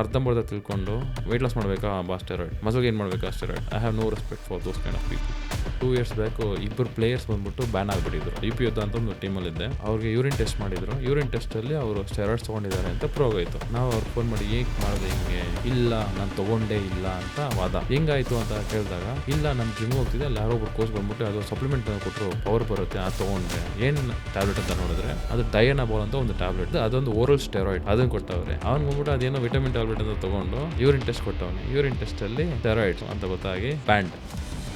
ಅರ್ಧಂಬರ್ಧ ತಿಳ್ಕೊಂಡು weight loss ಮಾಡಬೇಕಾ ಸ್ಟೆರಾಯ್ಡ್, ಮಸಲ್ಗೆ ಏನು ಮಾಡಬೇಕಾ steroid. I have no respect for those kind of people. 2 years back ಇಬ್ಬರು ಪ್ಲೇಯರ್ಸ್ ಬಂದ್ಬಿಟ್ಟು ಬ್ಯಾನ್ ಆಗಿಬಿಟ್ಟಿದ್ರು. UP ಯುದ್ಧ ಅಂತ ಒಂದು ಟೀಮಲ್ಲಿದ್ದೆ. ಅವ್ರಿಗೆ ಯೂರಿನ್ ಟೆಸ್ಟ್ ಮಾಡಿದ್ರು. ಯೂರಿನ್ ಟೆಸ್ಟಲ್ಲಿ ಅವರು ಸ್ಟೆರಾಯ್ಡ್ಸ್ ತೊಗೊಂಡಿದ್ದಾರೆ ಅಂತ ಪ್ರೂವ್ ಆಯಿತು. ನಾವು ಅವ್ರು ಫೋನ್ ಮಾಡಿ ಏಕೆ ಮಾಡಿದೆ ಹಿಂಗೆ, ಇಲ್ಲ ನಾನು ತೊಗೊಂಡೇ ಇಲ್ಲ ಅಂತ ವಾದ. ಹೆಂಗಾಯಿತು ಅಂತ ಕೇಳಿದಾಗ, ಇಲ್ಲ ನಾನು ಜಿಮ್ ಹೋಗ್ತಿದ್ದೆ, ಅಲ್ಲಿ ಯಾರೋ ಒಬ್ರು ಕೋಚ್ ಬಂದ್ಬಿಟ್ಟು ಅದು ಸಪ್ಲಿಮೆಂಟ್ ಕೊಟ್ಟರು, ಪವರ್ ಬರುತ್ತೆ, ಅದು ತೊಗೊಂಡ್ರೆ ಏನು ಟ್ಯಾಬ್ಲೆಟ್ ಅಂತ ನೋಡಿದ್ರೆ ಅದು ಡಯನಾಬೋಲ್ ಅಂತ ಒಂದು ಟ್ಯಾಬ್ಲೆಟ್, ಅದೊಂದು ಓರಲ್ ಸ್ಟೆರಾಯ್ಡ್, ಅದನ್ನು ಕೊಟ್ಟವ್ರೆ. ಅವ್ನು ಬಂದ್ಬಿಟ್ಟು ಅದೇನೋ ವಿಟಮಿನ್ ಟ್ಯಾಬ್ಲೆಟ್ ಅಂತ ತೊಗೊಂಡು ಯೂರಿನ್ ಟೆಸ್ಟ್ ಕೊಟ್ಟವನು. ಯೂರಿನ್ ಟೆಸ್ಟಲ್ಲಿ ಸ್ಟೆರಾಯ್ಡ್ಸ್ ಅಂತ ಗೊತ್ತಾಗಿ band.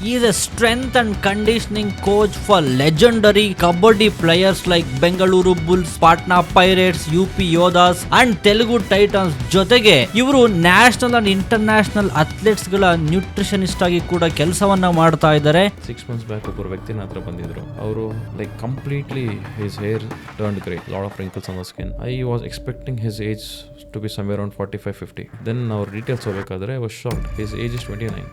He is a strength and conditioning coach for legendary Kabaddi players like Bengaluru Bulls, Patna Pirates, UP Yodhas and Telugu Titans. ಜೊತೆಗೆ ಇವರು ನ್ಯಾಷನಲ್ ಅಂಡ್ ಇಂಟರ್ನ್ಯಾಷನಲ್ ಅಥ್ಲೆಟ್ಸ್ ಗಳ nutritionist ಆಗಿ ಕೂಡ ಕೆಲಸವನ್ನ ಮಾಡ್ತಾ ಇದ್ದಾರೆ. 6 months ಬ್ಯಾಕ್ ಒಬ್ಬರು ವ್ಯಕ್ತಿ ಹತ್ರ ಬಂದಿದ್ರು. ಅವರು like completely his hair turned grey, lot of wrinkles on the skin. I was expecting his age to be somewhere around 45-50. Then our details ಹೋಗಬೇಕಾದ್ರೆ I was shocked. His age is 29.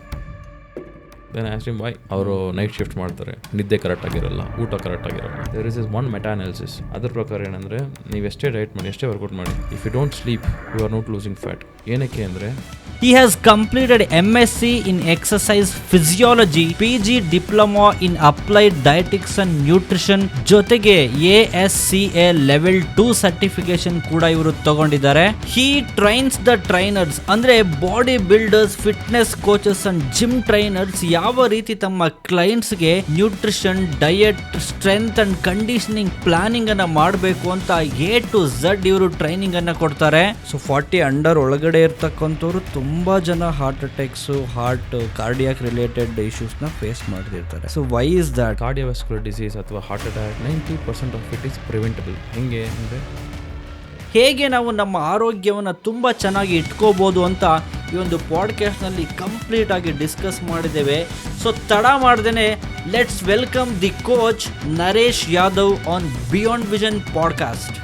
Then I asked him why. ಅವರು night shift ಮಾಡ್ತಾರೆ, ನಿದ್ದೆ correct ಆಗಿರಲ್ಲ, ಊಟ correct ಆಗಿರಲ್ಲ. There is one meta analysis. ಅದ್ರ ಪ್ರಕಾರ ಏನಂದರೆ, ನೀವು ಎಷ್ಟೇ ಡಯಟ್ ಮಾಡಿ, ಎಷ್ಟೇ ವರ್ಕೌಟ್ ಮಾಡಿ, if you don't sleep you are not losing fat. ಏನಕ್ಕೆ ಅಂದರೆ, he has completed MSc in exercise physiology, PG diploma in applied dietetics and nutrition, ಜೊತೆಗೆ ASCA level 2 ಸರ್ಟಿಫಿಕೇಶನ್ ಕೂಡ ಇವರು ತಗೊಂಡಿದ್ದಾರೆ. he trains the trainers, ಅಂದ್ರೆ body builders, fitness coaches and gym trainers ಯಾವ ರೀತಿ ತಮ್ಮ ಕ್ಲೈಂಟ್ಸ್ಗೆ nutrition, diet, strength and conditioning planning ಅನ್ನ ಮಾಡಬೇಕು ಅಂತ A to Z ಇವರು ಟ್ರೈನಿಂಗ್ ಅನ್ನ ಕೊಡ್ತಾರೆ. ಸೊ 40 ಅಂಡರ್ ಒಳಗಡೆ ಇರ್ತಕ್ಕಂಥವ್ರು ತುಂಬಾ ಜನ heart attacks, heart cardiac related issues ನ ಫೇಸ್ ಮಾಡ್ತಿರ್ತಾರೆ. So why is that? Cardiovascular disease ಅಥವಾ heart attack 90% of it is preventable. ಹೆಂಗೆ ಅಂದರೆ, ಹೇಗೆ ನಾವು ನಮ್ಮ ಆರೋಗ್ಯವನ್ನು ತುಂಬ ಚೆನ್ನಾಗಿ ಇಟ್ಕೋಬೋದು ಅಂತ ಈ ಒಂದು ಪಾಡ್ಕಾಸ್ಟ್ನಲ್ಲಿ ಕಂಪ್ಲೀಟ್ ಆಗಿ ಡಿಸ್ಕಸ್ ಮಾಡಿದ್ದೇವೆ. ಸೊ ತಡ ಮಾಡ್ದೇನೆ let's welcome the coach Naresh Yadav on beyond vision podcast.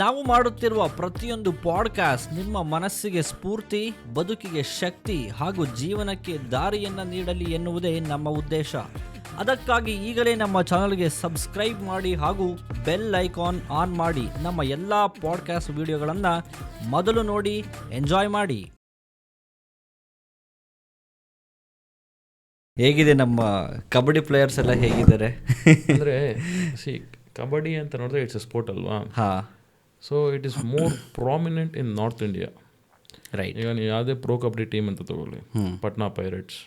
ನಾವು ಮಾಡುತ್ತಿರುವ ಪ್ರತಿಯೊಂದು ಪಾಡ್ಕಾಸ್ಟ್ ನಿಮ್ಮ ಮನಸ್ಸಿಗೆ ಸ್ಫೂರ್ತಿ, ಬದುಕಿಗೆ ಶಕ್ತಿ ಹಾಗೂ ಜೀವನಕ್ಕೆ ದಾರಿಯನ್ನು ನೀಡಲಿ ಎನ್ನುವುದೇ ನಮ್ಮ ಉದ್ದೇಶ. ಅದಕ್ಕಾಗಿ ಈಗಲೇ ನಮ್ಮ ಚಾನಲ್ಗೆ ಸಬ್ಸ್ಕ್ರೈಬ್ ಮಾಡಿ ಹಾಗೂ ಬೆಲ್ ಐಕಾನ್ ಆನ್ ಮಾಡಿ ನಮ್ಮ ಎಲ್ಲ ಪಾಡ್ಕಾಸ್ಟ್ ವಿಡಿಯೋಗಳನ್ನು ಮೊದಲು ನೋಡಿ ಎಂಜಾಯ್ ಮಾಡಿ. ಹೇಗಿದೆ ನಮ್ಮ ಕಬಡ್ಡಿ ಪ್ಲೇಯರ್ಸ್ ಎಲ್ಲ ಹೇಗಿದ್ದಾರೆ? ಅಂದರೆ ಕಬಡ್ಡಿ ಅಂತ ನೋಡಿದ್ರೆ ಇಟ್ಸ್ ಎ ಸ್ಪೋರ್ಟ್ ಅಲ್ವಾ? ಹಾಂ. So it is more prominent in north India. Right. ಈಗ ನೀವು ಯಾವುದೇ ಪ್ರೋ ಕಬಡ್ಡಿ ಟೀಮ್ ಅಂತ ತಗೊಳ್ಳಿ, Patna pirates,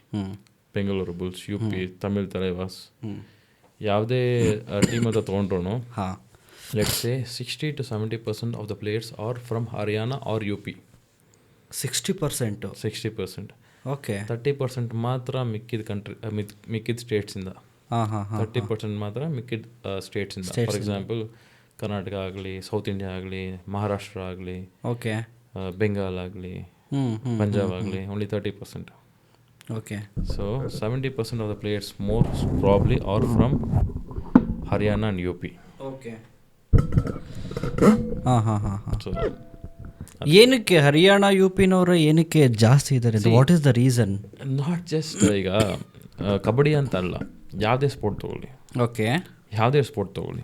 Bengaluru bulls, UP, Tamil Thalaivas, ಯಾವುದೇ ಟೀಮ್ ಅಂತ ತೊಗೊಂಡ್ರು, let's say 60 to 70% of the players are from Haryana or UP. 60%. Okay. 30% ಮಾತ್ರ ಮಿಕ್ಕಿದ ಸ್ಟೇಟ್ಸಿಂದ. 30% ಮಾತ್ರ ಮಿಕ್ಕಿದ ಸ್ಟೇಟ್ಸಿಂದ. ಫಾರ್ ಎಕ್ಸಾಂಪಲ್ ಕರ್ನಾಟಕ ಆಗಲಿ, ಸೌತ್ ಇಂಡಿಯಾ ಆಗಲಿ, ಮಹಾರಾಷ್ಟ್ರ ಆಗಲಿ, ಓಕೆ, ಬೆಂಗಾಲ್ ಆಗಲಿ, ಪಂಜಾಬ್ ಆಗಲಿ, only 30%. Okay. So 70% of the players more probably R from Haryana and UP. Okay. So ಏನಕ್ಕೆ ಹರಿಯಾಣ UPನವರು ಏನಕ್ಕೆ ಜಾಸ್ತಿ ಇದ್ದಾರೆ? What is the reason? Not just ಈಗ ಕಬಡ್ಡಿ ಅಂತ ಅಲ್ಲ, ಯಾವುದೇ ಸ್ಪೋರ್ಟ್ ತಗೊಳ್ಳಿ. ಓಕೆ. ಯಾವುದೇ ಸ್ಪೋರ್ಟ್ ತೊಗೊಳ್ಳಿ.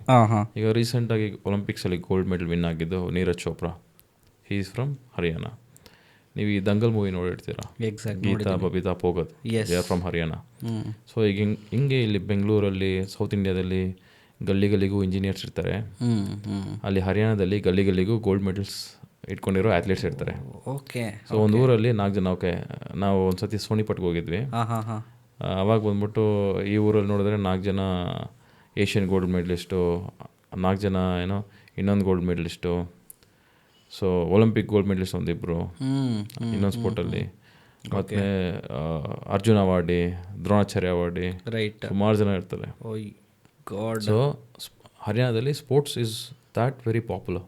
ಈಗ ರೀಸೆಂಟಾಗಿ ಒಲಿಂಪಿಕ್ಸಲ್ಲಿ ಗೋಲ್ಡ್ ಮೆಡಲ್ ವಿನ್ ಆಗಿದ್ದು Neeraj Chopra, he is from Haryana. ನೀವು ಈ ದಂಗಲ್ ಮೂವಿ ನೋಡಿರ್ತೀರಾ, Geeta Babita Phogat, they are from Haryana. So ಈಗ ಹಿಂಗೆ ಇಲ್ಲಿ ಬೆಂಗಳೂರಲ್ಲಿ, ಸೌತ್ ಇಂಡಿಯಾದಲ್ಲಿ ಗಲ್ಲಿಗೂ ಇಂಜಿನಿಯರ್ಸ್ ಇರ್ತಾರೆ. ಅಲ್ಲಿ ಹರಿಯಾಣದಲ್ಲಿ ಗಲ್ಲಿಗೂ ಗೋಲ್ಡ್ ಮೆಡಲ್ಸ್ ಇಟ್ಕೊಂಡಿರೋ ಅಥ್ಲೀಟ್ಸ್ ಇರ್ತಾರೆ. ಓಕೆ. ಸೊ ಒಂದು ಊರಲ್ಲಿ 4 ಜನ. ಓಕೆ, ನಾವು ಒಂದು ಸತಿ ಸೋನಿಪಟ್ಗೆ ಹೋಗಿದ್ವಿ. ಅವಾಗ ಬಂದ್ಬಿಟ್ಟು ಈ ಊರಲ್ಲಿ ನೋಡಿದ್ರೆ 4 ಜನ ಏಷ್ಯನ್ ಗೋಲ್ಡ್ ಮೆಡಲಿಸ್ಟು, 4 ಜನ ಏನೋ ಇನ್ನೊಂದು gold medallist. So Olympic gold medalist ಒಂದಿಬ್ಬರು ಇನ್ನೊಂದು ಸ್ಪೋರ್ಟಲ್ಲಿ, ಮತ್ತು ಅರ್ಜುನ್ ಅವಾರ್ಡಿ, ದ್ರೋಣಾಚಾರ್ಯ ಅವಾರ್ಡಿ, ಸುಮಾರು ಜನ ಇರ್ತಾರೆ. ಸೊ ಹರಿಯಾಣದಲ್ಲಿ sports is that very popular.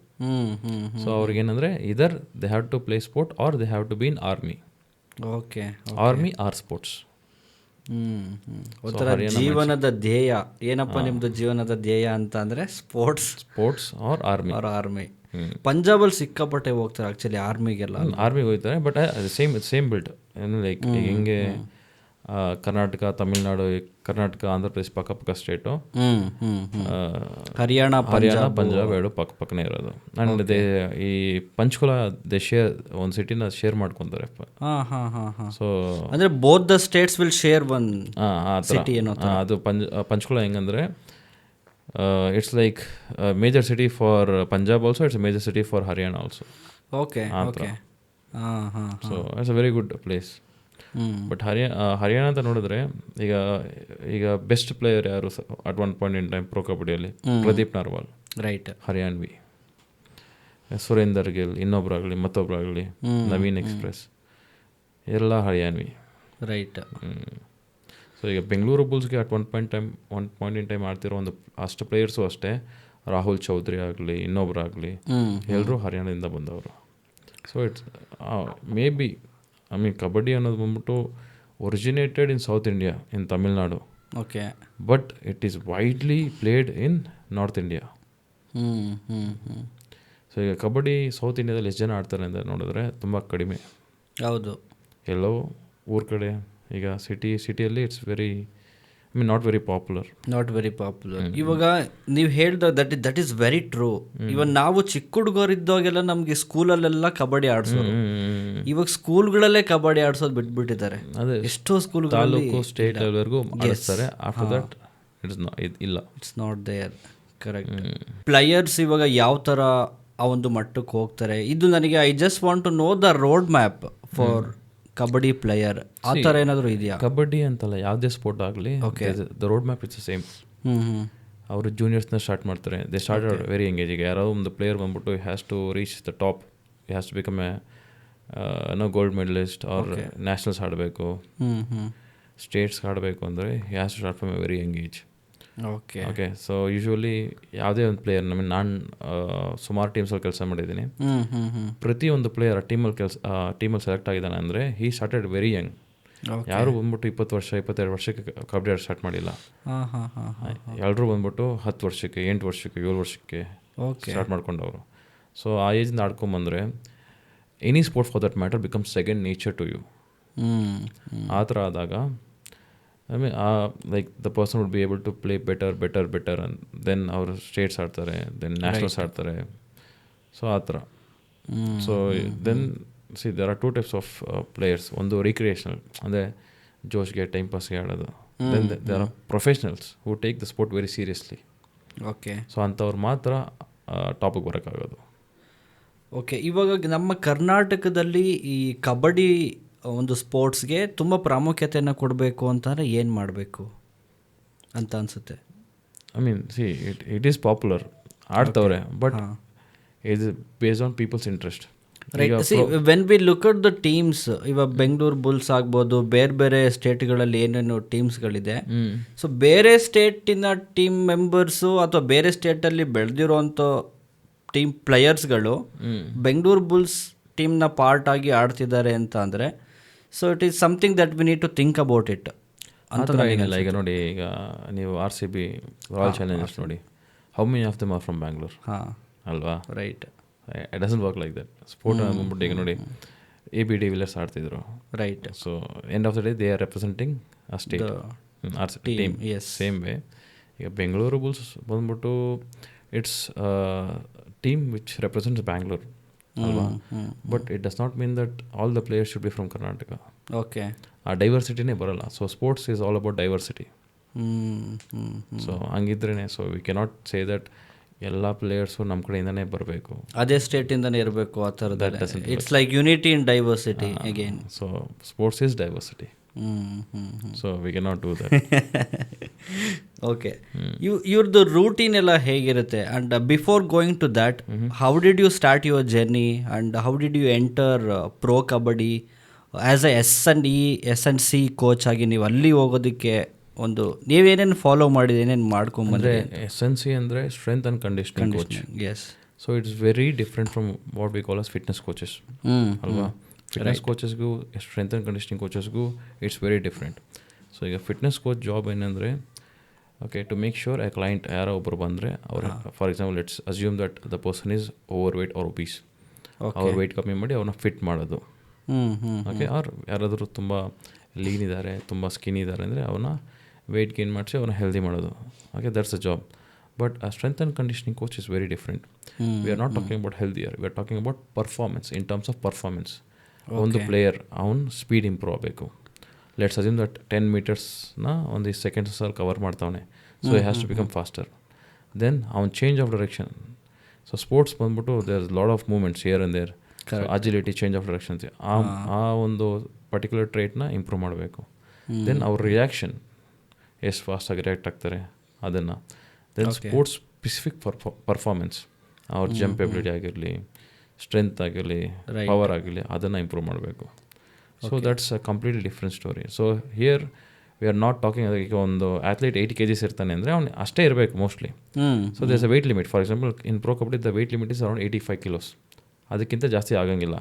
So ಅವ್ರಿಗೇನಂದರೆ either they have to play sport or they have to be in army. Okay. Army or sports. ಒಂಥರ ಜೀವನದ ಧ್ಯೇಯ ಏನಪ್ಪ ನಿಮ್ದು ಜೀವನದ ಧ್ಯೇಯ ಅಂತ ಅಂದರೆ ಸ್ಪೋರ್ಟ್ಸ್ ಆರ್ ಆರ್ಮಿ. ಪಂಜಾಬಲ್ಲಿ ಸಿಕ್ಕಾಪಟ್ಟೆ ಹೋಗ್ತಾರೆ ಆ್ಯಕ್ಚುಲಿ ಆರ್ಮಿಗೆಲ್ಲ. ಆರ್ಮಿಗೆ ಹೋಗ್ತಾರೆ, ಬಟ್ ಸೇಮ್ ಬಿಲ್ಟ್. ಲೈಕ್ ಹೆಂಗೆ ಕರ್ನಾಟಕ, ತಮಿಳ್ನಾಡು, ಕರ್ನಾಟಕ, ಆಂಧ್ರ ಪ್ರದೇಶ್ ಪಕ್ಕ ಸ್ಟೇಟು, ಹರಿಯಾಣ, ಪಂಜಾಬ್ ಎರಡು ಪಕ್ಕನೇ ಇರೋದು. ಆ್ಯಂಡ್ ಈ ಪಂಚಕುಲ ಒಂದು ಸಿಟಿನ ಶೇರ್ ಮಾಡ್ಕೊತಾರೆ. ಸೊ ಅಂದರೆ both the States will share one city ಏನೋ. ಅದು ಪಂಚಕುಲ ಹೆಂಗಂದ್ರೆ it's like major city for Punjab also, it's major city for Haryana also. Okay okay. So it's a very good place. But Haryana ಅಂತ ನೋಡಿದ್ರೆ ಈಗ ಬೆಸ್ಟ್ ಪ್ಲೇಯರ್ ಯಾರು at one point in time pro ಕಬಡ್ಡಿಯಲ್ಲಿ? Pradeep Narwal, right, ಹರಿಯಾಣ್ವಿ. Surender Gill ಇನ್ನೊಬ್ರಾಗಲಿ ಮತ್ತೊಬ್ರಾಗಲಿ, Naveen express ಎಲ್ಲ ಹರಿಯಾಣ್ವಿ, right. So ಈಗ ಬೆಂಗಳೂರು ಬುಲ್ಸ್ಗೆ at one point in time ಆಡ್ತಿರೋ ಅಷ್ಟು ಪ್ಲೇಯರ್ಸು ಅಷ್ಟೇ. ರಾಹುಲ್ ಚೌಧರಿ ಆಗಲಿ ಇನ್ನೊಬ್ರಾಗಲಿ ಎಲ್ಲರೂ ಹರಿಯಾಣದಿಂದ ಬಂದವರು. So it's may be kabaddi ಅನ್ನೋದು ಬಂದ್ಬಿಟ್ಟು originated in south India, in Tamil Nadu. Okay. But it is widely played in north India. So ಈಗ ಕಬಡ್ಡಿ ಸೌತ್ ಇಂಡಿಯಾದಲ್ಲಿ ಎಷ್ಟು ಜನ ಆಡ್ತಾರೆ ಅಂತ ನೋಡಿದ್ರೆ ತುಂಬ ಕಡಿಮೆ. ಹೌದು. ಎಲ್ಲೋ ಊರ ಕಡೆ, ಈಗ ಸಿಟಿಯಲ್ಲಿ it's very not very popular. ಇವಾಗ ನೀವು ಹೇಳ್ದ ದಟ್ ಈಸ್ ವೆರಿ ಟ್ರೂ. ಇವಾಗ ನಾವು ಚಿಕ್ಕ ಹುಡುಗರಿದ್ದಾಗೆಲ್ಲ ನಮಗೆ ಸ್ಕೂಲಲ್ಲೆಲ್ಲ ಕಬಡ್ಡಿ ಆಡ್ಸೋರು. ಇವಾಗ ಸ್ಕೂಲ್ಗಳಲ್ಲೇ ಕಬಡ್ಡಿ ಆಡ್ಸೋದು ಬಿಟ್ಬಿಟ್ಟಿದ್ದಾರೆ. ಎಷ್ಟೋ ಸ್ಕೂಲ್, ತಾಲೂಕು, ಸ್ಟೇಟ್ ಲೆವೆಲ್ವರೆಗೂ ಆಡಿಸ್ತಾರೆ. After that it's not there. Correct. Players ಇವಾಗ ಯಾವ ಥರ ಆ ಒಂದು ಮಟ್ಟಕ್ಕೆ ಹೋಗ್ತಾರೆ, ಇದು ನನಗೆ I just want to know the road map for kabaddi player. ಆ ಥರ ಏನಾದರೂ ಇದೆಯಾ? ಕಬಡ್ಡಿ ಅಂತಲ್ಲ, ಯಾವುದೇ ಸ್ಪೋರ್ಟ್ ಆಗಲಿ, the road map it's same. ಅವರು ಜೂನಿಯರ್ಸ್ನ ಸ್ಟಾರ್ಟ್ ಮಾಡ್ತಾರೆ. They start very engage. ಈಗ ಯಾರೋ ಒಂದು ಪ್ಲೇಯರ್ ಬಂದ್ಬಿಟ್ಟು has to reach the top, has to become gold medallist or nationals ಆಡಬೇಕು, ಸ್ಟೇಟ್ಸ್ ಆಡಬೇಕು ಅಂದರೆ has to start from a very young age. Okay. So usually ಯಾವುದೇ ಒಂದು ಪ್ಲೇಯರ್, ನಾನು ಸುಮಾರು ಟೀಮ್ಸಲ್ಲಿ ಕೆಲಸ ಮಾಡಿದ್ದೀನಿ. ಪ್ರತಿಯೊಂದು ಪ್ಲೇಯರ್ ಟೀಮಲ್ಲಿ ಸೆಲೆಕ್ಟ್ ಆಗಿದ್ದಾನೆ ಅಂದರೆ ಹೀ ಸ್ಟಾರ್ಟೆಡ್ ವೆರಿ ಯಂಗ್. ಯಾರು ಬಂದ್ಬಿಟ್ಟು 20 ವರ್ಷ 22 ವರ್ಷಕ್ಕೆ ಕಬಡ್ಡಿ ಆಡಿ ಸ್ಟಾರ್ಟ್ ಮಾಡಿಲ್ಲ. ಎಲ್ಲರೂ ಬಂದ್ಬಿಟ್ಟು 10 ವರ್ಷಕ್ಕೆ 8 ವರ್ಷಕ್ಕೆ 7 ವರ್ಷಕ್ಕೆ ಸ್ಟಾರ್ಟ್ ಮಾಡ್ಕೊಂಡವರು. ಸೊ ಆ ಏಜಿಂದ ಆಡ್ಕೊಂಬಂದರೆ any sports for that matter becomes second nature to you. ಆ ಥರ ಆದಾಗ like the person would be able to play better and then ಅವರು ಸ್ಟೇಟ್ಸ್ ಆಡ್ತಾರೆ, ದೆನ್ ನ್ಯಾಷನಲ್ಸ್ ಆಡ್ತಾರೆ. ಸೊ ಆ ಥರ. So then there are 2 types of players. ಒಂದು recreational, ಅಂದರೆ ಜೋಶ್ಗೆ ಟೈಮ್ ಪಾಸ್ಗೆ ಆಡೋದು. Then there are professionals who take the sport very seriously. Okay. So ಅಂಥವ್ರು ಮಾತ್ರ ಟಾಪಿಗೆ ಬರೋಕ್ಕಾಗೋದು. ಓಕೆ. ಇವಾಗ ನಮ್ಮ ಕರ್ನಾಟಕದಲ್ಲಿ ಈ ಕಬಡ್ಡಿ ಒಂದು ಸ್ಪೋರ್ಟ್ಸ್ಗೆ ತುಂಬ ಪ್ರಾಮುಖ್ಯತೆಯನ್ನು ಕೊಡಬೇಕು ಅಂತಂದರೆ ಏನು ಮಾಡಬೇಕು ಅಂತ ಅನಿಸುತ್ತೆ? ಇಟ್ ಈಸ್ ಪಾಪ್ಯುಲರ್, ಆಡ್ತವ್ರೆ, but it is based on people's interest. Right. When we look at the teams, ಇವಾಗ ಬೆಂಗಳೂರು ಬುಲ್ಸ್ ಆಗ್ಬೋದು, ಬೇರೆ ಬೇರೆ ಸ್ಟೇಟ್ಗಳಲ್ಲಿ ಏನೇನು ಟೀಮ್ಸ್ಗಳಿದೆ. ಸೊ ಬೇರೆ ಸ್ಟೇಟಿನ ಟೀಮ್ ಮೆಂಬರ್ಸು ಅಥವಾ ಬೇರೆ ಸ್ಟೇಟಲ್ಲಿ ಬೆಳೆದಿರೋಂಥ ಟೀಮ್ ಪ್ಲೇಯರ್ಸ್ಗಳು ಬೆಂಗಳೂರು ಬುಲ್ಸ್ ಟೀಮ್ನ ಪಾರ್ಟ್ ಆಗಿ ಆಡ್ತಿದ್ದಾರೆ ಅಂತ ಅಂದರೆ, so it is something that we need to think about it ಅಂತ. ಏನಿಲ್ಲ, ಈಗ ನೋಡಿ, ಈಗ ನೀವು RCB ರಾಯಲ್ ಚಾಲೆಂಜರ್ಸ್ ನೋಡಿ, how many of them are from Bangalore ಅಲ್ವಾ? Right. It doesn't work like that. Sport ಬಂದ್ಬಿಟ್ಟು ಈಗ ನೋಡಿ, AB de Villiers ಆಡ್ತಿದ್ರು. Right. So end of the day they are representing a state team. Same way ಈಗ Bengaluru Bulls ಬಂದ್ಬಿಟ್ಟು it's team which represents Bangalore ಅಲ್ವಾ? But it does not mean that all the players should be from Karnataka. Okay. ಆ ಡೈವರ್ಸಿಟಿನೇ ಬರೋಲ್ಲ. So sports is all about diversity. So ಹಂಗಿದ್ರೇ, so we cannot say that ಎಲ್ಲ players ನಮ್ಮ ಕಡೆಯಿಂದನೇ ಬರಬೇಕು, ಅದೇ ಸ್ಟೇಟಿಂದನೇ ಇರಬೇಕು ಆ ಥರದ್ದು. It's like unity in diversity again. So sports is diversity. So we cannot do that. Okay. ಇವ್ರದ್ದು ರೂಟೀನ್ ಎಲ್ಲ ಹೇಗಿರುತ್ತೆ? And before going to that, how did you start your journey and how did you enter pro kabaddi as a S&C coach ಆಗಿ? ನೀವು ಅಲ್ಲಿ ಹೋಗೋದಕ್ಕೆ ಒಂದು ನೀವೇನೇನು follow ಮಾಡಿದೆ, ಏನೇನು ಮಾಡ್ಕೊಂಬಂದ್ರೆ? S&C ಅಂದರೆ strength and conditioning coach. Yes. So it's very different from what we call as fitness coaches ಅಲ್ವಾ? ಫಿಟ್ನೆಸ್ ಕೋಚಸ್ಗೂ ಸ್ಟ್ರೆಂತ್ ಆ್ಯಂಡ್ ಕಂಡೀಷನಿಂಗ್ ಕೋಚಸ್ಗೂ ಇಟ್ಸ್ ವೆರಿ ಡಿಫ್ರೆಂಟ್. ಸೊ ಈಗ ಫಿಟ್ನೆಸ್ ಕೋಚ್ ಜಾಬ್ ಏನಂದರೆ, okay, to make sure a client ಯಾರೋ ಒಬ್ಬರು ಬಂದರೆ ಅವ್ರ, for example let's assume that the person is overweight or obese. ಅವ್ರ ವೆಯ್ಟ್ ಕಮ್ಮಿ ಮಾಡಿ ಅವ್ರನ್ನ ಫಿಟ್ ಮಾಡೋದು. ಓಕೆ. ಆರ್ ಯಾರಾದರೂ ತುಂಬ ಲೀನ್ ಇದ್ದಾರೆ, ತುಂಬ ಸ್ಕಿನ್ ಇದ್ದಾರೆ ಅಂದರೆ ಅವನ್ನ ವೆಯ್ಟ್ ಗೇನ್ ಮಾಡಿಸಿ ಅವ್ರನ್ನ ಹೆಲ್ದಿ ಮಾಡೋದು. Okay, that's a job. But ಆ strength and conditioning coach is very different. We are not talking about healthier, we are talking about performance. In terms of performance, ಒಂದು player ಅವ್ನು speed improve ಆಗಬೇಕು. Let's assume that 10 ಮೀಟರ್ಸ್ನ ಒಂದು ಸೆಕೆಂಡ್ಸಲ್ಲಿ cover ಮಾಡ್ತಾವನೆ, so he has to become faster. Then ಅವ್ನು change of direction. So sports ಬಂದ್ಬಿಟ್ಟು there is lot of movements here and there. So agility, change of direction, ಆ ಒಂದು particular ಟ್ರೇಟ್ನ improve ಮಾಡಬೇಕು. Then ಅವ್ರ ರಿಯಾಕ್ಷನ್ ಎಷ್ಟು ಫಾಸ್ಟಾಗಿ ರಿಯಾಕ್ಟ್ ಆಗ್ತಾರೆ ಅದನ್ನು. ದೆನ್ ಸ್ಪೋರ್ಟ್ಸ್ ಸ್ಪೆಸಿಫಿಕ್ ಪರ್ಫಾರ್ಮೆನ್ಸ್, ಅವ್ರ ಜಂಪ್ ಎಬಿಲಿಟಿ ಆಗಿರಲಿ, ಸ್ಟ್ರೆಂತ್ ಆಗಿರಲಿ, ಪವರ್ ಆಗಿರಲಿ, ಅದನ್ನು ಇಂಪ್ರೂವ್ ಮಾಡಬೇಕು. So that's a completely different story. So here V are not talking, ಈಗ ಒಂದು ಅಥ್ಲೀಟ್ 80 kgs ಇರ್ತಾನೆ ಅಂದರೆ ಅವ್ನು ಅಷ್ಟೇ ಇರಬೇಕು mostly. So there's a weight limit. For example in pro kabaddi the weight limit is around 85 kilos. ಅದಕ್ಕಿಂತ ಜಾಸ್ತಿ ಆಗಂಗಿಲ್ಲ.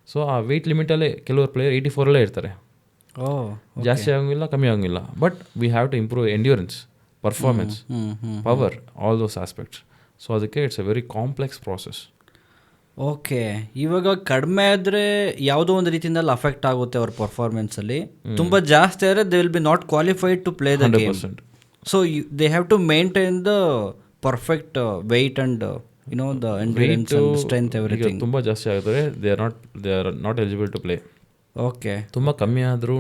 ಸೊ ಆ ವೆಯ್ಟ್ ಲಿಮಿಟಲ್ಲೇ ಕೆಲವರು ಪ್ಲೇಯರ್ 84 ಇರ್ತಾರೆ. ಜಾಸ್ತಿ ಆಗಂಗಿಲ್ಲ, ಕಮ್ಮಿ ಆಗಂಗಿಲ್ಲ. But we have to improve endurance, performance, power, all those aspects. So ಅದಕ್ಕೆ it's a very complex process. Okay, ಇವಾಗ ಕಡಿಮೆ ಆದರೆ ಯಾವುದೋ ಒಂದು ರೀತಿಯಿಂದ ಅಫೆಕ್ಟ್ ಆಗುತ್ತೆ ಅವ್ರ ಪರ್ಫಾರ್ಮೆನ್ಸಲ್ಲಿ. ತುಂಬ ಜಾಸ್ತಿ ಆದರೆ they will be not qualified to play the game. So they have to maintain the perfect weight and the endurance and strength everything. ತುಂಬ ಜಾಸ್ತಿ ಆಗಿದ್ರೆ they are not eligible to play. Okay, ತುಂಬ ಕಮ್ಮಿ ಆದ್ರೂ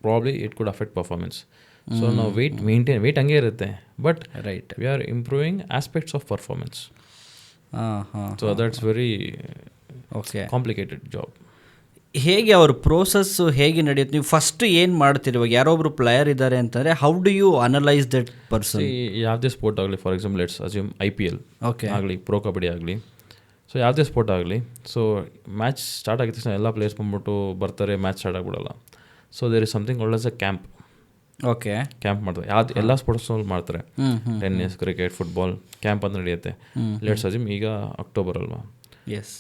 probably it could affect performance. So ನಾವು weight ಹಂಗೆ ಇರುತ್ತೆ, but right, we are improving aspects of performance. So that's very complicated job. ಹೇಗೆ ಅವ್ರ ಪ್ರೋಸೆಸ್ಸು ಹೇಗೆ ನಡೆಯುತ್ತೆ? ನೀವು ಫಸ್ಟ್ ಏನು ಮಾಡ್ತೀರಿ? ಇವಾಗ ಯಾರೋ ಒಬ್ರು ಪ್ಲೇಯರ್ ಇದ್ದಾರೆ ಅಂತಂದರೆ how do you analyse that person? ಯಾವುದೇ ಸ್ಪೋರ್ಟ್ ಆಗಲಿ, for example let's assume IPL ಆಗಲಿ, ಪ್ರೋ ಕಬಡ್ಡಿ ಆಗಲಿ, ಸೊ ಯಾವುದೇ ಸ್ಪೋರ್ಟ್ ಆಗಲಿ, ಸೊ ಮ್ಯಾಚ್ ಸ್ಟಾರ್ಟ್ ಆಗಿದ ತಕ್ಷಣ ಎಲ್ಲ ಪ್ಲೇಯರ್ಸ್ ಬಂದ್ಬಿಟ್ಟು ಬರ್ತಾರೆ, ಮ್ಯಾಚ್ ಸ್ಟಾರ್ಟ್ ಆಗಿಬಿಡಲ್ಲ. So there is something called as a camp. Okay, camp ಮಾಡ್ತಾರೆ. ಎಲ್ಲ ಸ್ಪೋರ್ಟ್ಸ್ನಲ್ಲಿ ಮಾಡ್ತಾರೆ. ಟೆನ್ನಿಸ್, ಕ್ರಿಕೆಟ್, ಫುಟ್ಬಾಲ್ ಕ್ಯಾಂಪ್ ಅಂತ ನಡೆಯುತ್ತೆ. ಲೆಟ್ಸ್ ಅಸ್ಯೂಮ್ ಈಗ ಅಕ್ಟೋಬರ್ ಅಲ್ವಾ,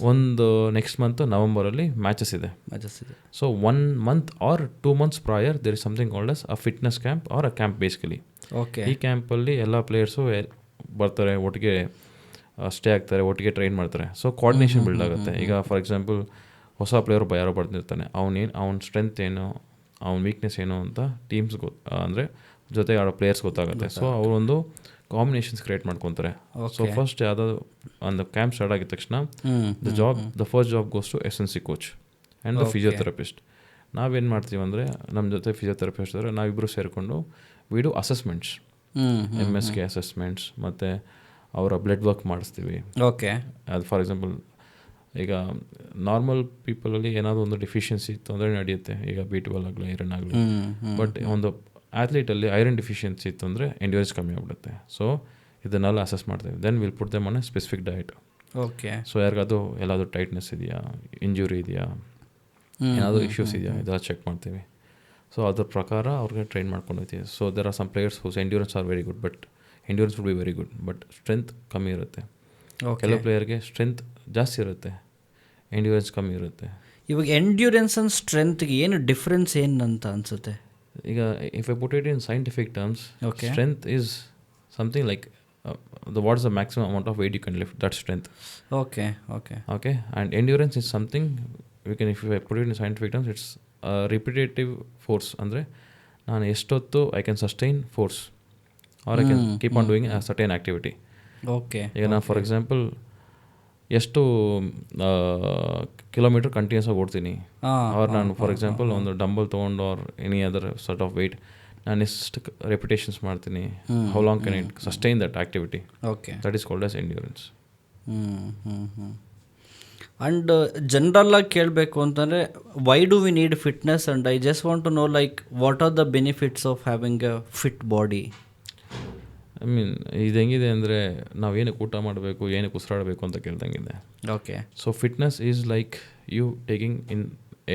ಒಂದು ನೆಕ್ಸ್ಟ್ ಮಂತ್ ನವಂಬರಲ್ಲಿ ಮ್ಯಾಚಸ್ ಇದೆ. So 1 month or 2 months prior there is something called as a fitness camp or a camp basically. Okay, ಈ ಕ್ಯಾಂಪಲ್ಲಿ ಎಲ್ಲ ಪ್ಲೇಯರ್ಸು ಬರ್ತಾರೆ, ಒಟ್ಟಿಗೆ ಸ್ಟೇ ಆಗ್ತಾರೆ, ಒಟ್ಟಿಗೆ ಟ್ರೈನ್ ಮಾಡ್ತಾರೆ. ಸೊ ಕೋಆರ್ಡಿನೇಷನ್ ಬಿಲ್ಡ್ ಆಗುತ್ತೆ. ಈಗ ಫಾರ್ ಎಕ್ಸಾಂಪಲ್ ಹೊಸ ಪ್ಲೇಯರ್ ಯಾರೋ ಬರ್ತಿರ್ತಾನೆ, ಅವ್ನ ಸ್ಟ್ರೆಂತ್ ಏನು, ಅವ್ನ ವೀಕ್ನೆಸ್ ಏನು ಅಂತ ಟೀಮ್ಸ್ ಅಂದರೆ ಜೊತೆಗೆ ಆಡೋ ಪ್ಲೇಯರ್ಸ್ ಗೊತ್ತಾಗುತ್ತೆ. ಸೊ ಅವರೊಂದು ಕಾಂಬಿನೇಷನ್ಸ್ ಕ್ರಿಯೇಟ್ ಮಾಡ್ಕೊತಾರೆ. ಸೊ ಫಸ್ಟ್ ಯಾವುದಾದ್ರು ಒಂದು ಕ್ಯಾಂಪ್ ಸ್ಟಾರ್ಟ್ ಆಗಿದ ತಕ್ಷಣ the first job goes to SNC coach and the physiotherapist. ನಾವೇನು ಮಾಡ್ತೀವಿ ಅಂದರೆ ನಮ್ಮ ಜೊತೆ ಫಿಸಿಯೋಥೆರಪಿಸ್ಟ್ ಇದ್ದಾರೆ, ನಾವಿಬ್ಬರು ಸೇರಿಕೊಂಡು we do assessments, MSK assessments, ಮತ್ತು ಅವರ ಬ್ಲಡ್ ವರ್ಕ್ ಮಾಡಿಸ್ತೀವಿ. ಓಕೆ, ಅದು ಫಾರ್ ಎಕ್ಸಾಂಪಲ್ ಈಗ ನಾರ್ಮಲ್ ಪೀಪಲಲ್ಲಿ ಏನಾದರೂ ಒಂದು ಡಿಫಿಷಿಯನ್ಸಿ ಇತ್ತು ಅಂದರೆ ನಡೆಯುತ್ತೆ. ಈಗ B12 ಆಗಲಿ, ಐರನ್ ಆಗಲಿ. ಬಟ್ ಒಂದು ಅಥ್ಲೀಟಲ್ಲಿ ಐರನ್ ಡಿಫಿಷಿಯನ್ಸಿ ಇತ್ತು ಅಂದರೆ ಎಂಡ್ಯೂರೆನ್ಸ್ ಕಮ್ಮಿ ಆಗ್ಬಿಡುತ್ತೆ. ಸೊ ಇದನ್ನೆಲ್ಲ ಅಸೆಸ್ ಮಾಡ್ತೀವಿ. Then will put them on a specific diet. Okay, so ಯಾರಿಗಾದ್ರು ಎಲ್ಲಾದರೂ ಟೈಟ್ನೆಸ್ ಇದೆಯಾ, ಇಂಜುರಿ ಇದೆಯಾ, ಏನಾದರೂ ಇಶ್ಯೂಸ್ ಇದೆಯಾ, ಇದೆಲ್ಲ ಚೆಕ್ ಮಾಡ್ತೀವಿ. ಸೊ ಅದ್ರ ಪ್ರಕಾರ ಅವ್ರಿಗೆ ಟ್ರೈನ್ ಮಾಡ್ಕೊಂಡು ಹೋಗ್ತೀವಿ. So there are some players whose endurance are very good, but endurance would be very good, but strength ಕಮ್ಮಿ ಇರುತ್ತೆ. ಕೆಲವು ಪ್ಲೇಯರ್ಗೆ ಸ್ಟ್ರೆಂತ್ ಜಾಸ್ತಿ ಇರುತ್ತೆ, ಎಂಡ್ಯೂರೆನ್ಸ್ ಕಮ್ಮಿ ಇರುತ್ತೆ. ಇವಾಗ ಎಂಡ್ಯೂರೆನ್ಸ್ ಆ್ಯಂಡ್ ಸ್ಟ್ರೆಂತ್ಗೆ ಏನು ಡಿಫ್ರೆನ್ಸ್ ಏನು ಅಂತ ಅನಿಸುತ್ತೆ? ಈಗ if I put it in scientific terms, strength is something like what is the maximum amount of weight you can lift, that strength. Okay, and endurance is something we can, if I put it in scientific terms, it's repetitive force. ಅಂದರೆ ನಾನು ಎಷ್ಟೊತ್ತು I can sustain force or I can keep on doing a certain activity. Okay, ಈಗ ನಾನು for example ಎಷ್ಟು kilometre continuous ಆಗಿ ಓಡ್ತೀನಿ, R ನಾನು for example ಒಂದು dumbbell ತೊಗೊಂಡು or any other sort of weight ನಾನು ಎಷ್ಟು ರೆಪಿಟೇಷನ್ಸ್ ಮಾಡ್ತೀನಿ, how long can it sustain that activity. Okay, that is called as endurance. And ಜನರಲ್ಲಾಗಿ ಕೇಳಬೇಕು ಅಂತಂದರೆ why do we need fitness? And I just want to know like what are the benefits of having a fit body? I mean ಇದು ಹೆಂಗಿದೆ ಅಂದರೆ ನಾವು ಏನಕ್ಕೆ ಊಟ ಮಾಡಬೇಕು, ಏನಕ್ಕೆ ಉಸಿರಾಡಬೇಕು ಅಂತ ಕೇಳ್ದಂಗಿದೆ. Okay, so fitness is like you taking in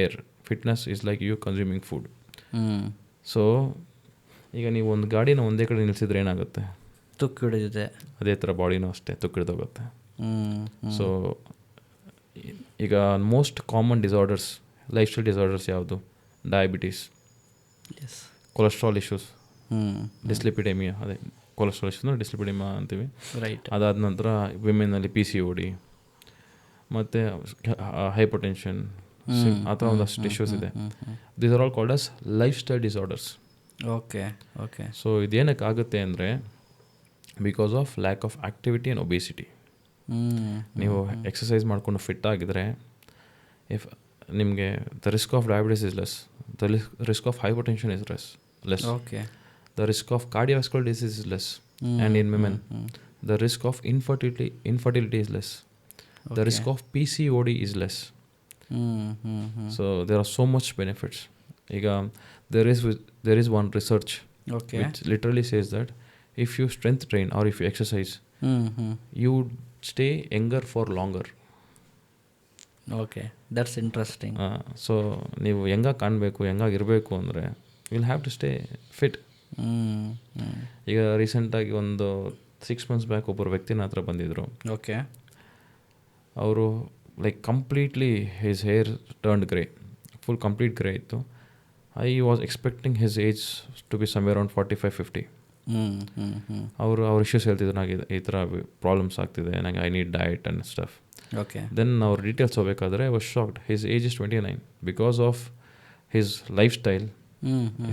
air, fitness is like you consuming food. So ಈಗ ನೀವು ಒಂದು ಗಾಡಿನ ಒಂದೇ ಕಡೆ ನಿಲ್ಲಿಸಿದ್ರೆ ಏನಾಗುತ್ತೆ? ತುಕ್ಕು ಹಿಡಿದಿದೆ. ಅದೇ ಥರ ಬಾಡಿನೂ ಅಷ್ಟೇ ತುಕ್ಕು ಹಿಡಿದೋಗುತ್ತೆ. ಸೊ ಈಗ most common disorders, life style disorders ಯಾವುದು? ಡಯಾಬಿಟೀಸ್, ಕೊಲೆಸ್ಟ್ರಾಲ್ ಇಶ್ಯೂಸ್, ಡಿಸ್ಲಿಪಿಡೆಮಿಯಾ, ಅದೇ ಕೊಲೆಸ್ಟ್ರಾಲ್ ಇಶ್ಯೂಸ್ನ ಡಿಸ್ಲಿಪಿಡೆಮಿಯಾ ಅಂತೀವಿ. ರೈಟ್. ಅದಾದ ನಂತರ ವಿಮೆನ್ನಲ್ಲಿ PCOD, ಮತ್ತು ಹೈಪರ್ಟೆನ್ಷನ್, ಆ ಥರ ಒಂದಷ್ಟು ಇಶ್ಯೂಸ್ ಇದೆ. These are all called as lifestyle disorders. Okay okay. So ಇದೇನಕ್ಕೆ ಆಗುತ್ತೆ ಅಂದರೆ because of lack of activity and obesity. ನೀವು ಎಕ್ಸಸೈಸ್ ಮಾಡಿಕೊಂಡು ಫಿಟ್ ಆಗಿದ್ರೆ ಇಫ್ ನಿಮಗೆ the risk of diabetes is less, the risk of hypertension is less, okay, the risk of cardiovascular disease is less, and in women the risk of infertility is less, the risk of PCOD is less. So there are so much benefits. Ega there is one research which literally says that if you strength train or if you exercise, you stay younger for longer. Okay, that's interesting. So ನೀವು ಹೆಂಗಾಗಿ ಕಾಣಬೇಕು, ಹೆಂಗಾಗಿರಬೇಕು ಅಂದರೆ will have to stay fit. ಈಗ ರೀಸೆಂಟಾಗಿ ಒಂದು 6 months back ಒಬ್ಬರು ವ್ಯಕ್ತಿನ ಹತ್ರ ಬಂದಿದ್ದರು. ಓಕೆ. ಅವರು like completely his hair turned grey, full complete grey ಇತ್ತು. I was expecting his age to be somewhere around 45-50. ಅವ್ರ ಇಶ್ಯೂಸ್ ಹೇಳ್ತಿದ್ರು, ನನಗೆ ಈ ಥರ ಪ್ರಾಬ್ಲಮ್ಸ್ ಆಗ್ತಿದೆ, ನನಗೆ I need diet and stuff. Okay. Then ಅವ್ರ ಡೀಟೇಲ್ಸ್ ಹೋಗಬೇಕಾದ್ರೆ I was shocked. His age is 29. Because of his lifestyle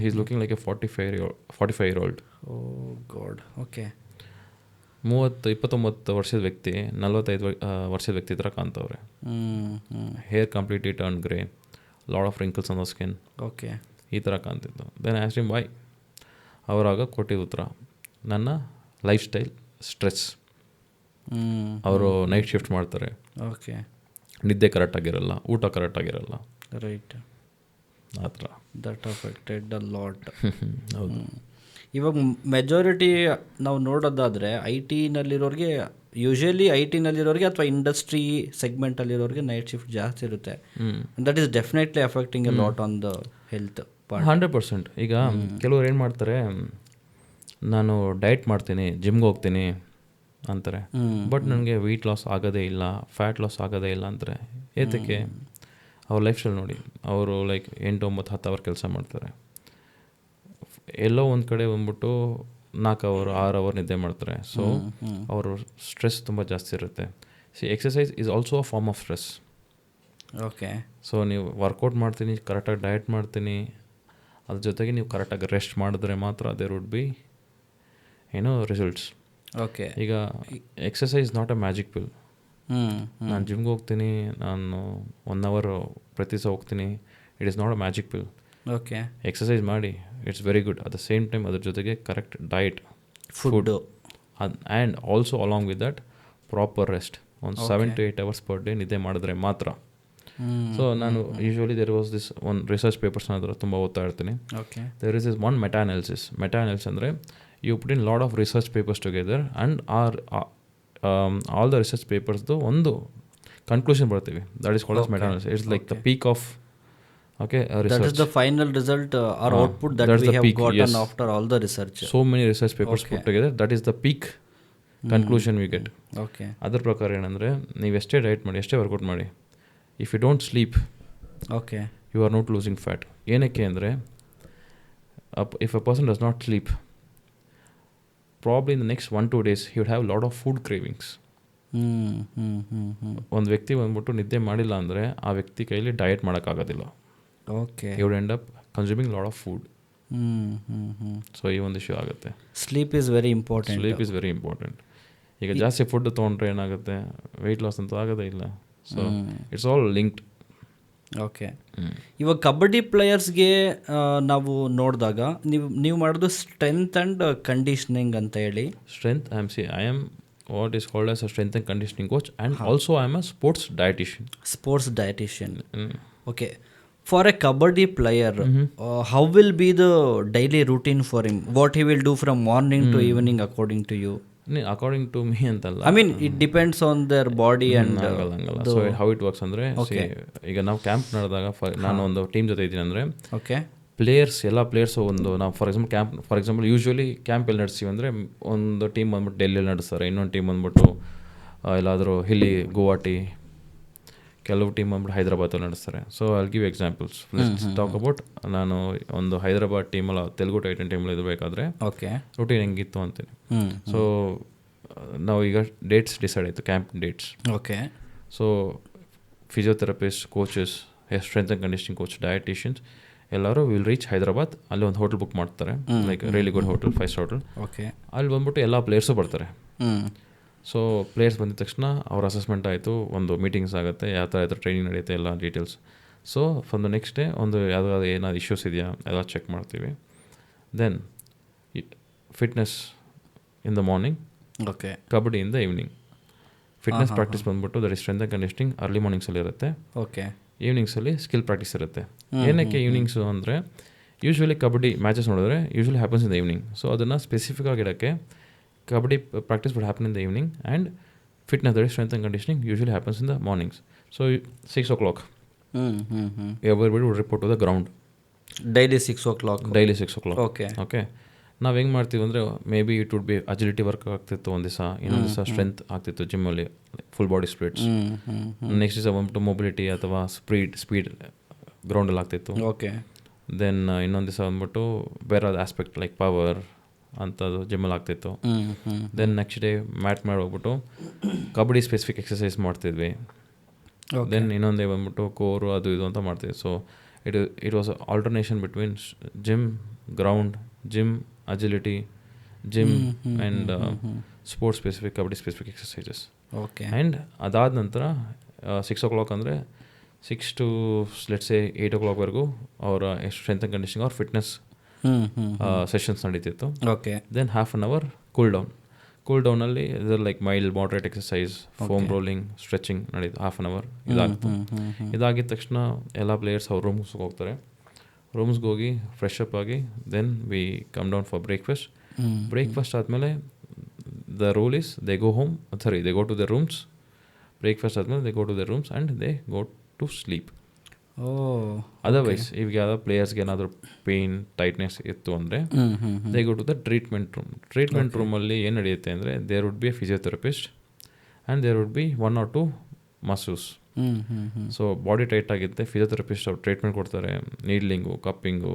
he is looking like a 45-year-old. Oh god. Okay. 29 ವರ್ಷದ ವ್ಯಕ್ತಿ 45 ವರ್ಷದ ವ್ಯಕ್ತಿ ಥರ ಕಾಣ್ತವ್ರೆ. Hair completely turn grey, lot of wrinkles on the skin. Okay. ಈ ಥರ ಕಾಣ್ತಿತ್ತು. Then asked him why. ಅವರಾಗ ಕೊಟ್ಟಿದ್ದ ಉತ್ತರ, ನನ್ನ ಲೈಫ್ ಸ್ಟೈಲ್ ಸ್ಟ್ರೆಸ್. ಅವರು ನೈಟ್ ಶಿಫ್ಟ್ ಮಾಡ್ತಾರೆ. ಓಕೆ. ನಿದ್ದೆ ಕರೆಕ್ಟಾಗಿರಲ್ಲ, ಊಟ ಕರೆಕ್ಟಾಗಿರಲ್ಲ. ರೈಟ್. ಆ ಥರ ದಟ್ ಅಫೆಕ್ಟೆಡ್ ಅ ಲಾಟ್. ಹೌದು. ಇವಾಗ ಮೆಜಾರಿಟಿ ನಾವು ನೋಡೋದಾದರೆ ಯೂಶಲಿ ಐ ಟಿನಲ್ಲಿರೋರಿಗೆ ಅಥವಾ ಇಂಡಸ್ಟ್ರಿ ಸೆಗ್ಮೆಂಟಲ್ಲಿರೋರಿಗೆ ನೈಟ್ ಶಿಫ್ಟ್ ಜಾಸ್ತಿ ಇರುತ್ತೆ. That is definitely affecting A lot on the health part. 100%. ಈಗ ಕೆಲವ್ರು ಏನು ಮಾಡ್ತಾರೆ, ನಾನು ಡಯಟ್ ಮಾಡ್ತೀನಿ, ಜಿಮ್ಗೆ ಹೋಗ್ತೀನಿ ಅಂತಾರೆ, ಬಟ್ ನನಗೆ ವೆಯ್ಟ್ ಲಾಸ್ ಆಗೋದೇ ಇಲ್ಲ, ಫ್ಯಾಟ್ ಲಾಸ್ ಆಗೋದೇ ಇಲ್ಲ ಅಂತಾರೆ. ಏತಕ್ಕೆ? ಅವ್ರ ಲೈಫ್ ಸ್ಟೈಲ್ ನೋಡಿ. ಅವರು ಲೈಕ್ 8-9-10 ಅವರ್ ಕೆಲಸ ಮಾಡ್ತಾರೆ, ಎಲ್ಲೋ ಒಂದು ಕಡೆ ಬಂದ್ಬಿಟ್ಟು 4 ಅವರ್ 6 ಅವರ್ ನಿದ್ದೆ ಮಾಡ್ತಾರೆ. ಸೊ ಅವರು ಸ್ಟ್ರೆಸ್ ತುಂಬ ಜಾಸ್ತಿ ಇರುತ್ತೆ. Exercise is also a form of stress. Okay. So ನೀವು ವರ್ಕೌಟ್ ಮಾಡ್ತೀನಿ, ಕರೆಕ್ಟಾಗಿ ಡಯಟ್ ಮಾಡ್ತೀನಿ, ಅದ್ರ ಜೊತೆಗೆ ನೀವು ಕರೆಕ್ಟಾಗಿ ರೆಸ್ಟ್ ಮಾಡಿದ್ರೆ ಮಾತ್ರ there would be results. Okay. ಈಗ exercise not a magic pill. ನಾನು ಜಿಮ್ಗೆ ಹೋಗ್ತೀನಿ, ನಾನು 1 ಅವರ್ ಪ್ರತಿ ದಿವಸ ಹೋಗ್ತೀನಿ, it is not a magic pill. Okay. Exercise ಮಾಡಿ, it's very good. At the same time ಅದ್ರ ಜೊತೆಗೆ correct diet, food, and also along with that proper rest. ಒಂದು 7 to 8 hours ಪರ್ ಡೇ ನಿದ್ದೆ ಮಾಡಿದ್ರೆ ಮಾತ್ರ. ಸೊ ನಾನು ಯೂಶ್ವಲಿ ದೇರ್ ವಾಸ್ ದಿಸ್ ಒಂದು research ಪೇಪರ್ಸ್ನ ಅದರ ತುಂಬ ಓದ್ತಾ ಇರ್ತೀನಿ. Okay. There is one meta analysis ಅಂದರೆ you put in lot of research papers together and all the research ಪೇಪರ್ಸ್ದು ಒಂದು ಕನ್ಕ್ಲೂಷನ್ ಬರ್ತೀವಿ. That is called as meta analysis. It's like the peak of research. That is the final result or output that we have gotten after all the research. So many research papers put together, that is the peak conclusion we get. Okay. ಅದರ ಪ್ರಕಾರ ಏನಂದರೆ, ನೀವು ಎಷ್ಟೇ diet ಮಾಡಿ, ಎಷ್ಟೇ workout ಮಾಡಿ, if you don't sleep, okay, you are not losing fat. ಏನಕ್ಕೆ ಅಂದರೆ, if a person does not sleep, probably in the next 1-2 days he would have lot of food cravings. ಒಂದು ವ್ಯಕ್ತಿ ಬಂದ್ಬಿಟ್ಟು ನಿದ್ದೆ ಮಾಡಿಲ್ಲ ಅಂದರೆ ಆ ವ್ಯಕ್ತಿ ಕೈಲಿ ಡಯಟ್ ಮಾಡೋಕ್ಕಾಗೋದಿಲ್ಲ. Okay. he would end up consuming lot of food. So ಈ ಒಂದು ಇಶ್ಯೂ ಆಗುತ್ತೆ. Sleep is very important. ಈಗ ಜಾಸ್ತಿ ಫುಡ್ ತೊಗೊಂಡ್ರೆ ಏನಾಗುತ್ತೆ, ವೆಯ್ಟ್ ಲಾಸ್ ಅಂತೂ ಆಗೋದೇ ಇಲ್ಲ. So it's all linked. Okay. ಇವಾಗ ಕಬಡ್ಡಿ ಪ್ಲೇಯರ್ಸ್ಗೆ ನಾವು ನೋಡಿದಾಗ ನೀವು ಮಾಡೋದು ಸ್ಟ್ರೆಂತ್ ಆ್ಯಂಡ್ ಕಂಡೀಷನಿಂಗ್ ಅಂತ ಹೇಳಿ. Strength I am what is called as a strength and conditioning coach, and also I am a sports dietitian. Okay. For a kabaddi player, how will be the daily routine for him? What he will do from morning to evening according to you? According to me antalla, I mean it depends on their body and so how it works andre, ಈಗ ನಾವು camp ನಡೆದಾಗ ನಾನು ಒಂದು team ಜೊತೆ ಇದ್ದೀನಿ ಅಂದರೆ, okay, ಎಲ್ಲ players ಒಂದು ನಾವು ಫಾರ್ ಎಕ್ಸಾಂಪಲ್ ಯೂಶ್ವಲಿ ಕ್ಯಾಂಪ್ ಎಲ್ಲಿ ನಡೆಸ್ತೀವಿ ಅಂದರೆ, ಒಂದು ಟೀಮ್ ಬಂದ್ಬಿಟ್ಟು ಡೆಲ್ಲಿಯಲ್ಲಿ ನಡೆಸ್ತಾರೆ, ಇನ್ನೊಂದು ಟೀಮ್ ಬಂದ್ಬಿಟ್ಟು ಎಲ್ಲಾದರೂ ಇಲ್ಲಿ ಗುವಾಹಟಿ, ಕೆಲವು ಟೀಮ್ ಬಂದ್ಬಿಟ್ಟು ಹೈದರಾಬಾದಲ್ಲಿ ನಡೆಸ್ತಾರೆ. So I give examples. Talk about, ನಾನು ಒಂದು ಹೈದರಾಬಾದ್ ಟೀಮಲ್ಲ ತೆಲುಗು ಟೈಟನ್ ಟೀಮಲ್ಲಿ ಇರಬೇಕಾದ್ರೆ ಓಕೆ ರೂಟೀನ್ ಹೆಂಗಿತ್ತು ಅಂತೀನಿ. ಸೊ ನಾವು ಈಗ ಡೇಟ್ಸ್ ಡಿಸೈಡ್ ಆಯಿತು, camp dates. Okay. So physiotherapist, coaches strength and conditioning coach, dietitians ಎಲ್ಲರೂ ವಿಲ್ ರೀಚ್ ಹೈದರಾಬಾದ್. ಅಲ್ಲಿ ಒಂದು ಹೋಟೆಲ್ ಬುಕ್ ಮಾಡ್ತಾರೆ, like really good hotel, 5 star hotel. Okay. ಅಲ್ಲಿ ಬಂದ್ಬಿಟ್ಟು ಎಲ್ಲ ಪ್ಲೇಯರ್ಸು ಬರ್ತಾರೆ. ಸೊ ಪ್ಲೇಯರ್ಸ್ ಬಂದಿದ ತಕ್ಷಣ ಅವ್ರ ಅಸೆಸ್ಮೆಂಟ್ ಆಯಿತು, ಒಂದು ಮೀಟಿಂಗ್ಸ್ ಆಗುತ್ತೆ, ಯಾವ ಥರ ಟ್ರೈನಿಂಗ್ ನಡೆಯುತ್ತೆ, ಎಲ್ಲ details. So from the next day ಒಂದು ಯಾವುದಾದ್ರು ಏನಾದ್ರು ಇಶ್ಯೂಸ್ ಇದೆಯಾ ಎಲ್ಲ ಚೆಕ್ ಮಾಡ್ತೀವಿ. Then fitness in the morning, okay. Kabaddi in the evening. Fitness practice ಬಂದ್ಬಿಟ್ಟು that is strength and conditioning early ಮಾರ್ನಿಂಗ್ಸಲ್ಲಿ ಇರುತ್ತೆ. ಓಕೆ. ಈವ್ನಿಂಗ್ಸಲ್ಲಿ ಸ್ಕಿಲ್ ಪ್ರಾಕ್ಟೀಸ್ ಇರುತ್ತೆ. ಏನಕ್ಕೆ ಈವ್ನಿಂಗ್ಸು ಅಂದರೆ, ಯೂಶ್ವಲಿ ಕಬಡ್ಡಿ ಮ್ಯಾಚಸ್ ನೋಡಿದ್ರೆ usually happens in the evening. So ಅದನ್ನು ಸ್ಪೆಸಿಫಿಕ್ ಆಗಿಡೋಕ್ಕೆ kabaddi practice would happen in the evening and fitness that is strength and conditioning usually happens in the mornings. So 6 o'clock everybody would report to the ground. Daily 6 o'clock. Daily 6 o'clock. Okay. Okay. ನಾವು ಹೆಂಗೆ ಮಾಡ್ತೀವಿ ಅಂದರೆ, may be it would be agility work ಆಗ್ತಿತ್ತು ಒಂದು ದಿವಸ, ಇನ್ನೊಂದು ದಿವಸ strength ಆಗ್ತಿತ್ತು ಜಿಮ್ಮಲ್ಲಿ, ಫುಲ್ ಬಾಡಿ ಸ್ಪ್ಲಿಟ್ಸ್. ನೆಕ್ಸ್ಟ್ ದಿವಸ ಬಂದ್ಬಿಟ್ಟು ಮೊಬಿಲಿಟಿ ಅಥವಾ ಸ್ಪೀಡ್ ಗ್ರೌಂಡಲ್ಲಿ ಆಗ್ತಿತ್ತು. ಓಕೆ. ದೆನ್ ಇನ್ನೊಂದು ದಿವಸ ಬಂದ್ಬಿಟ್ಟು ಬೇರೆ ಆಸ್ಪೆಕ್ಟ್ ಲೈಕ್ ಪವರ್ ಅಂಥದ್ದು ಜಿಮ್ಮಲ್ಲಿ ಆಗ್ತಿತ್ತು. ದೆನ್ ನೆಕ್ಸ್ಟ್ ಡೇ ಮ್ಯಾಟ್ ಮಾಡಿ ಹೋಗ್ಬಿಟ್ಟು ಕಬಡ್ಡಿ ಸ್ಪೆಸಿಫಿಕ್ ಎಕ್ಸಸೈಸ್ ಮಾಡ್ತಿದ್ವಿ. ದೆನ್ ಇನ್ನೊಂದೇ ಬಂದ್ಬಿಟ್ಟು ಕೋರು ಅದು ಇದು ಅಂತ ಮಾಡ್ತೀವಿ. So it was alternation between gym, ground, gym, agility, gym and sports specific, kabaddi specific exercises. Okay. And ಅದಾದ ನಂತರ 6 o'clock ಅಂದರೆ 6 to ಲೆಟ್ಸ್ ಸೇ 8 o'clockವರೆಗೂ ಅವರ ಸ್ಟ್ರೆಂತ್ ಆ್ಯಂಡ್ ಕಂಡೀಷನಿಂಗ್ ಅವ್ರ ಫಿಟ್ನೆಸ್ ಸೆಷನ್ಸ್ ನಡೀತಿತ್ತು. Okay. Then half an hour cool ಡೌನಲ್ಲಿ either like mild moderate exercise, foam rolling, stretching ನಡೀತು. Half an hour ಇದಾಗ್ತು. ಇದಾಗಿದ ತಕ್ಷಣ ಎಲ್ಲ ಪ್ಲೇಯರ್ಸ್ ಅವ್ರ ರೂಮ್ಸ್ಗೆ ಹೋಗ್ತಾರೆ. ರೂಮ್ಸ್ಗೆ ಹೋಗಿ ಫ್ರೆಶ್ ಅಪ್ ಆಗಿ then we come down for breakfast ಆದಮೇಲೆ the rule is they go to the rooms. Breakfast ಆದಮೇಲೆ they go to the rooms and they go to sleep. Otherwise ಈಗ ಯಾವ್ದೋ ಪ್ಲೇಯರ್ಸ್ಗೆ ಏನಾದರೂ ಪೇಯ್ನ್, ಟೈಟ್ನೆಸ್ ಇತ್ತು ಅಂದರೆ they go to the treatment ರೂಮಲ್ಲಿ ಏನು ನಡೆಯುತ್ತೆ ಅಂದರೆ, there would be a physiotherapist and there would be 1 or 2 masseuse. So body tight ಆಗಿರುತ್ತೆ, ಫಿಸಿಯೋಥೆರಪಿಸ್ಟ್ ಅವ್ರು ಟ್ರೀಟ್ಮೆಂಟ್ ಕೊಡ್ತಾರೆ, ನೀಡ್ಲಿಂಗು, ಕಪ್ಪಿಂಗು,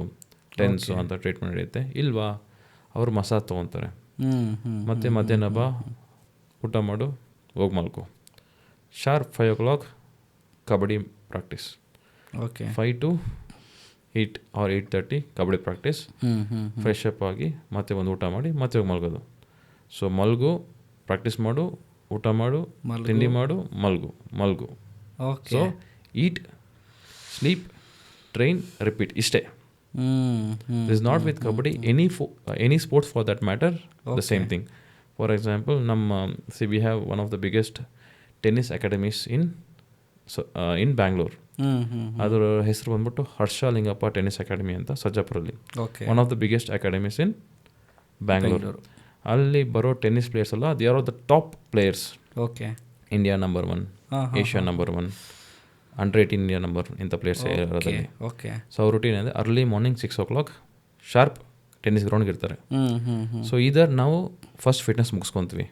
ಟೆನ್ಸು ಅಂತ ಟ್ರೀಟ್ಮೆಂಟ್ ನಡೆಯುತ್ತೆ. ಇಲ್ವಾ ಅವರು ಮಸಾಜ್ ತೊಗೊತಾರೆ. ಮತ್ತು ಮಧ್ಯಾಹ್ನ ಬಾ, ಊಟ ಮಾಡು, ಹೋಗಿ ಮಲ್ಕೊ. Sharp 5 o'clock kabaddi practice. Okay. 5 to 8 or 8:30 kabaddi practice. Fresh up ಆಗಿ ಮತ್ತೆ ಒಂದು ಊಟ ಮಾಡಿ ಮತ್ತೆ ಹೋಗಿ ಮಲ್ಗೋದು. ಸೊ ಮಲ್ಗು, ಪ್ರಾಕ್ಟೀಸ್ ಮಾಡು, ಊಟ ಮಾಡು, ತಿಂಡಿ ಮಾಡು, ಮಲ್ಗು. So eat, sleep, train, repeat, ಇಷ್ಟೇ. This not with kabaddi, any sports for that matter the same thing. For example, we have one of the biggest tennis academies in Bangalore. ಅದರ ಹೆಸರು ಬಂದ್ಬಿಟ್ಟು ಹರ್ಷಲಿಂಗಪ್ಪ ಟೆನ್ನಿಸ್ ಅಕಾಡೆಮಿ ಅಂತ, ಸಜ್ಜಾಪುರಲ್ಲಿ. One of the biggest academies in Bangalore. ಅಲ್ಲಿ ಬರೋ tennis players ಎಲ್ಲ they are the top players. Okay. India number 1, Asia number 1, under eighteen India number ಇಂಥ players ಇರೋದಲ್ಲಿ. ಓಕೆ. ಸೊ ಅವ್ರ ರೂಟೀನ್ ಅಂದರೆ early morning 6 o'clock sharp tennis ಗ್ರೌಂಡ್ಗೆ ಇರ್ತಾರೆ. ಸೊ ಇದರ್ ನಾವು ಫಸ್ಟ್ ಫಿಟ್ನೆಸ್ ಮುಗಿಸ್ಕೊತೀವಿ,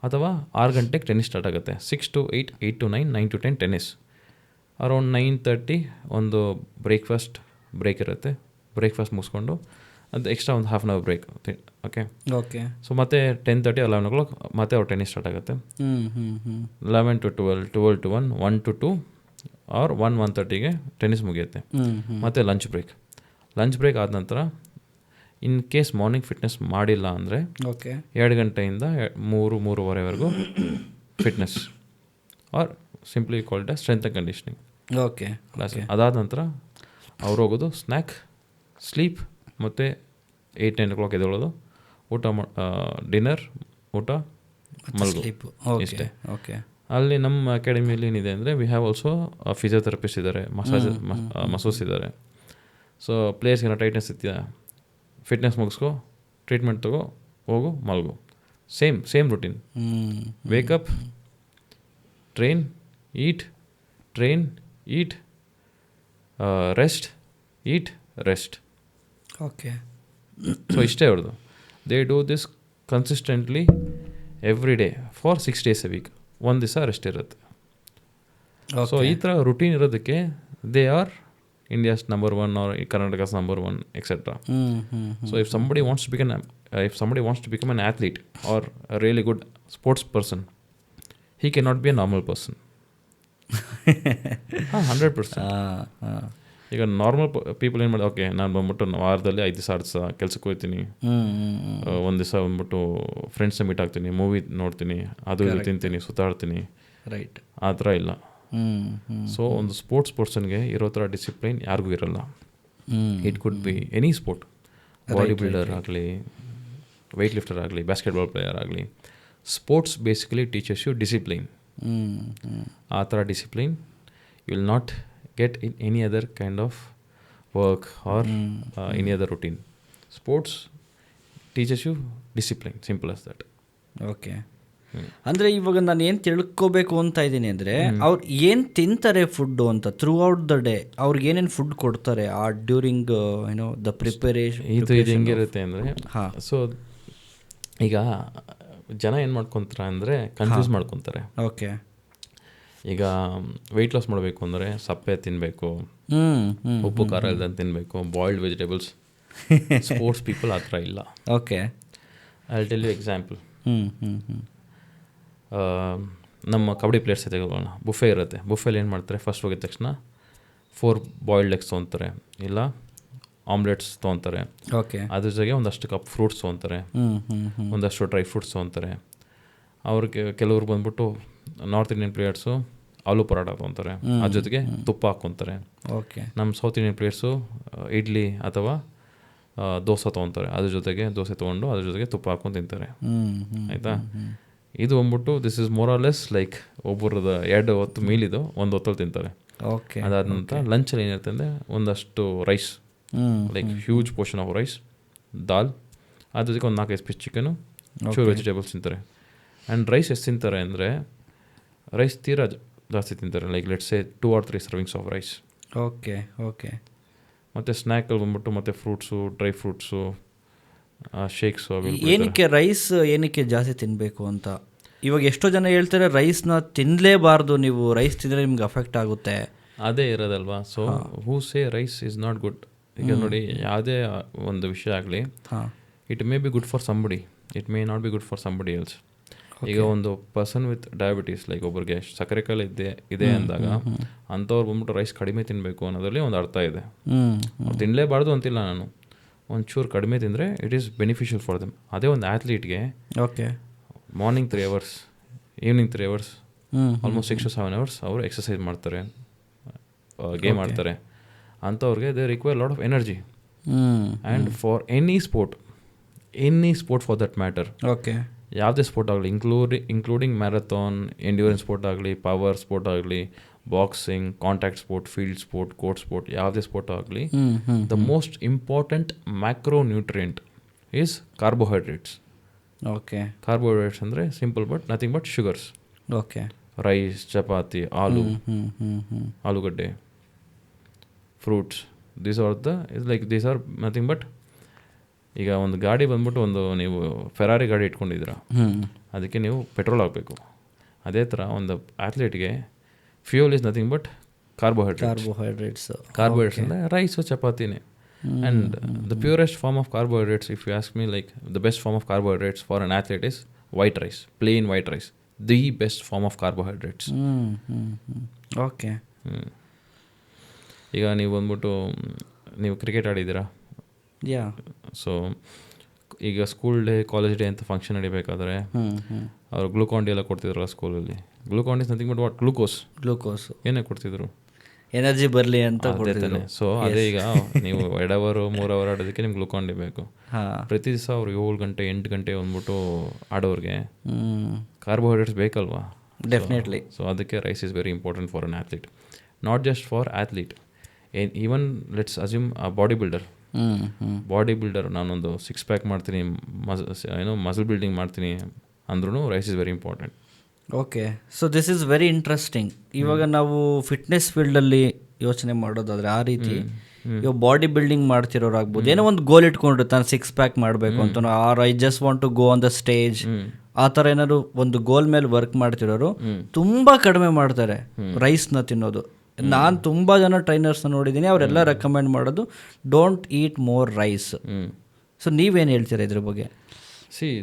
ಅಥವಾ 6 ಗಂಟೆಗೆ ಟೆನ್ನಿಸ್ ಸ್ಟಾರ್ಟ್ ಆಗುತ್ತೆ. 6 to 8, 8 to 9, 9 to 10 tennis. Around 9:30 ಒಂದು ಬ್ರೇಕ್ ಇರುತ್ತೆ. ಬ್ರೇಕ್ಫಾಸ್ಟ್ ಮುಗಿಸ್ಕೊಂಡು ಅದು ಎಕ್ಸ್ಟ್ರಾ ಒಂದು half an hour break. Okay. So ಮತ್ತೆ 10:30, 11 o'clock ಮತ್ತೆ ಅವ್ರು ಟೆನ್ನಿಸ್ ಸ್ಟಾರ್ಟ್ ಆಗುತ್ತೆ. 11 to 12, 12 to 1, 1 to 2 R 1:30ಗೆ tennis ಮುಗಿಯುತ್ತೆ. ಮತ್ತು ಲಂಚ್ ಬ್ರೇಕ್ ಆದ ನಂತರ ಇನ್ ಕೇಸ್ ಮಾರ್ನಿಂಗ್ ಫಿಟ್ನೆಸ್ ಮಾಡಿಲ್ಲ ಅಂದರೆ 2 ಗಂಟೆಯಿಂದ 3-3:30ವರೆಗೂ fitness or simply called as strength and conditioning class. ಅದಾದ ನಂತರ ಅವ್ರು ಹೋಗೋದು ಸ್ನ್ಯಾಕ್, ಸ್ಲೀಪ್, ಮತ್ತು 8-9 o'clock ಎದ್ದೇಳೋದು, ಊಟ ಡಿನ್ನರ್, ಊಟ, ಮಲ್ಗು, ಇಷ್ಟೇ. ಅಲ್ಲಿ ನಮ್ಮ ಅಕಾಡೆಮಿಯಲ್ಲಿ ಏನಿದೆ ಅಂದರೆ, ವಿ ಹ್ಯಾವ್ ಆಲ್ಸೋ ಫಿಸಿಯೋಥೆರಪಿಸ್ಟ್ ಇದ್ದಾರೆ, ಮಸೂಸ್ ಇದ್ದಾರೆ. ಸೊ ಪ್ಲೇಯರ್ಸ್ಗೆಲ್ಲ ಟೈಟ್ನೆಸ್ ಇರ್ತೀಯ, ಫಿಟ್ನೆಸ್ ಮುಗಿಸ್ಕೊ, ಟ್ರೀಟ್ಮೆಂಟ್ ತಗೋ, ಹೋಗು, ಮಲ್ಗು. Same routine. Wake up, train, eat, rest, rest. Okay. So ಇಷ್ಟೇ ಅವ್ರದ್ದು. They do this consistently every day for 6 days a week. ಒಂದು ದಿವಸ ರೆಸ್ಟ್ ಇರುತ್ತೆ. ಸೊ ಈ ಥರ ರುಟೀನ್ ಇರೋದಕ್ಕೆ they are India's number 1 or Karnataka's number 1, etc. So if somebody wants to become an athlete or a really good sports person, he cannot be a normal person. 100%. ಈಗ normal people ಏನು ಮಾಡಿ, okay ನಾನು ಬಂದ್ಬಿಟ್ಟು ವಾರದಲ್ಲಿ 5 ದಿವಸ ಕೆಲ್ಸಕ್ಕೆ ಹೋಗ್ತೀನಿ, ಒಂದು ದಿವಸ ಬಂದ್ಬಿಟ್ಟು ಫ್ರೆಂಡ್ಸ್ನ ಮೀಟ್ ಆಗ್ತೀನಿ, ಮೂವಿ ನೋಡ್ತೀನಿ, ಅದು ಇದು ತಿಂತೀನಿ, ಸುತ್ತಾಡ್ತೀನಿ, ರೈಟ್. ಆ ಥರ ಇಲ್ಲ. ಸೊ ಒಂದು ಸ್ಪೋರ್ಟ್ಸ್ ಪರ್ಸನ್ಗೆ ಇರೋ ಥರ ಡಿಸಿಪ್ಲೈನ್ ಯಾರಿಗೂ ಇರಲ್ಲ. It could be any sport, body builder ಆಗಲಿ, ವೆಯ್ಟ್ ಲಿಫ್ಟರ್ ಆಗಲಿ, ಬಾಸ್ಕೆಟ್ಬಾಲ್ ಪ್ಲೇಯರ್ ಆಗಲಿ. Sports basically teachers you discipline. ಆ ಥರ discipline you will not get in any other kind of work or any other routine. Sports teaches you discipline, simple as that. Okay. ಅಂದರೆ ಇವಾಗ ನಾನು ಏನು ತಿಳ್ಕೊಬೇಕು ಅಂತ ಇದ್ದೀನಿ ಅಂದರೆ, ಅವ್ರು ಏನು ತಿಂತಾರೆ ಫುಡ್ಡು ಅಂತ ಥ್ರೂ ಔಟ್ ದ ಡೇ, ಅವ್ರಿಗೆ ಏನೇನು ಫುಡ್ ಕೊಡ್ತಾರೆ ಆ ಡ್ಯೂರಿಂಗ್ ಏನೋ ದ ಪ್ರಿಪರೇಷನ್. ಇದು ಹೆಂಗಿರುತ್ತೆ ಅಂದರೆ, ಸೊ ಈಗ ಜನ ಏನು ಮಾಡ್ಕೊತಾರೆ ಅಂದರೆ ಕನ್ಫ್ಯೂಸ್ ಮಾಡ್ಕೊತಾರೆ. ಓಕೆ. ಈಗ ವೆಯ್ಟ್ ಲಾಸ್ ಮಾಡಬೇಕು ಅಂದರೆ ಸಪ್ಪೆ ತಿನ್ನಬೇಕು, ಉಪ್ಪು ಖಾರ ಇಲ್ದಂಗೆ ತಿನ್ನಬೇಕು, ಬಾಯ್ಲ್ಡ್ ವೆಜಿಟೇಬಲ್ಸ್. ಸ್ಪೋರ್ಟ್ಸ್ ಪೀಪಲ್ ಆ ಥರ ಇಲ್ಲ. Okay. I tell you example. ನಮ್ಮ ಕಬಡ್ಡಿ ಪ್ಲೇಯರ್ಸ್ ತೆಗೆದುಕೊಳ್ಳೋಣ. ಬುಫೆ ಇರುತ್ತೆ. ಬುಫೆಲಿ ಏನು ಮಾಡ್ತಾರೆ, ಫಸ್ಟ್ ಹೋಗಿದ ತಕ್ಷಣ 4 ಬಾಯ್ಲ್ಡ್ ಎಗ್ಸ್ ತೊಗೊತಾರೆ, ಇಲ್ಲ ಆಮ್ಲೆಟ್ಸ್ ತೊಗೊತಾರೆ. ಓಕೆ. ಅದ್ರ ಜೊತೆಗೆ ಒಂದಷ್ಟು ಕಪ್ ಫ್ರೂಟ್ಸ್ ತೊಗೊತಾರೆ, ಒಂದಷ್ಟು ಡ್ರೈ ಫ್ರೂಟ್ಸ್ ತೊಗೊತಾರೆ. ಅವ್ರಿಗೆ ಕೆಲವ್ರು ಬಂದ್ಬಿಟ್ಟು ನಾರ್ತ್ ಇಂಡಿಯನ್ ಪ್ಲೇಯರ್ಸು ಆಲೂ ಪರೋಟ ತೊಗೊತಾರೆ, ಅದ್ರ ಜೊತೆಗೆ ತುಪ್ಪ ಹಾಕ್ಕೊತಾರೆ. ಓಕೆ. ನಮ್ಮ ಸೌತ್ ಇಂಡಿಯನ್ ಪ್ಲೇಯರ್ಸು ಇಡ್ಲಿ ಅಥವಾ ದೋಸೆ ತೊಗೊತಾರೆ, ಅದ್ರ ಜೊತೆಗೆ ದೋಸೆ ತೊಗೊಂಡು ಅದ್ರ ಜೊತೆಗೆ ತುಪ್ಪ ಹಾಕ್ಕೊಂಡು ತಿಂತಾರೆ. ಆಯಿತಾ? ಇದು ಬಂದ್ಬಿಟ್ಟು this is more or less like ಒಬ್ಬರದ 2 ಹೊತ್ತು ಮೀಲಿದು 1 ಹೊತ್ತಲ್ಲಿ ತಿಂತಾರೆ. ಓಕೆ. ಅದಾದ ನಂತರ ಲಂಚಲ್ಲಿ ಏನಿರುತ್ತೆ ಅಂದರೆ ಒಂದಷ್ಟು rice, like huge portion of rice, dal, ಅದ್ರ ಜೊತೆಗೆ ಒಂದು 4-5 ಪೀಸ್ ಚಿಕನು, ಚೂರು ವೆಜಿಟೇಬಲ್ಸ್ ತಿಂತಾರೆ. ಆ್ಯಂಡ್ ರೈಸ್ ಎಷ್ಟು ತಿಂತಾರೆ ಅಂದರೆ, ರೈಸ್ ತೀರಾ ಜಾಸ್ತಿ ತಿಂತಾರೆ, like let's say 2 or 3 servings of rice. Okay. Okay. ಮತ್ತು ಸ್ನ್ಯಾಕಲ್ಲಿ ಬಂದ್ಬಿಟ್ಟು ಮತ್ತು ಫ್ರೂಟ್ಸು, ಡ್ರೈ ಫ್ರೂಟ್ಸು, ಶೇಕ್ಸು. ಏನಕ್ಕೆ ರೈಸ್ ಏನಕ್ಕೆ ಜಾಸ್ತಿ ತಿನ್ನಬೇಕು ಅಂತ? ಇವಾಗ ಎಷ್ಟೋ ಜನ ಹೇಳ್ತಾರೆ ರೈಸ್ನ ತಿನ್ನಲೇಬಾರ್ದು, ನೀವು ರೈಸ್ ತಿಂದರೆ ನಿಮ್ಗೆ ಅಫೆಕ್ಟ್ ಆಗುತ್ತೆ. ಅದೇ ಇರೋದಲ್ವಾ. So who say rice is not good. ಈಗ ನೋಡಿ, ಯಾವುದೇ ಒಂದು ವಿಷಯ ಆಗಲಿ, it may be good for somebody, it may not be good for somebody else. ಈಗ ಒಂದು ಪರ್ಸನ್ ವಿತ್ ಡಯಾಬಿಟೀಸ್, ಲೈಕ್ ಒಬ್ಬರಿಗೆ ಸಕ್ಕರೆ ಕಾಯಿಲೆ ಇದೆ ಅಂದಾಗ ಅಂಥವ್ರು ಬಂದ್ಬಿಟ್ಟು ರೈಸ್ ಕಡಿಮೆ ತಿನ್ನಬೇಕು ಅನ್ನೋದ್ರಲ್ಲಿ ಒಂದು ಅರ್ಥ ಇದೆ. ಅವ್ರು ತಿನ್ನಲೇಬಾರ್ದು ಅಂತಿಲ್ಲ ನಾನು, ಒಂಚೂರು ಕಡಿಮೆ ತಿಂದರೆ it is beneficial for them. ಅದೇ ಒಂದು ಆ್ಯಥ್ಲೀಟ್ಗೆ okay morning 3 hours, evening 3 hours, almost 6 to 7 hours ಅವರು ಎಕ್ಸಸೈಸ್ ಮಾಡ್ತಾರೆ, ಗೇಮ್ ಆಡ್ತಾರೆ. ಅಂಥವ್ರಿಗೆ they require lot of energy. And for any sport for that matter, okay, ಯಾವುದೇ ಸ್ಪೋರ್ಟ್ ಆಗಲಿ, ಇನ್ಕ್ಲೂಡಿಂಗ್ ಮ್ಯಾರಥಾನ್, ಎಂಡ್ಯೂರೆನ್ಸ್ ಸ್ಪೋರ್ಟ್ ಆಗಲಿ, ಪವರ್ ಸ್ಪೋರ್ಟ್ ಆಗಲಿ, boxing, contact sport, field sport, court sport, ಯಾವುದೇ sport ಆಗಲಿ, the most important macronutrient is carbohydrates. Okay. Carbohydrates ಅಂದರೆ simple but nothing but sugars. Okay. Rice, chapati, ಆಲೂಗಡ್ಡೆ, fruits, these are nothing but. ಈಗ ಒಂದು ಗಾಡಿ ಬಂದ್ಬಿಟ್ಟು ನೀವು ಫೆರಾರಿ ಗಾಡಿ ಇಟ್ಕೊಂಡಿದ್ದೀರಾ, ಅದಕ್ಕೆ ನೀವು ಪೆಟ್ರೋಲ್ ಹಾಕಬೇಕು. ಅದೇ ಥರ ಒಂದು ಅಥ್ಲೀಟ್ಗೆ fuel is nothing but carbohydrates ಅಂದರೆ ರೈಸು, ಚಪಾತಿನೇ. And the purest form of carbohydrates, if you ask me, like the best form of carbohydrates for an athlete is white rice, plain white rice, the best form of carbohydrates. Okay. ಈಗ ನೀವು ಬಂದ್ಬಿಟ್ಟು ನೀವು cricket ಆಡಿದ್ದೀರಾ? ಸೊ ಈಗ school day, college day ಅಂತ function ನಡಿಬೇಕಾದ್ರೆ ಅವರು ಗ್ಲೂಕಾನ್ ಡಿ ಎಲ್ಲ ಕೊಡ್ತಿದ್ರಲ್ಲ ಸ್ಕೂಲಲ್ಲಿ. Glucon is nothing but what? Glucose ಏನೇ ಕೊಡ್ತಿದ್ರು, ಎನರ್ಜಿ ಬರಲಿ ಅಂತ. ಸೊ ಅದೇ ಈಗ ನೀವು 2 hour 3 hour ಆಡೋದಕ್ಕೆ ನಿಮ್ಗೆ ಗ್ಲೂಕಾನ್ ಡಿ ಬೇಕು. ಪ್ರತಿ ದಿವಸ ಅವ್ರು 7 ಗಂಟೆ 8 ಗಂಟೆ ಬಂದ್ಬಿಟ್ಟು ಆಡೋರಿಗೆ ಕಾರ್ಬೋಹೈಡ್ರೇಟ್ಸ್ ಬೇಕಲ್ವಾ? ಡೆಫಿನೆಟ್ಲಿ. ಸೊ ಅದಕ್ಕೆ rice is very important for an athlete, not just for athlete, even let's assume body builder, ನಾನೊಂದು 6 ಪ್ಯಾಕ್ ಮಾಡ್ತೀನಿ, ಮಸಲ್ ಬಿಲ್ಡಿಂಗ್ ಮಾಡ್ತೀನಿ ಅಂದ್ರೂ rice is very important. Okay. So this is very interesting. ಇವಾಗ ನಾವು fitness ಫೀಲ್ಡಲ್ಲಿ ಯೋಚನೆ ಮಾಡೋದಾದರೆ ಆ ರೀತಿ ಇವಾಗ ಬಾಡಿ ಬಿಲ್ಡಿಂಗ್ ಮಾಡ್ತಿರೋರು ಆಗ್ಬೋದು, ಏನೋ ಒಂದು ಗೋಲ್ ಇಟ್ಕೊಂಡಿರ್ತಾರೆ, ನಾನು 6 ಪ್ಯಾಕ್ ಮಾಡಬೇಕು ಅಂತ, or I just want to go on the stage, ಆ ಥರ ಏನಾದ್ರು ಒಂದು ಗೋಲ್ ಮೇಲೆ ವರ್ಕ್ ಮಾಡ್ತಿರೋರು ತುಂಬ ಕಡಿಮೆ ಮಾಡ್ತಾರೆ ರೈಸ್ನ ತಿನ್ನೋದು. ನಾನು ತುಂಬ ಜನ ಟ್ರೈನರ್ಸ್ನ ನೋಡಿದ್ದೀನಿ, ಅವರೆಲ್ಲ ರೆಕಮೆಂಡ್ ಮಾಡೋದು don't eat more rice. So ನೀವೇನು ಹೇಳ್ತೀರಾ ಇದ್ರ ಬಗ್ಗೆ?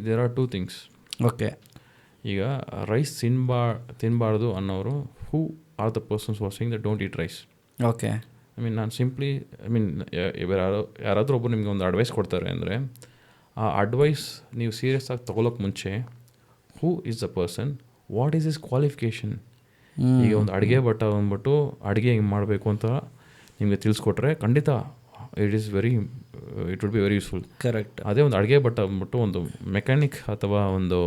There are 2 things. ಓಕೆ. ಈಗ ರೈಸ್ ತಿನ್ನಬಾರ್ದು ಅನ್ನೋರು who are the persons was saying that don't eat rice. Okay. ನಾನು ಸಿಂಪ್ಲಿ ಯಾರಾದರೂ ಒಬ್ಬರು ನಿಮಗೆ ಒಂದು ಅಡ್ವೈಸ್ ಕೊಡ್ತಾರೆ ಅಂದರೆ ಆ ಅಡ್ವೈಸ್ ನೀವು ಸೀರಿಯಸ್ ಆಗಿ ತೊಗೊಳಕ್ಕೆ ಮುಂಚೆ who is the person, what is is qualification. ಈಗ ಒಂದು ಅಡುಗೆ ಭಟ್ಟ ಅಂದ್ಬಿಟ್ಟು ಅಡುಗೆ ಹಿಂಗೆ ಮಾಡಬೇಕು ಅಂತ ನಿಮಗೆ ತಿಳಿಸ್ಕೊಟ್ರೆ ಖಂಡಿತ it would be very useful. Correct. ಅದೇ ಒಂದು ಅಡುಗೆ ಭಟ್ಟ ಅಂದ್ಬಿಟ್ಟು ಒಂದು ಮೆಕ್ಯಾನಿಕ್ ಅಥವಾ ಒಂದು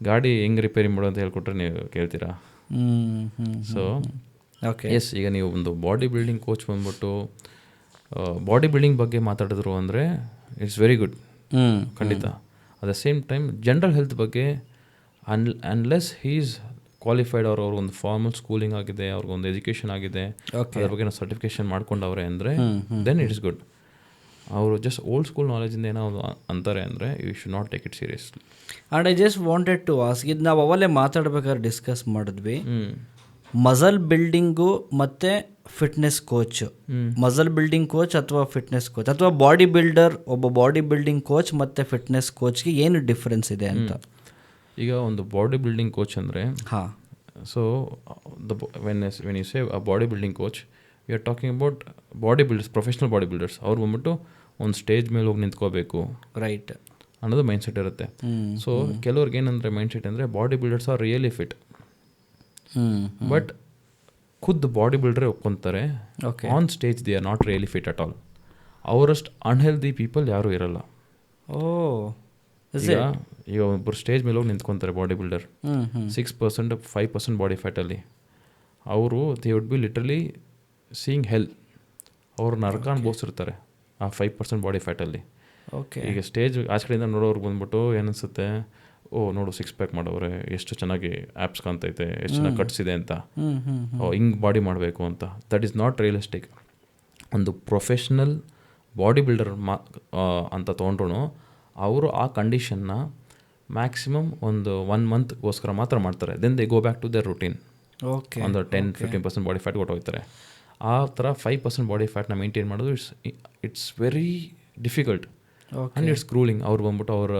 ಗಾಡಿ ಹೆಂಗೆ ರಿಪೇರಿ ಮಾಡೋ ಅಂತ ಹೇಳ್ಕೊಟ್ರೆ ನೀವು ಕೇಳ್ತೀರಾ? ಸೊ ಎಸ್, ಈಗ ನೀವು ಒಂದು ಬಾಡಿ ಬಿಲ್ಡಿಂಗ್ ಕೋಚ್ ಬಂದ್ಬಿಟ್ಟು ಬಾಡಿ ಬಿಲ್ಡಿಂಗ್ ಬಗ್ಗೆ ಮಾತಾಡಿದ್ರು ಅಂದರೆ ಇಟ್ಸ್ ವೆರಿ ಗುಡ್, ಖಂಡಿತ. At the same time general health ಬಗ್ಗೆ ಅನ್ಲೆಸ್ ಹೀ ಈಸ್ ಕ್ವಾಲಿಫೈಡ್, ಅವ್ರಿಗೊಂದು ಫಾರ್ಮಲ್ ಸ್ಕೂಲಿಂಗ್ ಆಗಿದೆ, ಅವ್ರಿಗೊಂದು ಎಜುಕೇಷನ್ ಆಗಿದೆ, ಅದ್ರ ಬಗ್ಗೆ ನಾವು ಸರ್ಟಿಫಿಕೇಷನ್ ಮಾಡ್ಕೊಂಡವ್ರೆ ಅಂದರೆ ದೆನ್ ಇಟ್ ಇಸ್ ಗುಡ್. ಅವರು ಜಸ್ಟ್ ಓಲ್ಡ್ ಸ್ಕೂಲ್ ನಾಲೆಜಿಂದ ಏನೋ ಅಂತಾರೆ ಅಂದರೆ you should not take it seriously. And I just wanted to ask, ಇದು ನಾವು ಅವಲ್ಲೇ ಮಾತಾಡ್ಬೇಕಾದ್ರೆ ಡಿಸ್ಕಸ್ ಮಾಡಿದ್ವಿ, ಮಸಲ್ ಬಿಲ್ಡಿಂಗು ಮತ್ತು fitness coach, muscle building coach ಅಥವಾ ಫಿಟ್ನೆಸ್ ಕೋಚ್ ಅಥವಾ ಬಾಡಿ ಬಿಲ್ಡರ್, ಒಬ್ಬ ಬಾಡಿ ಬಿಲ್ಡಿಂಗ್ ಕೋಚ್ ಮತ್ತು ಫಿಟ್ನೆಸ್ ಕೋಚ್ಗೆ ಏನು ಡಿಫ್ರೆನ್ಸ್ ಇದೆ ಅಂತ. ಈಗ ಒಂದು ಬಾಡಿ ಬಿಲ್ಡಿಂಗ್ ಕೋಚ್ ಅಂದರೆ so when you say a body building coach you are talking about bodybuilders, professional bodybuilders. ಅವ್ರು ಬಂದ್ಬಿಟ್ಟು ಒಂದು ಸ್ಟೇಜ್ ಮೇಲೆ ಹೋಗಿ ನಿಂತ್ಕೋಬೇಕು, ರೈಟ್ ಅನ್ನೋದು ಮೈಂಡ್ಸೆಟ್ ಇರುತ್ತೆ. ಸೊ ಕೆಲವ್ರಿಗೆ ಏನಂದರೆ ಮೈಂಡ್ಸೆಟ್ ಅಂದರೆ bodybuilders are really fit, but ಖುದ್ದು ಬಾಡಿ ಬಿಲ್ಡರೇ ಒಪ್ಕೊತಾರೆ on stage they are not really fit at all. ಅವರಷ್ಟು ಅನ್ಹೆಲ್ದಿ ಪೀಪಲ್ ಯಾರೂ ಇರಲ್ಲ. ಈಗ ಒಬ್ಬರು ಸ್ಟೇಜ್ ಮೇಲೆ ಹೋಗಿ ನಿಂತ್ಕೊತಾರೆ ಬಾಡಿ ಬಿಲ್ಡರ್, 6% 5% ಬಾಡಿ ಫ್ಯಾಟಲ್ಲಿ, ಅವರು they would be literally seeing ಹೆಲ್. ಅವರು ನರಕ ಅನುಭವಿಸಿರ್ತಾರೆ ಆ 5% ಬಾಡಿ ಫ್ಯಾಟಲ್ಲಿ. ಈಗ ಸ್ಟೇಜ್ ಆಚೆ ಕಡೆಯಿಂದ ನೋಡೋರ್ಗೆ ಬಂದ್ಬಿಟ್ಟು ಏನನ್ಸುತ್ತೆ, ನೋಡು 6 ಪ್ಯಾಕ್ ಮಾಡೋರೆ, ಎಷ್ಟು ಚೆನ್ನಾಗಿ ಆ್ಯಪ್ಸ್ ಕಾಣ್ತೈತೆ, ಎಷ್ಟು ಚೆನ್ನಾಗಿ ಕಟ್ಸಿದೆ ಅಂತ, ಹಿಂಗೆ ಬಾಡಿ ಮಾಡಬೇಕು ಅಂತ. That is not realistic. ಒಂದು ಪ್ರೊಫೆಷ್ನಲ್ ಬಾಡಿ ಬಿಲ್ಡರ್ ಅಂತ ತೊಗೊಂಡ್ರು ಅವರು ಆ ಕಂಡೀಷನ್ನ ಮ್ಯಾಕ್ಸಿಮಮ್ ಒಂದು 1 ಮಂತ್ಗೋಸ್ಕರ ಮಾತ್ರ ಮಾಡ್ತಾರೆ. Then they go back to their routine. ಒಂದು 10-15% ಬಾಡಿ ಫ್ಯಾಟ್ ಕೊಟ್ಟೋಗ್ತಾರೆ. ಆ ಥರ 5% ಬಾಡಿ ಫ್ಯಾಟ್ನ ಮೇಂಟೈನ್ ಮಾಡೋದು it's very difficult and it's gruelling. ಅವ್ರು ಬಂದ್ಬಿಟ್ಟು ಅವ್ರ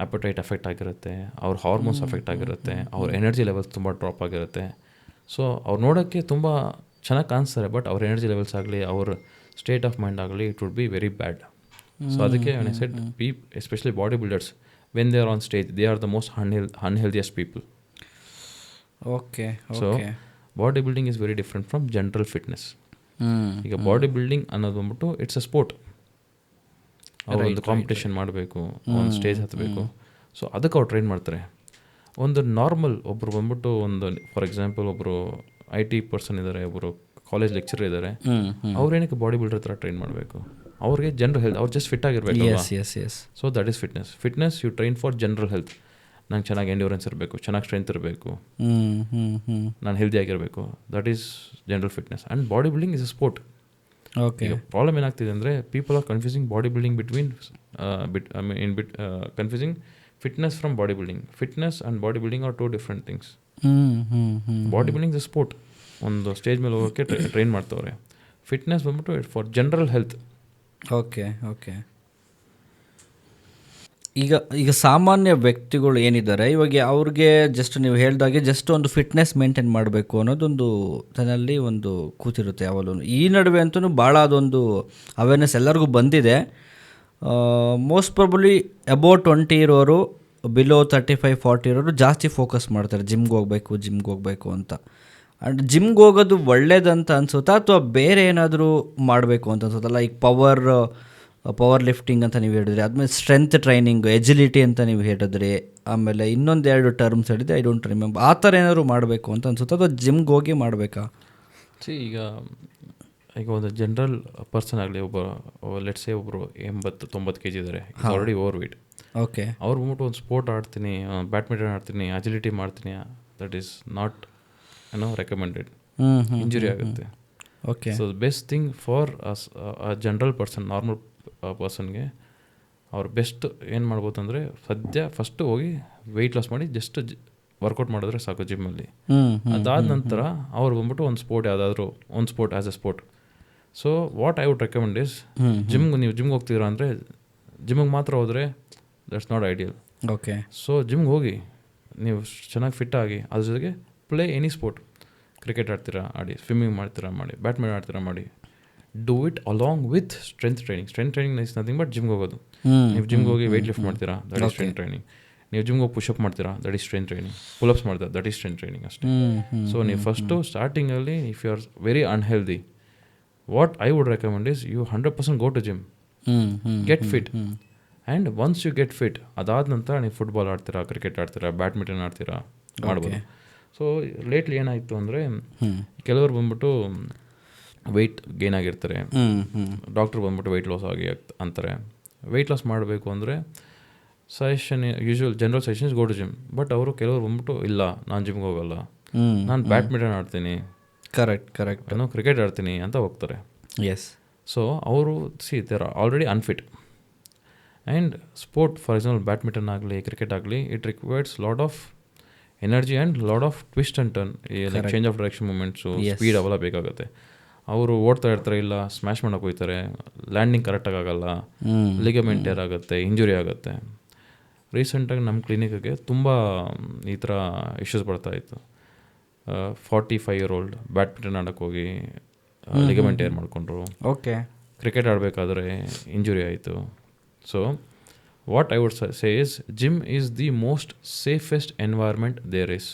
ಆ್ಯಪಟೈಟ್ ಎಫೆಕ್ಟ್ ಆಗಿರುತ್ತೆ, ಅವ್ರ ಹಾರ್ಮೋನ್ಸ್ ಎಫೆಕ್ಟ್ ಆಗಿರುತ್ತೆ, ಅವ್ರ ಎನರ್ಜಿ ಲೆವೆಲ್ಸ್ ತುಂಬ ಡ್ರಾಪ್ ಆಗಿರುತ್ತೆ. ಸೊ ಅವ್ರು ನೋಡೋಕ್ಕೆ ತುಂಬ ಚೆನ್ನಾಗಿ ಕಾಣಿಸ್ತಾರೆ, ಬಟ್ ಅವ್ರ ಎನರ್ಜಿ ಲೆವೆಲ್ಸ್ ಆಗಲಿ, ಅವ್ರ ಸ್ಟೇಟ್ ಆಫ್ ಮೈಂಡ್ ಆಗಲಿ, it would be very bad. So ಅದಕ್ಕೆ when I said especially bodybuilders, when they are on stage, they are the most unhealthiest people. So body building is very different from general fitness. ಈಗ body building ಅನ್ನೋದು ಬಂದ್ಬಿಟ್ಟು it's a sport. ಅವ್ರು ಒಂದು competition ಮಾಡಬೇಕು, ಒಂದು stage ಹತ್ತಬೇಕು. So ಅದಕ್ಕೆ ಅವ್ರು train ಮಾಡ್ತಾರೆ. ಒಂದು ನಾರ್ಮಲ್ ಒಬ್ಬರು ಬಂದ್ಬಿಟ್ಟು ಒಂದು ಫಾರ್ ಎಕ್ಸಾಂಪಲ್ ಒಬ್ಬರು IT ಪರ್ಸನ್ ಇದ್ದಾರೆ, ಒಬ್ಬರು ಕಾಲೇಜ್ ಲೆಕ್ಚರರ್ ಇದ್ದಾರೆ, ಅವ್ರೇನಕ್ಕೆ ಬಾಡಿ ಬಿಲ್ಡರ್ ಥರ ಟ್ರೈನ್ ಮಾಡಬೇಕು? ಅವ್ರಿಗೆ ಜನರಲ್ ಹೆಲ್ತ್, ಅವ್ರು ಜಸ್ಟ್ ಫಿಟ್ ಆಗಿರಬೇಕು. So that is fitness. Fitness you train for general health. ನಂಗೆ ಚೆನ್ನಾಗಿ ಎಂಡ್ಯೂರೆನ್ಸ್ ಇರಬೇಕು, ಚೆನ್ನಾಗಿ ಸ್ಟ್ರೆಂತ್ ಇರಬೇಕು, ನಾನು ಹೆಲ್ದಿ ಆಗಿರಬೇಕು. That is general fitness. And body building is a sport. ಈಗ ಪ್ರಾಬ್ಲಮ್ ಏನಾಗ್ತಿದೆ ಅಂದರೆ people are confusing body building confusing fitness from body building. Fitness and body building are 2 different things. Body building is sport, ಒಂದು stage ಮೇಲೆ ಹೋಗೋಕ್ಕೆ train ಮಾಡ್ತವ್ರೆ. Fitness ಬಂದ್ಬಿಟ್ಟು for general health. Okay. ಈಗ ಸಾಮಾನ್ಯ ವ್ಯಕ್ತಿಗಳು ಏನಿದ್ದಾರೆ ಇವಾಗ ಅವ್ರಿಗೆ ಜಸ್ಟ್ ನೀವು ಹೇಳ್ದಾಗೆ ಜಸ್ಟ್ ಒಂದು ಫಿಟ್ನೆಸ್ ಮೇಂಟೈನ್ ಮಾಡಬೇಕು ಅನ್ನೋದೊಂದು ತನ್ನಲ್ಲಿ ಒಂದು ಕೂತಿರುತ್ತೆ ಯಾವಾಗಲೂ. ಈ ನಡುವೆ ಅಂತೂ ಭಾಳ ಅದೊಂದು ಅವೇರ್ನೆಸ್ ಎಲ್ಲರಿಗೂ ಬಂದಿದೆ. ಮೋಸ್ಟ್ ಪ್ರಾಬಬ್ಲಿ ಅಬೌಟ್ 20 ಇರೋರು, ಬಿಲೋ 35-40 ಇರೋರು ಜಾಸ್ತಿ ಫೋಕಸ್ ಮಾಡ್ತಾರೆ ಜಿಮ್ಗೆ ಹೋಗಬೇಕು ಅಂತ. ಆ್ಯಂಡ್ ಜಿಮ್ಗೆ ಹೋಗೋದು ಒಳ್ಳೇದಂತ ಅನಿಸುತ್ತಾ ಅಥವಾ ಬೇರೆ ಏನಾದರೂ ಮಾಡಬೇಕು ಅಂತ ಅನ್ಸುತ್ತಲ್ಲ? ಈಗ ಪವರ್ ಲಿಫ್ಟಿಂಗ್ ಅಂತ ನೀವು ಹೇಳಿದ್ರಿ, ಆದಮೇಲೆ ಸ್ಟ್ರೆಂತ್ ಟ್ರೈನಿಂಗ್, ಎಜಿಲಿಟಿ ಅಂತ ನೀವು ಹೇಳಿದ್ರಿ, ಆಮೇಲೆ ಇನ್ನೊಂದೆರಡು ಟರ್ಮ್ಸ್ ಹೇಳಿದೆ, ಐ ಡೋಂಟ್ ರಿಮೆಂಬರ್. ಆ ಥರ ಏನಾದರೂ ಮಾಡಬೇಕು ಅಂತ ಅನ್ಸುತ್ತಾ ಅಥವಾ ಜಿಮ್ಗೆ ಹೋಗಿ ಮಾಡಬೇಕಾ? ಈಗ ಒಂದು ಜನರಲ್ ಪರ್ಸನ್ ಆಗಲಿ, ಲೆಟ್ಸೇ ಒಬ್ಬರು 80-90 kg ಇದ್ದಾರೆ, ಆಲ್ರೆಡಿ ಓವರ್ ವೇಟ್. ಓಕೆ. ಅವ್ರು ಬಂದ್ಬಿಟ್ಟು ಒಂದು ಸ್ಪೋರ್ಟ್ ಆಡ್ತೀನಿ, ಬ್ಯಾಡ್ಮಿಂಟನ್ ಆಡ್ತೀನಿ, ಅಜಿಲಿಟಿ ಮಾಡ್ತೀನಿ, that is not recommended. Injury ಆಗುತ್ತೆ. Okay. So best thing for a general person, normal ಪರ್ಸನ್ಗೆ ಅವ್ರು ಬೆಸ್ಟ್ ಏನು ಮಾಡ್ಬೋದು ಅಂದರೆ ಸದ್ಯ ಫಸ್ಟು ಹೋಗಿ ವೆಯ್ಟ್ ಲಾಸ್ ಮಾಡಿ ಜಸ್ಟ್ ವರ್ಕೌಟ್ ಮಾಡಿದ್ರೆ ಸಾಕು ಜಿಮ್ಮಲ್ಲಿ. ಅದಾದ ನಂತರ ಅವ್ರು ಬಂದ್ಬಿಟ್ಟು ಒಂದು ಸ್ಪೋರ್ಟ್, ಯಾವುದಾದ್ರೂ ಒಂದು sport as a sport. So what I would recommend is ನೀವು ಜಿಮ್ಗೆ ಹೋಗ್ತೀರಾ ಅಂದರೆ ಜಿಮ್ಗೆ ಮಾತ್ರ ಹೋದರೆ that's not ideal. Okay. So ಜಿಮ್ಗೆ ಹೋಗಿ ನೀವು ಚೆನ್ನಾಗಿ ಫಿಟ್ ಆಗಿ ಅದ್ರ ಜೊತೆಗೆ ಪ್ಲೇ ಎನಿ ಸ್ಪೋರ್ಟ್. ಕ್ರಿಕೆಟ್ ಆಡ್ತೀರಾ ಆಡಿ, ಸ್ವಿಮ್ಮಿಂಗ್ ಮಾಡ್ತೀರಾ ಮಾಡಿ, ಬ್ಯಾಡ್ಮಿಂಟನ್ ಆಡ್ತೀರಾ ಮಾಡಿ. Do it along with strength training is nothing but ಜಿಮ್ಗೆ ಹೋಗೋದು. ನೀವು ಜಿಮ್ಗೆ ಹೋಗಿ ವೆಯ್ಟ್ ಲಿಫ್ಟ್ ಮಾಡ್ತೀರಾ, ದಟ್ ಈಸ್ ಸ್ಟ್ರೆಂತ್ ಟ್ರೈನಿಂಗ್. ನೀವು ಜಿಮ್ಗೆ ಹೋಗಿ ಪುಷಪ್ ಮಾಡ್ತೀರಾ, that is strength training. Pullups ಮಾಡ್ತೀರಾ, ದಟ್ ಈಸ್ ಸ್ಟ್ರೆಂತ್ ಟ್ರೈನಿಂಗ್ ಅಷ್ಟೇ. ಸೊ ನೀವು ಫಸ್ಟು ಸ್ಟಾರ್ಟಿಂಗಲ್ಲಿ if you are very unhealthy, what I would recommend is you 100% go to gym, get fit. And once you get fit, ಅದಾದ ನಂತರ ನೀವು football ಆಡ್ತೀರಾ, cricket ಆಡ್ತೀರಾ, badminton ಆಡ್ತೀರಾ, ಮಾಡ್ಬೋದು. ಸೊ ಲೇಟ್ಲಿ ಏನಾಯಿತು ಅಂದರೆ ಕೆಲವರು ಬಂದ್ಬಿಟ್ಟು ವೆಯ್ಟ್ ಗೇನ್ ಆಗಿರ್ತಾರೆ, ಡಾಕ್ಟ್ರ್ ಬಂದ್ಬಿಟ್ಟು ವೆಯ್ಟ್ ಲಾಸ್ ಆಗಿ ಅಂತಾರೆ. ವೆಯ್ಟ್ ಲಾಸ್ ಮಾಡಬೇಕು ಅಂದರೆ suggestion general suggestions go to gym. But ಅವರು ಕೆಲವರು ಬಂದ್ಬಿಟ್ಟು ಇಲ್ಲ ನಾನು ಜಿಮ್ಗೆ ಹೋಗಲ್ಲ, ನಾನು ಬ್ಯಾಡ್ಮಿಂಟನ್ ಆಡ್ತೀನಿ, ಕರೆಕ್ಟ್ ಏನೋ ಕ್ರಿಕೆಟ್ ಆಡ್ತೀನಿ ಅಂತ ಹೋಗ್ತಾರೆ. ಎಸ್. ಸೊ ಅವರು there are already unfit. And sport, for example badminton ಆಗಲಿ ಕ್ರಿಕೆಟ್ ಆಗಲಿ, it requires lot of energy and lot of twist and turn, like change of direction movements, speed ಅವೆಲ್ಲ ಬೇಕಾಗುತ್ತೆ. ಅವರು ಓಡ್ತಾ ಇರ್ತಾರೆ, ಇಲ್ಲ ಸ್ಮ್ಯಾಶ್ ಮಾಡೋಕೆ ಹೋಗ್ತಾರೆ, ಲ್ಯಾಂಡಿಂಗ್ ಕರೆಕ್ಟಾಗಿ ಆಗಲ್ಲ, ಲಿಗಮೆಂಟ್ ಟೇರ್ ಆಗುತ್ತೆ, ಇಂಜುರಿ ಆಗುತ್ತೆ. ರೀಸೆಂಟಾಗಿ ನಮ್ಮ ಕ್ಲಿನಿಕ್ಗೆ ತುಂಬ ಈ ಥರ ಇಶ್ಯೂಸ್ ಬರ್ತಾಯಿತ್ತು. 45 year old ಬ್ಯಾಡ್ಮಿಂಟನ್ ಆಡೋಕ್ಕೆ ಹೋಗಿ ಲಿಗಮೆಂಟ್ ಟೇರ್ ಮಾಡಿಕೊಂಡ್ರು. ಓಕೆ. ಕ್ರಿಕೆಟ್ ಆಡಬೇಕಾದ್ರೆ ಇಂಜುರಿ ಆಯಿತು. So what I would say is gym is the most safest environment there is.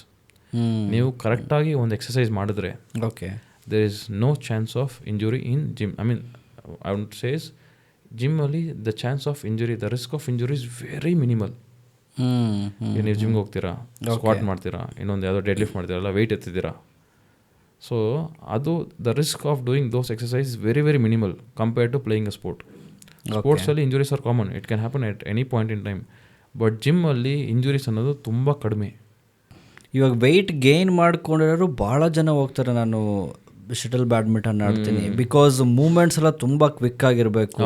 ನೀವು ಕರೆಕ್ಟಾಗಿ ಒಂದು ಎಕ್ಸಸೈಸ್ ಮಾಡಿದ್ರೆ okay, there is no chance of injury in gym. I mean I would says ಜಿಮ್ಮಲ್ಲಿ the chance of injury, the risk of injury is very minimal. ನೀವು ಜಿಮ್ಗೆ ಹೋಗ್ತೀರಾ, squat ಮಾಡ್ತೀರಾ, ಇನ್ನೊಂದು ಯಾವುದೋ ಡೆಡ್ ಲಿಫ್ಟ್ ಮಾಡ್ತೀರಾ, ಎಲ್ಲ ವೆಯ್ಟ್ ಎತ್ತಿದ್ದೀರಾ. ಸೊ ಅದು the risk of doing those exercise very very minimal compared to playing a sport. ಸ್ಪೋರ್ಟ್ಸಲ್ಲಿ injuries are common, it can happen at any point in time. But ಜಿಮ್ಮಲ್ಲಿ injuries ಅನ್ನೋದು ತುಂಬ ಕಡಿಮೆ. ಇವಾಗ ವೆಯ್ಟ್ ಗೇನ್ ಮಾಡ್ಕೊಂಡಿರೋರು ಭಾಳ ಜನ ಹೋಗ್ತಾರೆ, ನಾನು ಶಟಲ್ ಬ್ಯಾಡ್ಮಿಂಟನ್ ಆಡ್ತೀನಿ ಬಿಕಾಸ್ ಮೂಮೆಂಟ್ಸ್ ಎಲ್ಲ ತುಂಬ ಕ್ವಿಕ್ ಆಗಿರಬೇಕು.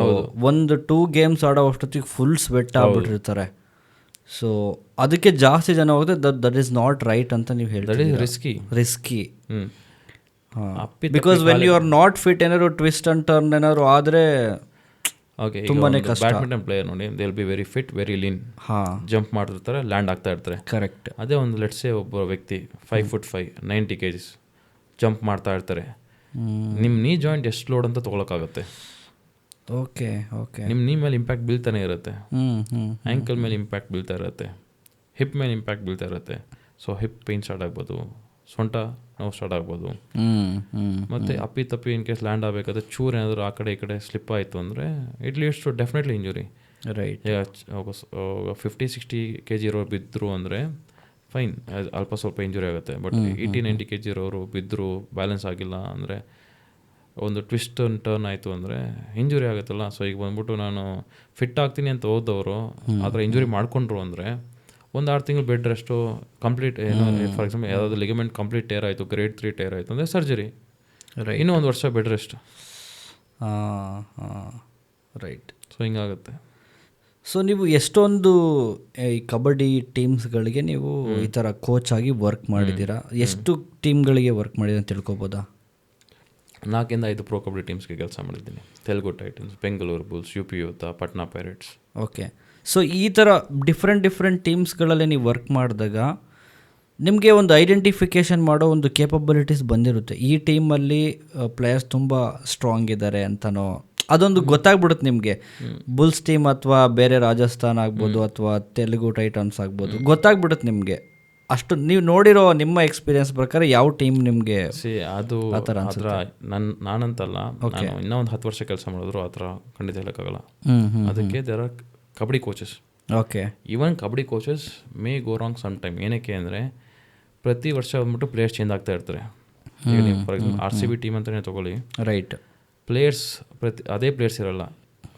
1-2 ಗೇಮ್ಸ್ ಆಡೋ ಅಷ್ಟೊತ್ತಿಗೆ ಫುಲ್ ಸ್ವೆಟ್ ಆಗ್ಬಿಟ್ಟಿರ್ತಾರೆ. ಸೊ ಅದಕ್ಕೆ ಜಾಸ್ತಿ ಜನ ಹೋಗುತ್ತೆ. ದಟ್ ಈಸ್ ನಾಟ್ ರೈಟ್ ಅಂತ ನೀವು ಹೇಳ್ತೀರಿ. Risky because when you are not fit, ಏನಾದ್ರು ಟ್ವಿಸ್ಟ್ ಅಂಡ್ ಟರ್ನ್ ಏನಾದ್ರು ಆದರೆ ತುಂಬಾನೇ ಕಷ್ಟ. ಬ್ಯಾಡ್ಮಿಂಟನ್ ಪ್ಲೇಯರ್ ನೋಡಿ, they will be very fit, very lean, jump ಮಾಡ್ತಿರ್ತಾರೆ, ಲ್ಯಾಂಡ್ ಆಗ್ತಾ ಇರ್ತಾರೆ. ಕರೆಕ್ಟ್. ಅದೇ ಒಂದು ಲೆಟ್ಸೇ ಒಬ್ಬ ವ್ಯಕ್ತಿ 5'5", 90 kg ಜಂಪ್ ಮಾಡ್ತಾ ಇರ್ತಾರೆ, ನಿಮ್ಮ ನೀ ಜಾಯಿಂಟ್ ಎಷ್ಟು ಲೋಡ್ ಅಂತ ತೊಗೊಳಕ್ಕಾಗತ್ತೆ? ಓಕೆ. ನಿಮ್ಮ ನೀ ಮೇಲೆ ಇಂಪ್ಯಾಕ್ಟ್ ಬೀಳ್ತಾನೆ ಇರುತ್ತೆ, ಆ್ಯಂಕಲ್ ಮೇಲೆ ಇಂಪ್ಯಾಕ್ಟ್ ಬೀಳ್ತಾ ಇರುತ್ತೆ, ಹಿಪ್ ಮೇಲೆ ಇಂಪ್ಯಾಕ್ಟ್ ಬೀಳ್ತಾ ಇರುತ್ತೆ. ಸೊ ಹಿಪ್ ಪೇನ್ ಸ್ಟಾರ್ಟ್ ಆಗ್ಬೋದು, ಸೊಂಟ ನೋವು ಸ್ಟಾರ್ಟ್ ಆಗ್ಬೋದು. ಮತ್ತು ಅಪ್ಪಿ ತಪ್ಪಿ ಇನ್ ಕೇಸ್ ಲ್ಯಾಂಡ್ ಆಗಬೇಕಾದ್ರೆ ಚೂರು ಏನಾದರೂ ಆ ಕಡೆ ಈ ಕಡೆ ಸ್ಲಿಪ್ ಆಯಿತು ಅಂದರೆ it leads to definitely injury. Right. 50-60 kg ಇರೋರು ಬಿದ್ದರು ಅಂದರೆ ಫೈನ್, ಅಲ್ಪ ಸ್ವಲ್ಪ ಇಂಜುರಿ ಆಗುತ್ತೆ. ಬಟ್ 80-90 kg ಇರೋರು ಬಿದ್ದರು, ಬ್ಯಾಲೆನ್ಸ್ ಆಗಿಲ್ಲ ಅಂದರೆ, ಒಂದು ಟ್ವಿಸ್ಟ್ ಟರ್ನ್ ಆಯಿತು ಅಂದರೆ ಇಂಜುರಿ ಆಗುತ್ತಲ್ಲ. ಸೊ ಈಗ ಬಂದ್ಬಿಟ್ಟು ನಾನು ಫಿಟ್ ಆಗ್ತೀನಿ ಅಂತ ಹೋದವರು ಆ ಥರ ಇಂಜುರಿ ಮಾಡ್ಕೊಂಡ್ರು ಅಂದರೆ 1-6 ತಿಂಗಳು ಬೆಡ್ ರೆಸ್ಟು ಕಂಪ್ಲೀಟ್. ಏನೋ ಫಾರ್ ಎಕ್ಸಾಂಪಲ್ ಯಾವುದಾದ್ರು ಲಿಗಮೆಂಟ್ ಕಂಪ್ಲೀಟ್ ಟೇರ್ ಆಯಿತು, ಗ್ರೇಡ್ 3 ಟೇರ್ ಆಯಿತು ಅಂದರೆ ಸರ್ಜರಿ, ಇನ್ನೂ 1 ವರ್ಷ ಬೆಡ್ ರೆಸ್ಟ್. ರೈಟ್. ಸೊ ಹಿಂಗಾಗುತ್ತೆ. ಸೊ ನೀವು ಎಷ್ಟೊಂದು ಈ ಕಬಡ್ಡಿ ಟೀಮ್ಸ್ಗಳಿಗೆ ನೀವು ಈ ಥರ ಕೋಚ್ ಆಗಿ ವರ್ಕ್ ಮಾಡಿದ್ದೀರಾ, ಎಷ್ಟು ಟೀಮ್ಗಳಿಗೆ ವರ್ಕ್ ಮಾಡಿದ್ದೀರಾ ಅಂತ ತಿಳ್ಕೊಬೋದಾ? 4-5 ಪ್ರೋ ಕಬಡ್ಡಿ ಟೀಮ್ಸ್ಗೆ ಕೆಲಸ ಮಾಡಿದ್ದೀನಿ. Telugu Titans, Bengaluru bulls, UP youth, Patna pirates. Okay. So ಈ ಥರ ಡಿಫ್ರೆಂಟ್ ಟೀಮ್ಸ್ಗಳಲ್ಲಿ ನೀವು ವರ್ಕ್ ಮಾಡಿದಾಗ ನಿಮಗೆ ಒಂದು ಐಡೆಂಟಿಫಿಕೇಷನ್ ಮಾಡೋ ಒಂದು ಕೇಪಬಿಲಿಟೀಸ್ ಬಂದಿರುತ್ತೆ. ಈ ಟೀಮಲ್ಲಿ ಪ್ಲೇಯರ್ಸ್ ತುಂಬ ಸ್ಟ್ರಾಂಗ್ ಇದ್ದಾರೆ ಅಂತನೋ ಅದೊಂದು ಗೊತ್ತಾಗ್ಬಿಡುತ್ತೆ ನಿಮಗೆ. ಬುಲ್ಸ್ ಟೀಮ್ ಅಥವಾ ಬೇರೆ ರಾಜಸ್ಥಾನ್ ಆಗ್ಬೋದು ಅಥವಾ ತೆಲುಗು ಟೈಟನ್ಸ್ ಆಗ್ಬೋದು, ಗೊತ್ತಾಗ್ಬಿಡುತ್ತೆ ನಿಮಗೆ. ಅಷ್ಟು ನೀವು ನೋಡಿರೋ ನಿಮ್ಮ ಎಕ್ಸ್ಪೀರಿಯನ್ಸ್ ಪ್ರಕಾರ ಯಾವ ಟೀಮ್ ನಿಮಗೆ ಅದು ನಾನಂತಲ್ಲ, ನಾನು ಇನ್ನೂ ಒಂದು 10 ವರ್ಷ ಕೆಲಸ ಮಾಡಿದ್ರು ಆ ಥರ ಖಂಡಿತ ಹೇಳೋಕ್ಕಾಗಲ್ಲ. ಅದಕ್ಕೆ there are kabaddi coaches. Okay. Even kabaddi coaches may go wrong some time. ಏನಕ್ಕೆ ಅಂದರೆ ಪ್ರತಿ ವರ್ಷ ಬಂದ್ಬಿಟ್ಟು ಪ್ಲೇಯರ್ಸ್ ಚೇಂಜ್ ಆಗ್ತಾ ಇರ್ತಾರೆ. ಈಗ ನೀವು ಫಾರ್ ಎಕ್ಸಾಂಪಲ್ RCB ಟೀಮ್ ಅಂತಲೇ ತೊಗೊಳ್ಳಿ. ರೈಟ್. ಪ್ಲೇಯರ್ಸ್ ಅದೇ ಪ್ಲೇಯರ್ಸ್ ಇರಲ್ಲ,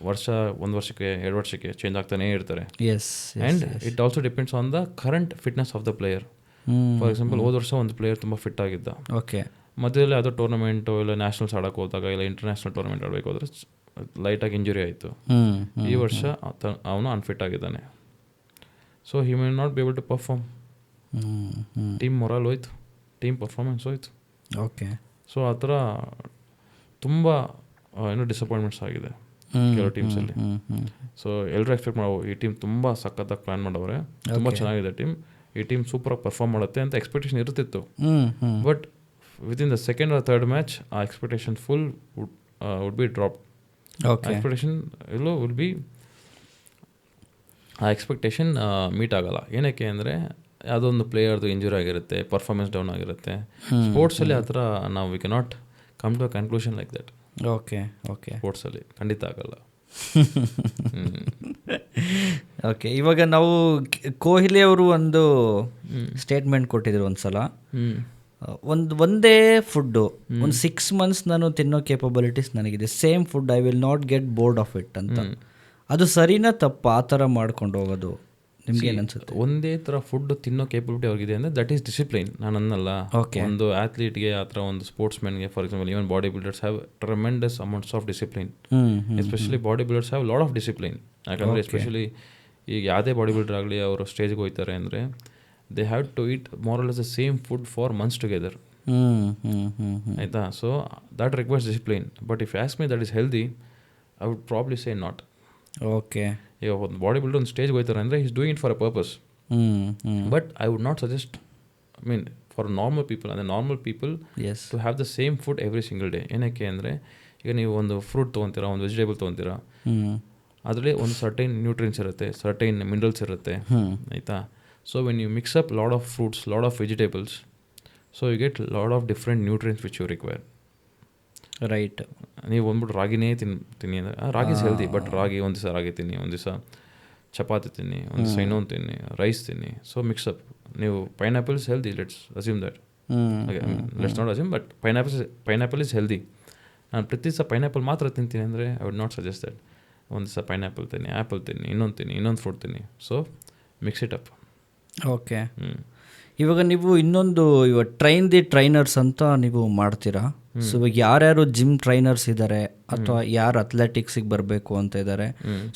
1 ವರ್ಷಕ್ಕೆ 2 ವರ್ಷಕ್ಕೆ ಚೇಂಜ್ ಆಗ್ತಾನೇ ಇರ್ತಾರೆ. And it also depends on the current fitness of the player. For example ಹೋದ ವರ್ಷ ಒಂದು ಪ್ಲೇಯರ್ ತುಂಬ ಫಿಟ್ ಆಗಿದ್ದ, ಓಕೆ, ಮಧ್ಯದಲ್ಲಿ ಯಾವುದೋ ಟೂರ್ನಮೆಂಟು ಇಲ್ಲ ನ್ಯಾಷನಲ್ಸ್ ಆಡೋಕೆ ಹೋದಾಗ ಇಲ್ಲ ಇಂಟರ್ನ್ಯಾಷನಲ್ ಟೂರ್ನಮೆಂಟ್ ಆಡಬೇಕು ಹೋದ್ರೆ ಲೈಟಾಗಿ ಇಂಜುರಿ ಆಯಿತು. ಈ ವರ್ಷ ಅವನು ಅನ್ಫಿಟ್ ಆಗಿದ್ದಾನೆ. So he may not be able to perform. Team morale ಹೋಯ್ತು, ಟೀಮ್ ಪರ್ಫಾರ್ಮೆನ್ಸ್ ಹೋಯ್ತು. ಓಕೆ. ಸೊ ಆ ಥರ ತುಂಬ ಡಿಸಪಾಯಿಂಟ್ಮೆಂಟ್ಸ್ ಆಗಿದೆ ಕೆಲವು ಟೀಮ್ಸಲ್ಲಿ. ಸೊ ಎಲ್ಲರೂ ಎಕ್ಸ್ಪೆಕ್ಟ್ ಮಾಡೋ ಈ ಟೀಮ್ ತುಂಬ ಸಖತ್ತಾಗಿ ಪ್ಲ್ಯಾನ್ ಮಾಡವ್ರೆ, ತುಂಬ ಚೆನ್ನಾಗಿದೆ ಟೀಮ್, ಈ ಟೀಮ್ ಸೂಪರಾಗಿ ಪರ್ಫಾರ್ಮ್ ಮಾಡುತ್ತೆ ಅಂತ ಎಕ್ಸ್ಪೆಕ್ಟೇಷನ್ ಇರ್ತಿತ್ತು. But within the second or third match, our expectation full would be dropped. Expectation would be ಆ ಎಕ್ಸ್ಪೆಕ್ಟೇಷನ್ ಮೀಟ್ ಆಗಲ್ಲ. ಏನಕ್ಕೆ ಅಂದರೆ ಯಾವುದೊಂದು ಪ್ಲೇಯರ್ದು ಇಂಜುರಿ ಆಗಿರುತ್ತೆ, ಪರ್ಫಾರ್ಮೆನ್ಸ್ ಡೌನ್ ಆಗಿರುತ್ತೆ. ಸ್ಪೋರ್ಟ್ಸಲ್ಲಿ ಆ ಥರ ನಾವು we cannot come to a conclusion like that. ಸ್ಪೋರ್ಟ್ಸಲ್ಲಿ ಖಂಡಿತ ಆಗಲ್ಲ. ಓಕೆ, ಇವಾಗ ನಾವು ಕೊಹ್ಲಿ ಅವರು ಒಂದು ಸ್ಟೇಟ್ಮೆಂಟ್ ಕೊಟ್ಟಿದ್ರು ಒಂದ್ಸಲ, ಒಂದೇ ಫುಡ್ಡು ಒಂದು 6 months ನಾನು ತಿನ್ನೋ ಕೇಪಬಿಲಿಟೀಸ್ ನನಗಿದೆ, same food I will not get bored of it ಅಂತ. ಅದು ಸರಿನಾ ತಪ್ಪ ಆ ಥರ ಮಾಡ್ಕೊಂಡು ಹೋಗೋದು? ನಿಮ್ಗೆ ಏನು ಅನ್ಸುತ್ತೆ? ಒಂದೇ ಥರ ಫುಡ್ ತಿನ್ನೋ ಕೇಪಬಿಲಿಟಿ ಅವ್ರಿಗಿದೆ ಅಂದರೆ ದಟ್ ಈಸ್ ಡಿಸಿಪ್ಲೈನ್. ನಾನು ಅನ್ನಲ್ಲ, ಒಂದು ಅಥ್ಲೀಟ್ಗೆ ಆ ಥರ ಒಂದು ಸ್ಪೋರ್ಟ್ಸ್ ಮ್ಯಾನ್ಗೆ, for example even body builders have tremendous amounts of discipline. Especially body builders have lot of discipline. ಯಾಕಂದರೆ ಎಸ್ಪೆಷಲಿ ಈಗ ಯಾವುದೇ ಬಾಡಿ ಬಿಲ್ಡರ್ ಆಗಲಿ ಅವರು ಸ್ಟೇಜ್ಗೆ ಹೋಗ್ತಾರೆ ಅಂದರೆ they have to eat more or less the same food for months together. ಆಯಿತಾ? So that requires discipline. But if ask me that is healthy, I would probably say not. Okay, ಈಗ ಒಂದು body builder ಒಂದು ಸ್ಟೇಜ್ಗೆ ಹೋಗ್ತಾರೆ ಅಂದರೆ is doing it for a purpose. But I would not suggest, I mean for normal people, ಅಂದರೆ normal people to have the same food every single day. ಏನಕ್ಕೆ ಅಂದರೆ ಈಗ ನೀವು ಒಂದು ಫ್ರೂಟ್ ತೊಗೊತೀರಾ, ಒಂದು ವೆಜಿಟೇಬಲ್ ತೊಗೊತೀರಾ, ಅದರಲ್ಲಿ ಒಂದು ಸರ್ಟೈನ್ ನ್ಯೂಟ್ರಿಯನ್ಸ್ ಇರುತ್ತೆ, ಸರ್ಟೈನ್ ಮಿನರಲ್ಸ್ ಇರುತ್ತೆ. ಆಯಿತಾ? So when you mix up lot of fruits, lot of vegetables, so you get lot of different nutrients which you require. Right. ನೀವು ಬಂದ್ಬಿಟ್ಟು ರಾಗಿನೇ ತಿನ್ನಿ ಅಂದರೆ ರಾಗಿ ಹೆಲ್ದಿ, ಬಟ್ ರಾಗಿ ಒಂದು ದಿವಸ ರಾಗಿ ತಿನ್ನಿ, ಒಂದು ದಿವಸ ಚಪಾತಿ ತಿನ್ನಿ, ಒಂದು ದಿವಸ ಇನ್ನೊಂದು ತಿನ್ನಿ, ರೈಸ್ ತಿನ್ನಿ. So mix up. ನೀವು pineapple is healthy, let's assume that. Let's not assume, but pineapple is healthy. ನಾನು ಪ್ರತಿ ದಿವಸ ಪೈನಾಪಲ್ ಮಾತ್ರ ತಿಂತೀನಿ ಅಂದರೆ I would not suggest that. ಒಂದು ದಿವಸ ಪೈನಾಪಲ್ ತಿನ್ನಿ, ಆ್ಯಪಲ್ ತಿನ್ನಿ, ಇನ್ನೊಂದು ಫ್ರೂಟ್ ತಿನ್ನಿ. So mix it up. Okay, ಇವಾಗ ನೀವು ಇನ್ನೊಂದು ಇವಾಗ ಟ್ರೈನರ್ಸ್ ಅಂತ ನೀವು ಮಾಡ್ತೀರಾ. ಸೊ ಇವಾಗ ಯಾರ್ಯಾರು ಜಿಮ್ ಟ್ರೈನರ್ಸ್ ಇದ್ದಾರೆ ಅಥವಾ ಯಾರು ಅಥ್ಲೆಟಿಕ್ಸಿಗೆ ಬರಬೇಕು ಅಂತ ಇದ್ದಾರೆ,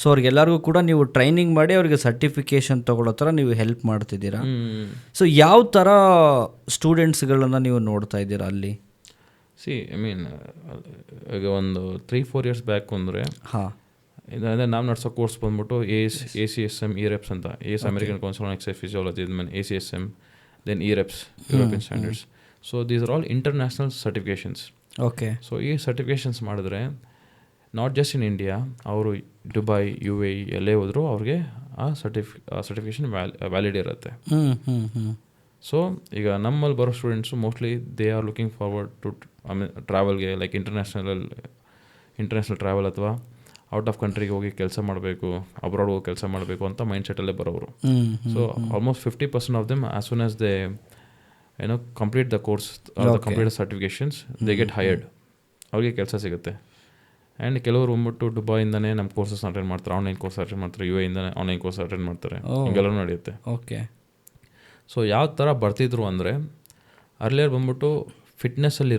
ಸೊ ಅವ್ರಿಗೆಲ್ಲರಿಗೂ ಕೂಡ ನೀವು ಟ್ರೈನಿಂಗ್ ಮಾಡಿ ಅವ್ರಿಗೆ ಸರ್ಟಿಫಿಕೇಶನ್ ತಗೊಳ್ಳೋ ಥರ ನೀವು ಹೆಲ್ಪ್ ಮಾಡ್ತಿದ್ದೀರಾ. ಸೊ ಯಾವ ಥರ ಸ್ಟೂಡೆಂಟ್ಸ್ಗಳನ್ನು ನೀವು ನೋಡ್ತಾ ಇದ್ದೀರಾ ಅಲ್ಲಿ? ಐ ಮೀನ್ ಈಗ ಒಂದು 3-4 years ಬ್ಯಾಕ್ ಅಂದರೆ ಇದಂದರೆ ನಾವು ನಡೆಸೋ ಕೋರ್ಸ್ ಬಂದ್ಬಿಟ್ಟು ACSM EREPS ಅಂತ. AS American council on exercise physiology, ACSM, then EREPS, European standards. So these are all international certifications. Okay. So ಈ ಸರ್ಟಿಫಿಕೇಷನ್ಸ್ ಮಾಡಿದ್ರೆ ನಾಟ್ ಜಸ್ಟ್ ಇನ್ ಇಂಡಿಯಾ, ಅವರು ದುಬೈ, UAE ಎಲ್ಲೇ ಹೋದರೂ ಅವ್ರಿಗೆ ಆ ಸರ್ಟಿಫಿಕೇಷನ್ ವ್ಯಾಲಿಡ್ ಇರುತ್ತೆ. ಸೊ ಈಗ ನಮ್ಮಲ್ಲಿ ಬರೋ students mostly they are looking forward to ಟ್ರಾವೆಲ್ಗೆ, ಲೈಕ್ ಇಂಟರ್ನ್ಯಾಷನಲ್ ಟ್ರಾವೆಲ್ ಅಥವಾ ಔಟ್ ಆಫ್ ಕಂಟ್ರಿಗೆ ಹೋಗಿ ಕೆಲಸ ಮಾಡಬೇಕು, ಅಬ್ರಾಡ್ ಹೋಗಿ ಕೆಲಸ ಮಾಡಬೇಕು ಅಂತ ಮೈಂಡ್ಸೆಟ್ಟಲ್ಲೇ ಬರೋರು. So almost 50% of them as soon as they complete the course, complete certifications, they get hired, ಅವ್ರಿಗೆ ಕೆಲಸ ಸಿಗುತ್ತೆ. ಆ್ಯಂಡ್ ಕೆಲವರು ಬಂದ್ಬಿಟ್ಟು ದುಬೈಯಿಂದನೇ ನಮ್ಮ ಕೋರ್ಸಸ್ ಅಟೆಂಡ್ ಮಾಡ್ತಾರೆ, ಆನ್ಲೈನ್ ಕೋರ್ಸ್ ಅಟೆಂಡ್ ಮಾಡ್ತಾರೆ, UAE ಆನ್ಲೈನ್ ಕೋರ್ಸ್ ಅಟೆಂಡ್ ಮಾಡ್ತಾರೆ, ಹಿಂಗೆಲ್ಲರೂ ನಡೆಯುತ್ತೆ. ಓಕೆ. ಸೊ ಯಾವ ಥರ ಬರ್ತಿದ್ರು ಅಂದರೆ ಅರ್ಲಿಯರ್ ಬಂದ್ಬಿಟ್ಟು ಫಿಟ್ನೆಸ್ಸಲ್ಲಿ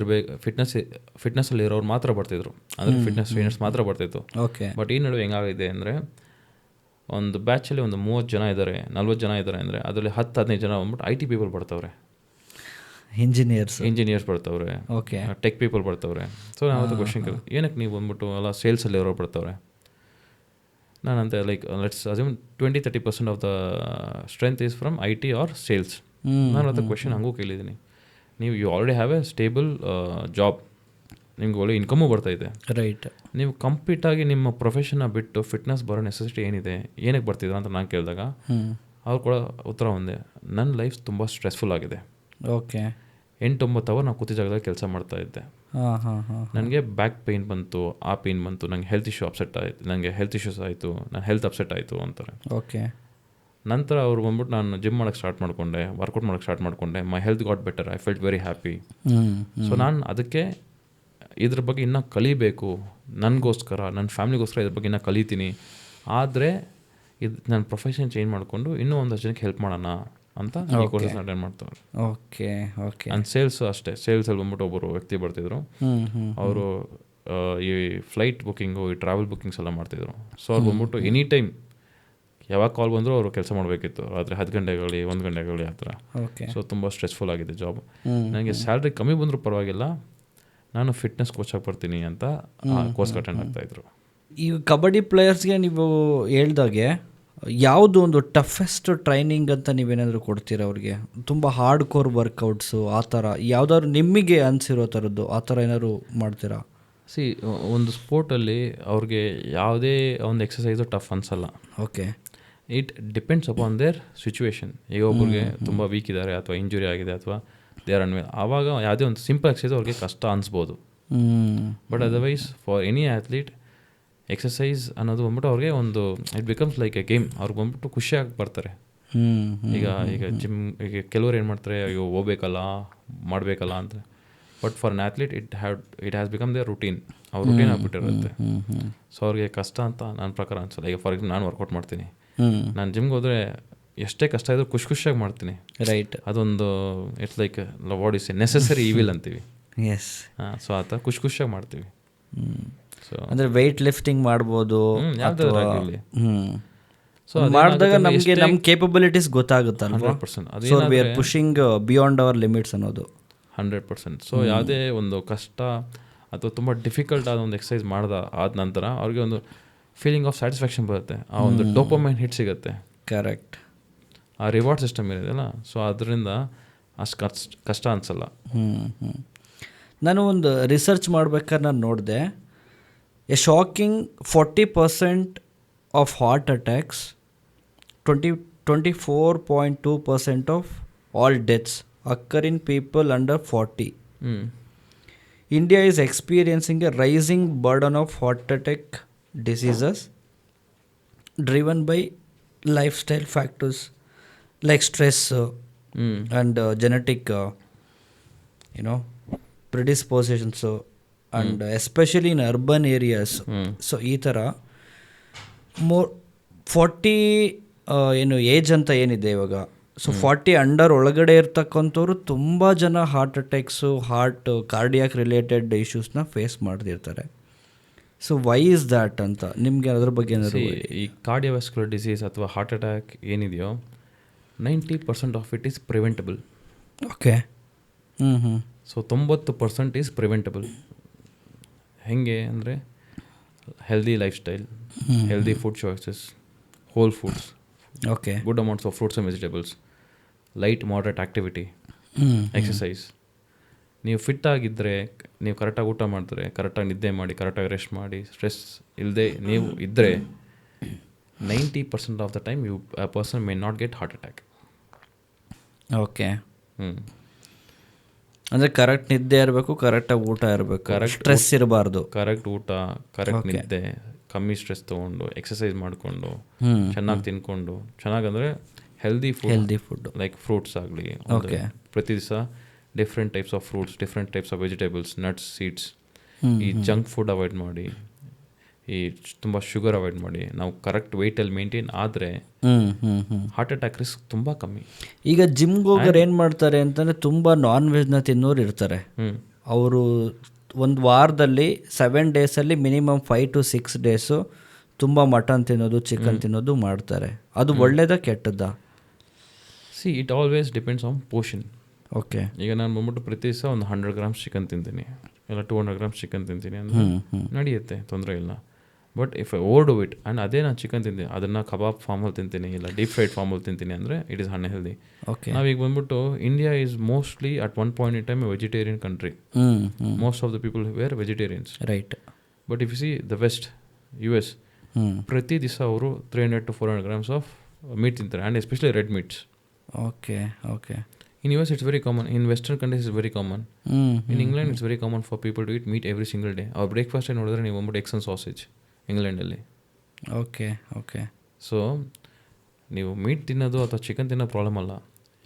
ಇರೋರು ಮಾತ್ರ ಬರ್ತಿದ್ರು, ಅಂದರೆ ಫಿಟ್ನೆಸ್ ಟ್ರೈನರ್ಸ್ ಮಾತ್ರ ಬರ್ತಿತ್ತು. ಓಕೆ. ಬಟ್ ಈ ನಡುವೆ ಹೆಂಗಾಗಿದೆ ಅಂದರೆ ಒಂದು ಬ್ಯಾಚಲ್ಲಿ ಒಂದು 30 ಜನ ಇದ್ದಾರೆ, 40 ಜನ ಇದ್ದಾರೆ ಅಂದರೆ ಅದರಲ್ಲಿ 10-15 ಜನ ಬಂದ್ಬಿಟ್ಟು IT ಪೀಪಲ್ ಬರ್ತಾವ್ರೆ, ಇಂಜಿನಿಯರ್ಸ್ ಬರ್ತಾವ್ರೆ, ಓಕೆ, ಟೆಕ್ ಪೀಪಲ್ ಬರ್ತಾವ್ರೆ. ಸೊ ನಾವು ಕ್ವಶನ್ ಏನಕ್ಕೆ ನೀವು ಬಂದ್ಬಿಟ್ಟು ಎಲ್ಲ ಸೇಲ್ಸಲ್ಲಿ ಇರೋರು ಬರ್ತಾವ್ರೆ? ನಾನಂತ like let's assume 20-30% of the strength is from IT or sales. ನಾನು ಅಂತ ಕ್ವಶನ್ ಹಂಗೂ ಕೇಳಿದ್ದೀನಿ. ನೀವು you already have a stable job, ನಿಮ್ಗೆ ಒಳ್ಳೆ ಇನ್ಕಮು ಬರ್ತಾಯಿದೆ, ರೈಟ್. ನೀವು ಕಂಪ್ಲೀಟಾಗಿ ನಿಮ್ಮ ಪ್ರೊಫೆಷನ್ನ ಬಿಟ್ಟು ಫಿಟ್ನೆಸ್ ಬರೋ ನೆಸೆಸಿಟಿ ಏನಿದೆ, ಏನಕ್ಕೆ ಬರ್ತಿದ್ರು ಅಂತ ನಾನು ಕೇಳಿದಾಗ ಅವ್ರು ಕೂಡ ಉತ್ತರ ಒಂದೇ, ನನ್ನ ಲೈಫ್ ತುಂಬ ಸ್ಟ್ರೆಸ್ಫುಲ್ ಆಗಿದೆ. ಓಕೆ. 8-9 ಅವರ್ ನಾನು ಕೂತಿ ಜಾಗದಾಗ ಕೆಲಸ ಮಾಡ್ತಾಯಿದ್ದೆ, ನನಗೆ ಬ್ಯಾಕ್ ಪೇಯ್ನ್ ಬಂತು, ಆ ಪೇಯ್ನ್ ಬಂತು, ನನಗೆ ಹೆಲ್ತ್ ಇಶ್ಯೂಸ್ ಆಯಿತು, ನನ್ನ ಹೆಲ್ತ್ ಅಪ್ಸೆಟ್ ಆಯಿತು ಅಂತಾರೆ. ಓಕೆ. ನಂತರ ಅವ್ರು ಬಂದ್ಬಿಟ್ಟು ನಾನು ಜಿಮ್ ಮಾಡೋಕ್ಕೆ ಸ್ಟಾರ್ಟ್ ಮಾಡಿಕೊಂಡೆ, ವರ್ಕೌಟ್ ಮಾಡೋಕ್ಕೆ ಸ್ಟಾರ್ಟ್ ಮಾಡಿಕೊಂಡೆ, my health got better, I felt very happy. So ನಾನು ಅದಕ್ಕೆ ಇದ್ರ ಬಗ್ಗೆ ಇನ್ನೂ ಕಲಿಬೇಕು, ನನಗೋಸ್ಕರ, ನನ್ನ ಫ್ಯಾಮಿಲಿಗೋಸ್ಕರ ಇದ್ರ ಬಗ್ಗೆ ಇನ್ನೂ ಕಲಿತೀನಿ. ಆದರೆ ಇದು ನನ್ನ ಪ್ರೊಫೆಷನ್ ಚೇಂಜ್ ಮಾಡಿಕೊಂಡು ಇನ್ನೂ ಒಂದಷ್ಟು ಜನಕ್ಕೆ ಹೆಲ್ಪ್ ಮಾಡೋಣ ಅಂತ ಈ ಕೋರ್ಸಸ್ನ ಅಟೆಂಡ್ ಮಾಡ್ತಾರೆ. ಓಕೆ. ಓಕೆ. ಆ್ಯಂಡ್ ಸೇಲ್ಸು ಅಷ್ಟೇ, ಸೇಲ್ಸಲ್ಲಿ ಬಂದ್ಬಿಟ್ಟು ಒಬ್ಬರು ವ್ಯಕ್ತಿ ಬರ್ತಿದ್ರು, ಅವರು ಈ ಫ್ಲೈಟ್ ಬುಕ್ಕಿಂಗು, ಈ ಟ್ರಾವೆಲ್ ಬುಕ್ಕಿಂಗ್ಸ್ ಎಲ್ಲ ಮಾಡ್ತಿದ್ರು. ಸೊ ಅವ್ರು ಬಂದ್ಬಿಟ್ಟು ಎನಿ ಟೈಮ್ ಯಾವಾಗ ಕಾಲ್ ಬಂದರೂ ಅವರು ಕೆಲಸ ಮಾಡಬೇಕಿತ್ತು, ರಾತ್ರಿ 10 ಗಂಟೆಗಳು 1 ಗಂಟೆಗಳು ಆ ಥರ. ಸೊ ತುಂಬ ಸ್ಟ್ರೆಸ್ಫುಲ್ ಆಗಿದೆ ಜಾಬ್. ನನಗೆ ಸ್ಯಾಲ್ರಿ ಕಮ್ಮಿ ಬಂದರೂ ಪರವಾಗಿಲ್ಲ, ನಾನು ಫಿಟ್ನೆಸ್ ಕೋಚ್ ಆಗಿ ಬರ್ತೀನಿ ಅಂತ ಕೋರ್ಸ್ ಅಟೆಂಡ್ ಆಗ್ತಾಯಿದ್ರು. ಈಗ ಕಬಡ್ಡಿ ಪ್ಲೇಯರ್ಸ್ಗೆ ನೀವು ಹೇಳ್ದಾಗೆ ಯಾವುದು ಒಂದು ಟಫೆಸ್ಟ್ ಟ್ರೈನಿಂಗ್ ಅಂತ ನೀವೇನಾದರೂ ಕೊಡ್ತೀರಾ ಅವ್ರಿಗೆ? ತುಂಬ ಹಾರ್ಡ್ ಕೋರ್ ವರ್ಕೌಟ್ಸು ಆ ಥರ ಯಾವುದಾದ್ರು ನಿಮಗೆ ಅನಿಸಿರೋ ಥರದ್ದು ಆ ಥರ ಏನಾದ್ರು ಮಾಡ್ತೀರಾ? ಒಂದು ಸ್ಪೋರ್ಟಲ್ಲಿ ಅವ್ರಿಗೆ ಯಾವುದೇ ಒಂದು ಎಕ್ಸಸೈಸು ಟಫ್ ಅನ್ಸಲ್ಲ. Okay, it depends upon there situation. ಈಗ ಒಬ್ಬರಿಗೆ ತುಂಬ ವೀಕ್ ಇದ್ದಾರೆ ಅಥವಾ ಇಂಜುರಿ ಆಗಿದೆ ಅಥವಾ ದೇರ್ ಅನ್ಮೇಲೆ, ಆವಾಗ ಯಾವುದೇ ಒಂದು ಸಿಂಪಲ್ ಎಕ್ಸಸೈಸ್ ಅವ್ರಿಗೆ ಕಷ್ಟ ಅನಿಸ್ಬೋದು. But otherwise for any athlete exercise ಅನ್ನೋದು ಬಂದ್ಬಿಟ್ಟು ಅವ್ರಿಗೆ ಒಂದು it becomes like a game. ಅವ್ರಿಗೆ ಬಂದ್ಬಿಟ್ಟು ಖುಷಿಯಾಗಿ ಬರ್ತಾರೆ. ಈಗ ಜಿಮ್ ಈಗ ಕೆಲವ್ರು ಏನು ಮಾಡ್ತಾರೆ, ಅಯ್ಯೋ ಹೋಗ್ಬೇಕಲ್ಲ ಮಾಡಬೇಕಲ್ಲ ಅಂತ. But for an athlete it has become their routine. ಅವ್ರ ರುಟೀನ್ ಆಗಿಬಿಟ್ಟಿರುತ್ತೆ. ಸೊ ಅವ್ರಿಗೆ ಕಷ್ಟ ಅಂತ ನನ್ನ ಪ್ರಕಾರ ಅನ್ಸಲ್ಲ. ಈಗ ಫಾರ್ ಎಕ್ಸಾಂಪಲ್ ನಾನು ವರ್ಕೌಟ್ ಮಾಡ್ತೀನಿ, ನಾನು ಜಿಮ್ಗೆ ಹೋದರೆ ಎಷ್ಟೇ ಕಷ್ಟ ಇದ್ರೂ ಖುಷಿಯಾಗಿ ಮಾಡ್ತೀನಿ. ರೈಟ್, ಅದೊಂದು it's like what is A necessary evil ಅಂತೀವಿ. ಎಸ್. ಸೊ ಆ ಥರ ಖುಷಿಯಾಗಿ ಮಾಡ್ತೀವಿ. ಸೊ ಅಂದರೆ ವೆಯ್ಟ್ ಲಿಫ್ಟಿಂಗ್ ಮಾಡ್ಬೋದು, ಸೊ ಮಾಡಿದಾಗ ನಮಗೆ ನಮ್ಮ ಕೇಪಬಿಲಿಟೀಸ್ ಗೊತ್ತಾಗುತ್ತಲ್ವ. 100%. So we are pushing beyond our limits ಅನ್ನೋದು 100%. ಸೊ ಯಾವುದೇ ಒಂದು ಕಷ್ಟ ಅಥವಾ ತುಂಬ ಡಿಫಿಕಲ್ಟ್ ಆದ ಒಂದು ಎಕ್ಸಸೈಸ್ ಆದ ನಂತರ ಅವ್ರಿಗೆ ಒಂದು ಫೀಲಿಂಗ್ ಆಫ್ ಸ್ಯಾಟಿಸ್ಫ್ಯಾಕ್ಷನ್ ಬರುತ್ತೆ. ಆ ಒಂದು ಡೋಪಮೈನ್ ಹಿಟ್ ಸಿಗುತ್ತೆ. ಕರೆಕ್ಟ್. ಆ ರಿವಾರ್ಡ್ ಸಿಸ್ಟಮ್ ಏನಿದೆಯಲ್ಲ, ಸೊ ಅದರಿಂದ ಅಷ್ಟು ಕಷ್ಟ ಅನಿಸಲ್ಲ. ನಾನು ಒಂದು ರಿಸರ್ಚ್ ಮಾಡ್ಬೇಕಾದ್ರೆ ನಾನು ನೋಡಿದೆ, A shocking 40% of heart attacks, 24.2% of all deaths occur in people under 40. India is experiencing a rising burden of heart attack diseases driven by lifestyle factors like stress and genetic predispositions and especially in urban areas. So ಈ ಥರ more 40 age ಅಂತ ಏನಿದೆ ಇವಾಗ, so 40 under ಒಳಗಡೆ ಇರ್ತಕ್ಕಂಥವ್ರು ತುಂಬ ಜನ heart attacks, cardiac related ಇಶ್ಯೂಸ್ನ ಫೇಸ್ ಮಾಡ್ತಿರ್ತಾರೆ. ಸೊ ವೈ ಇಸ್ ದ್ಯಾಟ್ ಅಂತ ನಿಮಗೆ ಅದ್ರ ಬಗ್ಗೆ ಏನಾದ್ರು? ಈ ಕಾರ್ಡಿಯೋವ್ಯಾಸ್ಕ್ಯುಲರ್ ಡಿಸೀಸ್ ಅಥವಾ ಹಾರ್ಟ್ ಅಟ್ಯಾಕ್ ಏನಿದೆಯೋ 90% of it is preventable. Okay. So 90% is preventable. ಹೆಂಗೆ ಅಂದರೆ healthy lifestyle, healthy food choices, whole foods, okay, good amounts of fruits and vegetables, light moderate activity, exercise. ನೀವು fit ಆಗಿದ್ದರೆ, ನೀವು ಕರೆಕ್ಟಾಗಿ ಊಟ ಮಾಡಿದ್ರೆ, ಕರೆಕ್ಟಾಗಿ ನಿದ್ದೆ ಮಾಡಿ, ಕರೆಕ್ಟಾಗಿ ರೆಸ್ಟ್ ಮಾಡಿ, ಸ್ಟ್ರೆಸ್ ಇಲ್ಲದೆ ನೀವು ಇದ್ದರೆ 90% of the time a person may not get heart attack. Okay. ಅಂದರೆ ಕರೆಕ್ಟ್ ನಿದ್ದೆ ಇರಬೇಕು, ಕರೆಕ್ಟಾಗಿ ಊಟ ಇರಬೇಕು, ಕರೆಕ್ಟ್ ಸ್ಟ್ರೆಸ್ ಇರಬಾರ್ದು. ಕರೆಕ್ಟ್ ಊಟ, ಕರೆಕ್ಟ್ ನಿದ್ದೆ, ಕಮ್ಮಿ ಸ್ಟ್ರೆಸ್ ತೊಗೊಂಡು, ಎಕ್ಸಸೈಸ್ ಮಾಡಿಕೊಂಡು, ಚೆನ್ನಾಗಿ ತಿನ್ಕೊಂಡು, ಚೆನ್ನಾಗಂದರೆ ಹೆಲ್ದಿ ಫುಡ್ ಲೈಕ್ ಫ್ರೂಟ್ಸ್ ಆಗಲಿ, ಪ್ರತಿ ದಿವಸ different types of fruits, different types of vegetables, nuts, seeds. ಈ ಜಂಕ್ ಫುಡ್ ಅವಾಯ್ಡ್ ಮಾಡಿ, ಈ ತುಂಬ ಶುಗರ್ ಅವಾಯ್ಡ್ ಮಾಡಿ, ನಾವು ಕರೆಕ್ಟ್ ವೆಯ್ಟಲ್ಲಿ ಮೇಂಟೈನ್ ಆದರೆ ಹಾರ್ಟ್ ಅಟ್ಯಾಕ್ ರಿಸ್ಕ್ ತುಂಬ ಕಮ್ಮಿ. ಈಗ ಜಿಮ್ಗೆ ಹೋಗೋರು ಏನು ಮಾಡ್ತಾರೆ ಅಂತಂದರೆ, ತುಂಬ ನಾನ್ ವೆಜ್ನ ತಿನ್ನೋರು ಇರ್ತಾರೆ. ಅವರು ಒಂದು ವಾರದಲ್ಲಿ 7 ಡೇಸಲ್ಲಿ ಮಿನಿಮಮ್ 5 to 6 ಡೇಸು ತುಂಬ ಮಟನ್ ತಿನ್ನೋದು, ಚಿಕನ್ ತಿನ್ನೋದು ಮಾಡ್ತಾರೆ. ಅದು ಒಳ್ಳೇದಾ ಕೆಟ್ಟದ್ದಾ? It always depends on portion. Okay. ಈಗ ನಾನು ಬಂದ್ಬಿಟ್ಟು ಪ್ರತಿ ದಿವಸ ಒಂದು 100 grams ಚಿಕನ್ ತಿಂತೀನಿ, ಇಲ್ಲ 200 grams ಚಿಕನ್ ತಿಂತೀನಿ ಅಂದರೆ ನಡೆಯುತ್ತೆ, ತೊಂದರೆ ಇಲ್ಲ. But if I over do it and ಅದೇ ನಾನು ಚಿಕನ್ ತಿಂತೀನಿ, ಅದನ್ನು ಕಬಾಬ್ ಫಾರ್ಮಲ್ಲಿ ತಿಂತೀನಿ, ಇಲ್ಲ ಡೀಪ್ ಫ್ರೈಡ್ ಫಾರ್ಮಲ್ಲಿ ತಿಂತೀನಿ ಅಂದರೆ ಇಟ್ ಈಸ್ ಅನ್ಹೆಲ್ದಿ. ಓಕೆ. ನಾವೀಗ ಬಂದ್ಬಿಟ್ಟು India is mostly at one point in time a vegetarian country. Most of the people were vegetarians. Right. But if you see the west, US, ಪ್ರತಿ ದಿವಸ ಅವರು 300 to 400 grams of meat ತಿಂತಾರೆ, and especially red meats. Okay. Okay. In US it's very common, in western countries it's very common. In England it's very common for people to eat meat every single day. Our breakfast ನೋಡಿದ್ರೆ ನೀವು ಬಂದ್ಬಿಟ್ಟು eggs and sausage ಇಂಗ್ಲೆಂಡಲ್ಲಿ. Okay. Okay. So ನೀವು meat ತಿನ್ನೋದು ಅಥವಾ chicken ತಿನ್ನೋ problem ಅಲ್ಲ,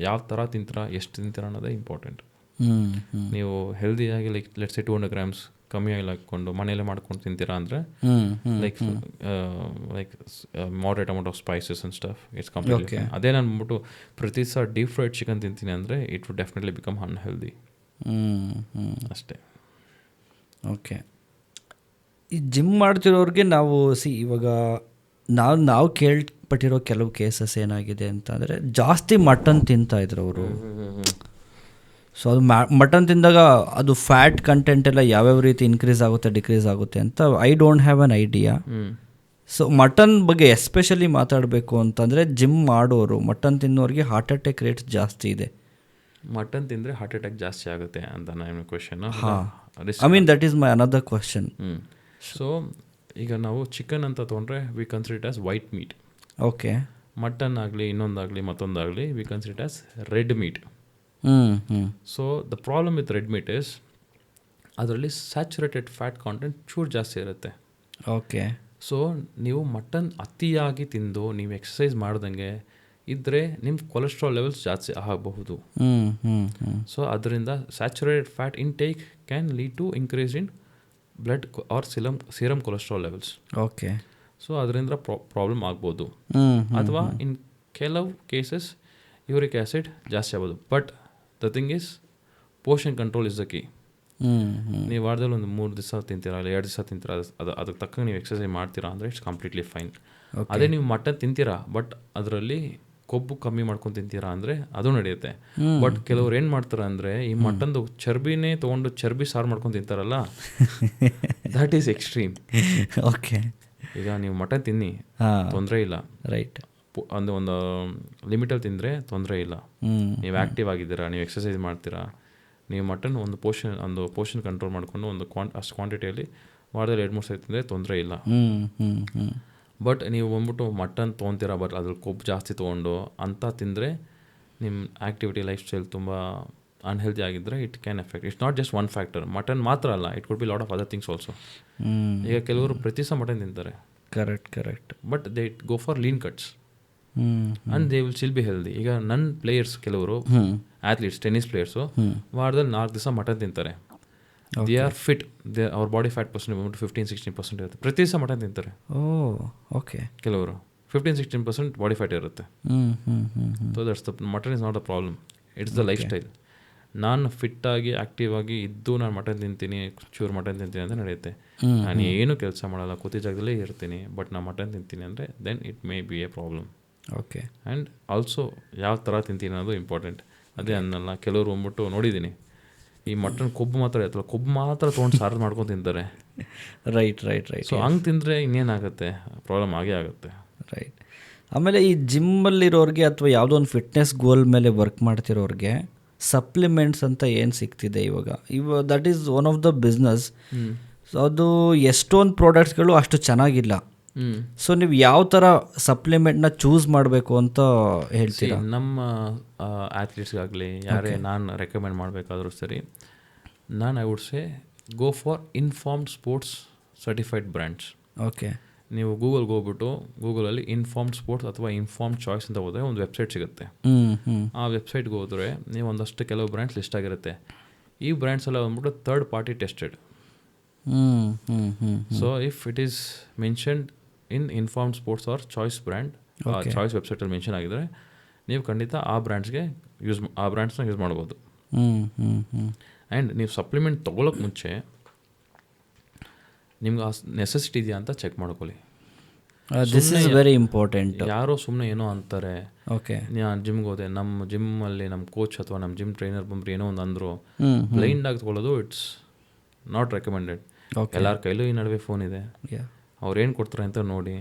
ಯಾವ ಥರ ತಿಂತೀರಾ, ಎಷ್ಟು ತಿಂತೀರಾ ಅನ್ನೋದೇ ಇಂಪಾರ್ಟೆಂಟ್. ನೀವು ಹೆಲ್ದಿಯಾಗಿ ಲೈಕ್ ಲೆಟ್ಸ್ ಸೇ 200 grams ಕಮ್ಮಿ ಆಯಿಲ್ ಹಾಕ್ಕೊಂಡು ಮನೆಯಲ್ಲೇ ಮಾಡ್ಕೊಂಡು ತಿಂತೀರಾ ಅಂದರೆ like moderate amount of spices and stuff, it's completely. ಅದೇ ನಾನು ಬಂದ್ಬಿಟ್ಟು ಪ್ರತಿ ದಿವಸ ಡೀಪ್ ಫ್ರೈಡ್ ಚಿಕನ್ ತಿಂತೀನಿ ಅಂದರೆ it would definitely become unhealthy ಅಷ್ಟೇ. ಓಕೆ. ಈ ಜಿಮ್ ಮಾಡ್ತಿರೋರಿಗೆ ನಾವು ಇವಾಗ ನಾವು ಕೇಳ್ಪಟ್ಟಿರೋ ಕೆಲವು ಕೇಸಸ್ ಏನಾಗಿದೆ ಅಂತಂದರೆ, ಜಾಸ್ತಿ ಮಟನ್ ತಿಂತಾಯಿದ್ರು ಅವರು. ಸೊ ಅದು ಮಟನ್ ತಿಂದಾಗ ಅದು ಫ್ಯಾಟ್ ಕಂಟೆಂಟ್ ಎಲ್ಲ ಯಾವ್ಯಾವ ರೀತಿ ಇನ್ಕ್ರೀಸ್ ಆಗುತ್ತೆ, ಡಿಕ್ರೀಸ್ ಆಗುತ್ತೆ ಅಂತ I don't have an idea. So mutton ಬಗ್ಗೆ ಎಸ್ಪೆಷಲಿ ಮಾತಾಡಬೇಕು ಅಂತಂದರೆ ಜಿಮ್ ಮಾಡೋರು ಮಟನ್ ತಿನ್ನೋರಿಗೆ ಹಾರ್ಟ್ ಅಟ್ಯಾಕ್ ರೇಟ್ಸ್ ಜಾಸ್ತಿ ಇದೆ. ಮಟನ್ ತಿಂದರೆ ಹಾರ್ಟ್ ಅಟ್ಯಾಕ್ ಜಾಸ್ತಿ ಆಗುತ್ತೆ ಅಂತ ನನ್ನ question. I mean that is my another question. So ಈಗ ನಾವು ಚಿಕನ್ ಅಂತ ತೊಗೊಂಡ್ರೆ we consider it as white meat. Okay. Mutton ಆಗಲಿ ಇನ್ನೊಂದಾಗಲಿ ಮತ್ತೊಂದಾಗಲಿ we consider it as red meat. So the problem with red meat is ಅದರಲ್ಲಿ saturated fat content ಚೂರು ಜಾಸ್ತಿ ಇರುತ್ತೆ. ಓಕೆ. ಸೊ ನೀವು ಮಟನ್ ಅತಿಯಾಗಿ ತಿಂದು ನೀವು ಎಕ್ಸಸೈಸ್ ಮಾಡ್ದಂಗೆ ಇದ್ದರೆ ನಿಮ್ಮ ಕೊಲೆಸ್ಟ್ರಾಲ್ ಲೆವೆಲ್ಸ್ ಜಾಸ್ತಿ ಆಗಬಹುದು. ಸೊ ಅದರಿಂದ saturated fat intake can lead to increase in blood or serum cholesterol levels. Okay. So ಅದರಿಂದ ಪ್ರಾಬ್ಲಮ್ ಆಗ್ಬೋದು. ಅಥವಾ ಇನ್ ಕೆಲವು ಕೇಸಸ್ ಯೂರಿಕ್ ಆ್ಯಸಿಡ್ ಜಾಸ್ತಿ ಆಗ್ಬೋದು. But the thing is portion control is the key. ನೀವು ವಾರದಲ್ಲಿ ಒಂದು 3 ದಿವಸ ತಿಂತೀರಾ ಇಲ್ಲ 2 ದಿವಸ ತಿಂತೀರಾ, ಅದಕ್ಕೆ ತಕ್ಕಂಗೆ ನೀವು ಎಕ್ಸಸೈಸ್ ಮಾಡ್ತೀರಾ ಅಂದರೆ ಇಟ್ಸ್ ಕಂಪ್ಲೀಟ್ಲಿ ಫೈನ್. ಅದೇ ನೀವು ಮಟನ್ ತಿಂತೀರಾ ಬಟ್ ಅದರಲ್ಲಿ ಕೊಬ್ಬು ಕಮ್ಮಿ ಮಾಡ್ಕೊಂಡು ತಿಂತೀರಾ ಅಂದರೆ ಅದು ನಡೆಯುತ್ತೆ. ಬಟ್ ಕೆಲವ್ರು ಏನು ಮಾಡ್ತಾರೆ ಅಂದರೆ ಈ ಮಟನ್ದು ಚರ್ಬಿನೇ ತೊಗೊಂಡು ಚರ್ಬಿ ಸಾರು ಮಾಡ್ಕೊಂಡು ತಿಂತಾರಲ್ಲ, ದ್ಯಾಟ್ ಈಸ್ ಎಕ್ಸ್ಟ್ರೀಮ್. ಓಕೆ. ಈಗ ನೀವು ಮಟನ್ ತಿನ್ನಿ, ತೊಂದರೆ ಇಲ್ಲ. ರೈಟ್. ಒಂದು ಲಿಮಿಟಲ್ಲಿ ತಿಂದರೆ ತೊಂದರೆ ಇಲ್ಲ. ನೀವು ಆ್ಯಕ್ಟಿವ್ ಆಗಿದ್ದೀರಾ, ನೀವು ಎಕ್ಸಸೈಸ್ ಮಾಡ್ತೀರಾ, ನೀವು ಮಟನ್ ಒಂದು ಪೋರ್ಷನ್ ಕಂಟ್ರೋಲ್ ಮಾಡಿಕೊಂಡು ಅಷ್ಟು ಕ್ವಾಂಟಿಟಿಯಲ್ಲಿ ವಾರದಲ್ಲಿ 2-3 ಸಲ ತಿಂದರೆ ತೊಂದರೆ ಇಲ್ಲ. ಬಟ್ ನೀವು ಬಂದ್ಬಿಟ್ಟು ಮಟನ್ ತೊಗೊತೀರಾ ಬಟ್ ಅದ್ರಲ್ಲಿ ಕೊಬ್ಬು ಜಾಸ್ತಿ ತೊಗೊಂಡು ಅಂತ ತಿಂದರೆ ನಿಮ್ಮ ಆ್ಯಕ್ಟಿವಿಟಿ ಲೈಫ್ ಸ್ಟೈಲ್ ತುಂಬ ಅನ್ಹೆಲ್ದಿ ಆಗಿದ್ದರೆ it can effect. It's not just one factor. Mutton ಮಾತ್ರ ಅಲ್ಲ, it could be lot of other things also. ಈಗ ಕೆಲವರು ಪ್ರತಿ ಸಹ ಮಟನ್ ತಿಂತಾರೆ. Correct. But they go for lean cuts and they will still be healthy. ಈಗ ನನ್ನ players ಕೆಲವರು ಆ್ಯಥ್ಲೀಟ್ಸ್ ಟೆನ್ನಿಸ್ ಪ್ಲೇಯರ್ಸು ವಾರದಲ್ಲಿ 4 ದಿವಸ ಮಟನ್ ತಿಂತಾರೆ. They are fit. ಅವ್ರ ಬಾಡಿ ಫ್ಯಾಟ್ ಪರ್ಸೆಂಟ್ ಬಂದ್ಬಿಟ್ಟು 15-16% ಇರುತ್ತೆ. ಪ್ರತಿ ದಿವಸ ಮಟನ್ ತಿಂತಾರೆ. ಓಕೆ. ಕೆಲವರು 15-16% ಬಾಡಿ ಫ್ಯಾಟ್ ಇರುತ್ತೆ. So that's the mutton is not the problem, it's the life style. ನಾನು ಫಿಟ್ಟಾಗಿ ಆ್ಯಕ್ಟಿವ್ ಆಗಿ ಇದ್ದು ನಾನು ಮಟನ್ ತಿಂತೀನಿ, ಚೂರು ಮಟನ್ ತಿಂತೀನಿ ಅಂತ ನಡೆಯುತ್ತೆ. ನಾನು ಏನು ಕೆಲಸ ಮಾಡಲ್ಲ, ಕೂತಿ ಜಾಗದಲ್ಲೇ ಇರ್ತೀನಿ, ಬಟ್ ನಾನು ಮಟನ್ ತಿಂತೀನಿ ಅಂದರೆ then it may be a problem. Okay. And also ಯಾವ ಥರ ತಿಂತೀನಿ ಅನ್ನೋದು ಇಂಪಾರ್ಟೆಂಟ್. ಅದೇ ಅನ್ನಲ್ಲ, ಕೆಲವರು ಬಂದ್ಬಿಟ್ಟು ನೋಡಿದ್ದೀನಿ ಈ ಮಟನ್ ಕೊಬ್ಬು ಮಾತ್ರ ಇರ್ತಲ್ಲ, ಕೊಬ್ಬು ಮಾತ್ರ ತೊಗೊಂಡು ಸಾರು ಮಾಡ್ಕೊಂಡು ತಿಂತಾರೆ. ರೈಟ್. ಸೊ ಹಂಗೆ ತಿಂದರೆ ಇನ್ನೇನಾಗುತ್ತೆ, ಪ್ರಾಬ್ಲಮ್ ಆಗೇ ಆಗುತ್ತೆ. ರೈಟ್. ಆಮೇಲೆ ಈ ಜಿಮ್ಮಲ್ಲಿರೋರಿಗೆ ಅಥವಾ ಯಾವುದೋ ಒಂದು ಫಿಟ್ನೆಸ್ ಗೋಲ್ ಮೇಲೆ ವರ್ಕ್ ಮಾಡ್ತಿರೋರಿಗೆ ಸಪ್ಲಿಮೆಂಟ್ಸ್ ಅಂತ ಏನು ಸಿಗ್ತಿದೆ ಇವಾಗ that is one of the business. So ಅದು ಎಷ್ಟೊಂದು ಪ್ರಾಡಕ್ಟ್ಸ್ಗಳು ಅಷ್ಟು ಚೆನ್ನಾಗಿಲ್ಲ. ಸೊ ನೀವು ಯಾವ ಥರ ಸಪ್ಲಿಮೆಂಟ್ನ ಚೂಸ್ ಮಾಡಬೇಕು ಅಂತ ಹೇಳ್ತೀರಾ? ನಮ್ಮ ಆ್ಯಥ್ಲೀಟ್ಸ್ಗಾಗಲಿ ಯಾರೇ ನಾನು ರೆಕಮೆಂಡ್ ಮಾಡಬೇಕಾದ್ರೂ ಸರಿ, ನಾನು I would say go for informed sports certified brands. Okay. ನೀವು ಗೂಗಲ್ಗೆ ಹೋಗ್ಬಿಟ್ಟು ಗೂಗಲಲ್ಲಿ ಇನ್ಫಾರ್ಮ್ಡ್ ಸ್ಪೋರ್ಟ್ಸ್ ಅಥವಾ ಇನ್ಫಾರ್ಮ್ಡ್ ಚಾಯ್ಸ್ ಅಂತ ಹೋದರೆ ಒಂದು ವೆಬ್ಸೈಟ್ ಸಿಗುತ್ತೆ. ಆ ವೆಬ್ಸೈಟ್ಗೆ ಹೋದರೆ ನೀವು ಒಂದಷ್ಟು ಕೆಲವು ಬ್ರ್ಯಾಂಡ್ಸ್ ಲಿಸ್ಟ್ ಆಗಿರುತ್ತೆ. ಈ ಬ್ರ್ಯಾಂಡ್ಸ್ ಎಲ್ಲ ಬಂದ್ಬಿಟ್ಟು third party tested. So if it is mentioned in informed sports R choice brand, choice ವೆಬ್ಸೈಟಲ್ಲಿ ಮೆನ್ಷನ್ ಆಗಿದರೆ ನೀವು ಖಂಡಿತ ಆ ಬ್ರ್ಯಾಂಡ್ಸ್ನ ಯೂಸ್ ಮಾಡ್ಬೋದು. ಆ್ಯಂಡ್ ನೀವು ಸಪ್ಲಿಮೆಂಟ್ ತೊಗೊಳಕ್ಕೆ ಮುಂಚೆ ನಿಮ್ಗೆ ಆ ನೆಸೆಸಿಟಿ ಇದೆಯಾ ಅಂತ ಚೆಕ್ ಮಾಡ್ಕೊಳ್ಳಿ. This is very important. ಯಾರೋ ಸುಮ್ಮನೆ ಏನೋ ಅಂತಾರೆ. ಓಕೆ. ನಾನು ಜಿಮ್ಗೆ ಹೋದೆ, ನಮ್ಮ ಜಿಮ್ಮಲ್ಲಿ ನಮ್ಮ ಕೋಚ್ ಅಥವಾ ನಮ್ಮ ಜಿಮ್ ಟ್ರೈನರ್ ಬಂದ್ರೆ ಏನೋ ಒಂದು ಅಂದರು, ಬ್ಲೈಂಡ್ ಆಗಿ ತೊಗೊಳ್ಳೋದು ಇಟ್ಸ್ ನಾಟ್ ರೆಕಮೆಂಡೆಡ್. ಎಲ್ಲರ ಕೈಲೂ ಈ ನಡುವೆ ಫೋನ್ ಇದೆ, ಅವ್ರು ಏನು ಕೊಡ್ತಾರೆ ಅಂತ ನೋಡಿ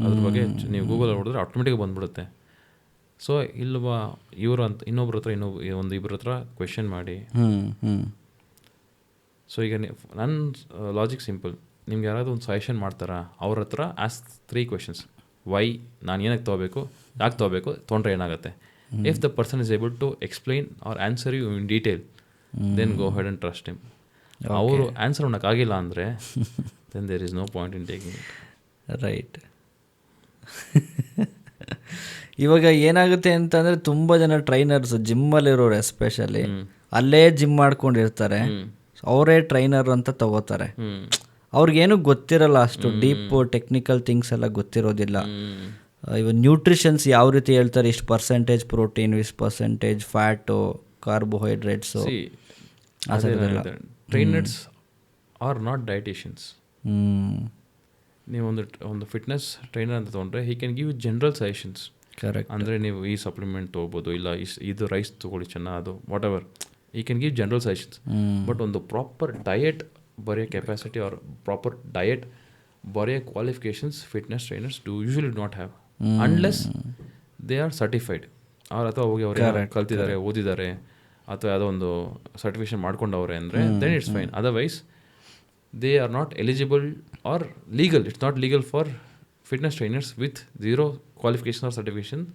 ಅದ್ರ ಬಗ್ಗೆ ನೀವು ಗೂಗಲ್ ನೋಡಿದ್ರೆ ಆಟೋಮೆಟಿಕ್ ಬಂದ್ಬಿಡುತ್ತೆ. ಸೊ ಇಲ್ವಾ ಇವರು ಅಂತ ಇನ್ನೊಬ್ರ ಹತ್ರ ಇಬ್ಬರ ಹತ್ರ ಕ್ವೆಶನ್ ಮಾಡಿ. ಸೊ ಈಗ ನನ್ನ ಲಾಜಿಕ್ ಸಿಂಪಲ್, ನಿಮ್ಗೆ ಯಾರಾದರೂ ಒಂದು ಸಜೆಷನ್ ಮಾಡ್ತಾರಾ ಅವ್ರ ಹತ್ರ ಆಸ್ಕ್ 3 ಕ್ವೆಶನ್ಸ್. ವೈ, ನಾನು ಏನಕ್ಕೆ ತೊಗೋಬೇಕು, ಯಾಕೆ ತೊಗೋಬೇಕು, ತೊಗೊಂಡ್ರೆ ಏನಾಗುತ್ತೆ. If the person is able to explain or answer you in detail, then go ahead and trust him. ಅವರು ಆನ್ಸರ್ ಮಾಡೋಕ್ಕಾಗಿಲ್ಲ ಅಂದರೆ then there is no point in taking it. Right. ಇವಾಗ ಏನಾಗುತ್ತೆ ಅಂತಂದರೆ ತುಂಬ ಜನ ಟ್ರೈನರ್ಸ್ ಜಿಮ್ಮಲ್ಲಿರೋರು ಎಸ್ಪೆಷಲಿ ಅಲ್ಲೇ ಜಿಮ್ ಮಾಡ್ಕೊಂಡಿರ್ತಾರೆ, ಅವರೇ ಟ್ರೈನರ್ ಅಂತ ತಗೋತಾರೆ. ಅವ್ರಿಗೇನು ಗೊತ್ತಿರಲ್ಲ, ಅಷ್ಟು ಡೀಪ್ ಟೆಕ್ನಿಕಲ್ ಥಿಂಗ್ಸ್ ಎಲ್ಲ ಗೊತ್ತಿರೋದಿಲ್ಲ. ಇವಾಗ ನ್ಯೂಟ್ರಿಷನ್ಸ್ ಯಾವ ರೀತಿ ಹೇಳ್ತಾರೆ, ಇಷ್ಟು ಪರ್ಸೆಂಟೇಜ್ ಪ್ರೋಟೀನ್, ಇಷ್ಟು percentage fat, carbohydrates, trainers are not dietitians. ನೀವು ಒಂದು ಫಿಟ್ನೆಸ್ ಟ್ರೈನರ್ ಅಂತ ತೊಗೊಂಡ್ರೆ he can give you general suggestions. Correct. ಅಂದರೆ ನೀವು ಈ ಸಪ್ಲಿಮೆಂಟ್ ತೊಗೋಬೋದು, ಇಲ್ಲ ಇದು ರೈಸ್ ತೊಗೊಳ್ಳಿ ಚೆನ್ನಾಗಿ, ಅದು ವಾಟ್ ಎವರ್ ಈ can give general suggestions. But ಒಂದು ಪ್ರಾಪರ್ ಡಯಟ್ ಬರೆಯೋ ಕೆಪಾಸಿಟಿ ಆರ್ ಪ್ರಾಪರ್ ಡಯಟ್ ಬರೆಯೋ qualifications fitness trainers usually not have unless they are certified. ಅವ್ರು ಅಥವಾ ಹೋಗಿ ಅವ್ರು ಕಲ್ತಿದ್ದಾರೆ, ಓದಿದ್ದಾರೆ, ಅಥವಾ ಯಾವುದೋ ಒಂದು ಸರ್ಟಿಫಿಕೇಷನ್ ಮಾಡ್ಕೊಂಡವ್ರೆ ಅಂದರೆ then it's fine. Otherwise they are not eligible or legal. It's not legal for fitness trainers with zero qualification or certification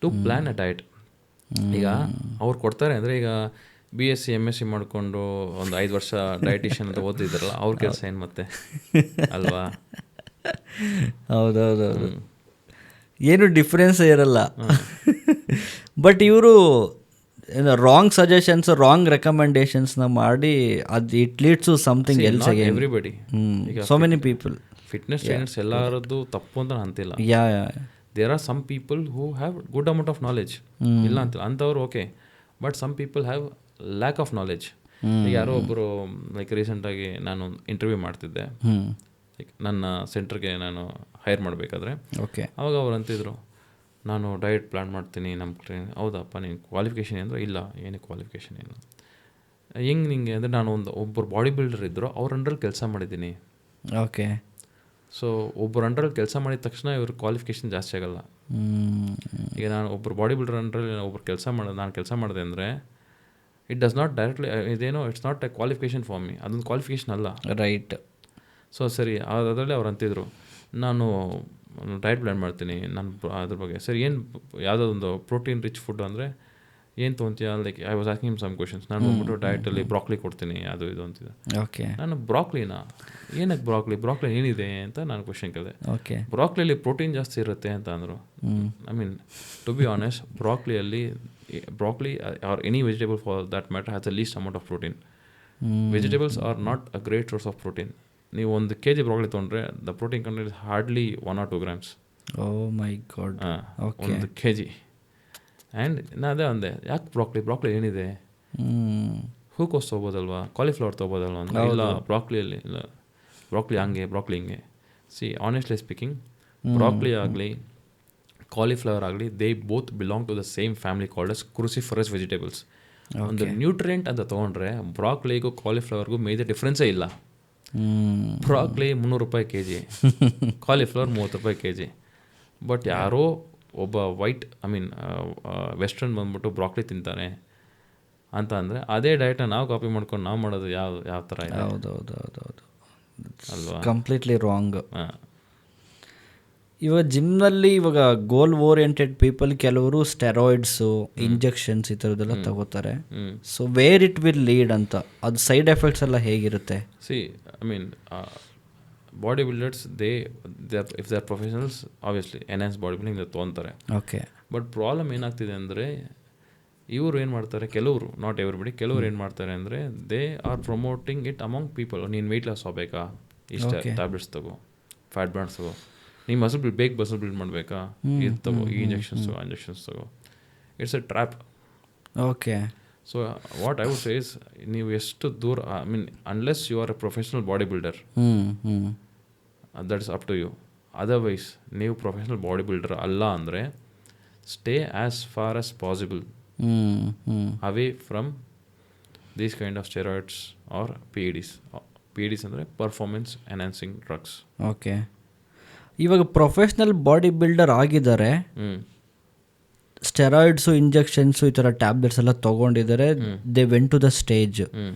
to plan a diet. ಈಗ ಅವ್ರು ಕೊಡ್ತಾರೆ ಅಂದರೆ, ಈಗ BSc MSc ಮಾಡಿಕೊಂಡು ಒಂದು 5 ವರ್ಷ ಡಯಟಿಷಿಯನ್ ಅಂತ ಓದಿದ್ರಲ್ಲ, ಅವ್ರ ಕೆಲಸ ಏನು ಮತ್ತೆ ಅಲ್ವಾ? ಹೌದೌದೌದು, ಏನು ಡಿಫ್ರೆನ್ಸ್ ಇರಲ್ಲ. ಬಟ್ ಇವರು ರಾಂಗ್ ಸಜೆಷನ್ಸ್, ರಾಂಗ್ ರೆಕಮೆಂಡೇಶನ್ಸ್ನ ಮಾಡಿ ಅದು it leads to something else again. Everybody, so many people. Fitness trainers ಎಲ್ಲರದ್ದು ತಪ್ಪು ಅಂತ ಅಂತಿಲ್ಲ. There are some people who have good amount of knowledge, ಇಲ್ಲ ಅಂತಿಲ್ಲ, ಅಂಥವ್ರು okay. But some people have lack of knowledge. ಈಗ ಯಾರೋ ಒಬ್ಬರು ಲೈಕ್ ರೀಸೆಂಟಾಗಿ ನಾನು ಇಂಟರ್ವ್ಯೂ ಮಾಡ್ತಿದ್ದೆ, ಲೈಕ್ ನನ್ನ ಸೆಂಟ್ರಿಗೆ ನಾನು ಹೈರ್ ಮಾಡಬೇಕಾದ್ರೆ. ಅವಾಗ ಅವ್ರು ಅಂತಿದ್ರು, ನಾನು ಡಯಟ್ ಪ್ಲ್ಯಾನ್ ಮಾಡ್ತೀನಿ ನಮ್ಮ ಟ್ರೈನ್. ಹೌದಪ್ಪ, ನೀನು ಕ್ವಾಲಿಫಿಕೇಷನ್ ಅಂದರೆ ಇಲ್ಲ, ಏನೇ ಕ್ವಾಲಿಫಿಕೇಷನ್ ಏನು, ಹೆಂಗೆ ನಿಂಗೆ ಅಂದರೆ ನಾನು ಒಬ್ಬರು ಬಾಡಿ ಬಿಲ್ಡರ್ ಇದ್ದರು, ಅವ್ರ ಅಂಡ್ರಲ್ಲಿ ಕೆಲಸ ಮಾಡಿದ್ದೀನಿ. ಓಕೆ. ಸೊ ಒಬ್ಬರು ಅಂಡ್ರಲ್ಲಿ ಕೆಲಸ ಮಾಡಿದ ತಕ್ಷಣ ಇವ್ರ ಕ್ವಾಲಿಫಿಕೇಷನ್ ಜಾಸ್ತಿ ಆಗಲ್ಲ. ಈಗ ನಾನು ಒಬ್ಬರು ಬಾಡಿ ಬಿಲ್ಡರ್ ಅಂಡ್ರಲ್ಲಿ ನಾನು ಕೆಲಸ ಮಾಡಿದೆ ಅಂದರೆ ಇಟ್ ಡಸ್ ನಾಟ್ ಡೈರೆಕ್ಟ್ಲಿ ಇದೇನೋ it's not A qualification for me, ಅದೊಂದು ಕ್ವಾಲಿಫಿಕೇಷನ್ ಅಲ್ಲ. ರೈಟ್. ಸೊ ಸರಿ, ಅದರಲ್ಲಿ ಅವ್ರು ಅಂತಿದ್ರು, ನಾನು ಡಯಟ್ ಪ್ಲ್ಯಾನ್ ಮಾಡ್ತೀನಿ ನಾನು ಅದ್ರ ಬಗ್ಗೆ. ಸರಿ, ಏನು ಯಾವುದೋ ಒಂದು ಪ್ರೋಟೀನ್ ರಿಚ್ ಫುಡ್ ಅಂದರೆ ಏನು ತೊಗೊತೀಯ? Like I was asking some questions. ನಾನು ಬಂದ್ಬಿಟ್ಟು ಡಯಟಲ್ಲಿ ಬ್ರಾಕ್ಲಿ ಕೊಡ್ತೀನಿ, ಅದು ಇದು ಅಂತಿದ್ದೆ. ಓಕೆ. ನಾನು ಬ್ರಾಕ್ಲಿನಾ, ಏನಕ್ಕೆ ಬ್ರಾಕ್ಲಿ ಏನಿದೆ ಅಂತ ನಾನು ಕ್ವೆಶನ್ ಕೇಳಿದೆ. ಓಕೆ. ಬ್ರಾಕ್ಲಿಯಲ್ಲಿ ಪ್ರೋಟೀನ್ ಜಾಸ್ತಿ ಇರುತ್ತೆ ಅಂತ ಅಂದರು. I mean to be honest, broccoli or any vegetable for that matter has the least amount of protein. Vegetables are not a great source of protein. ನೀವು 1 kg ಬ್ರಾಕ್ಲಿ ತೊಗೊಂಡ್ರೆ the protein content is hardly 1 or 2 grams. Oh my god. 1 kg. And ನಾ ಅದೇ ಅಂದೆ, ಯಾಕೆ broccoli ಏನಿದೆ, ಹೂಕೋಸ್ ತೊಗೋಬೋದಲ್ವಾ, cauliflower ತೊಗೋಬೋದಲ್ವಾ ಅಂತ. ಇಲ್ಲ, ಬ್ರಾಕ್ಲಿಯಲ್ಲಿ ಇಲ್ಲ, ಬ್ರಾಕ್ಲಿ ಹಿಂಗೆ. ಸಿ ಆನೆಸ್ಟ್ಲಿ ಸ್ಪೀಕಿಂಗ್, ಬ್ರಾಕ್ಲಿ ಆಗಲಿ ಕಾಲಿಫ್ಲವರ್ ಆಗಲಿ, they both belong to the same family called as cruciferous vegetables. ಒಂದು ನ್ಯೂಟ್ರಿಯೆಂಟ್ ಅಂತ ತೊಗೊಂಡ್ರೆ ಬ್ರಾಕ್ಲಿಗೂ ಕಾಲಿಫ್ಲವರ್ಗೂ ಮೇಜರ್ ಡಿಫ್ರೆನ್ಸೇ ಇಲ್ಲ. ಬ್ರಾಕ್ಲಿ 300 ರೂಪಾಯಿ kg, ಕಾಲಿಫ್ಲವರ್ 30 ರೂಪಾಯಿ kg. ಬಟ್ ಯಾರೋ ಒಬ್ಬ ವೆಸ್ಟರ್ನ್ ಬಂದ್ಬಿಟ್ಟು ಬ್ರಾಕ್ಲಿ ತಿಂತಾನೆ ಅಂತ ಅಂದರೆ ಅದೇ ಡಯಟನ್ನ ನಾವು ಕಾಪಿ ಮಾಡ್ಕೊಂಡು ನಾವು ಮಾಡೋದು ಯಾವ ಥರ ಇದೆ? ಹೌದೌದೌದೌದು ಅಲ್ವಾ? Completely wrong. ಇವಾಗ ಜಿಮ್ನಲ್ಲಿ ಇವಾಗ ಗೋಲ್ ಓರಿಯೆಂಟೆಡ್ ಪೀಪಲ್ ಕೆಲವರು ಸ್ಟೆರಾಯ್ಡ್ಸು, ಇಂಜೆಕ್ಷನ್ಸ್ ಈ ಥರದ್ದೆಲ್ಲ ತಗೋತಾರೆ. So where it will lead ಅಂತ, ಅದು ಸೈಡ್ ಎಫೆಕ್ಟ್ಸ್ ಎಲ್ಲ ಹೇಗಿರುತ್ತೆ? See body builders if they are professionals obviously enhance body building ತೊಗೊತಾರೆ. ಓಕೆ. ಬಟ್ ಪ್ರಾಬ್ಲಮ್ ಏನಾಗ್ತಿದೆ ಅಂದರೆ, ಇವರು ಏನು ಮಾಡ್ತಾರೆ, ಕೆಲವರು, ನಾಟ್ ಎವ್ರಿಬಡಿ, ಕೆಲವರು ಏನು ಮಾಡ್ತಾರೆ ಅಂದರೆ they are promoting it among people. ನೀನು ವೆಯ್ಟ್ ಲಾಸ್ ಆಗಬೇಕಾ, ಇಷ್ಟ ಟ್ಯಾಬ್ಲೆಟ್ಸ್ ತಗೋ, ಫ್ಯಾಟ್ ಬರ್ನ್ಸ್ ತಗೋ, ನೀನು ಮಸಲ್ ಬಿಲ್ಡ್ ಮಾಡಬೇಕಾ, ಇದು ತಗೋ, ಈ ಇಂಜೆಕ್ಷನ್ಸ್ ತಗೋ. It's a trap. Okay. So what I would say is, ನೀವು ಎಷ್ಟು ದೂರ, unless you are a professional body builder, that is up to you. Otherwise ನೀವು ಪ್ರೊಫೆಷನಲ್ ಬಾಡಿ ಬಿಲ್ಡರ್ ಅಲ್ಲ ಅಂದರೆ stay as far as possible away from these kind of steroids or PEDs. PEDs ಅಂದರೆ performance enhancing drugs. Okay. ಇವಾಗ professional body builder ಆಗಿದ್ದಾರೆ, steroids, injections, ಈ ಥರ tablets ಎಲ್ಲ ತೊಗೊಂಡಿದ್ದಾರೆ, they went to the stage,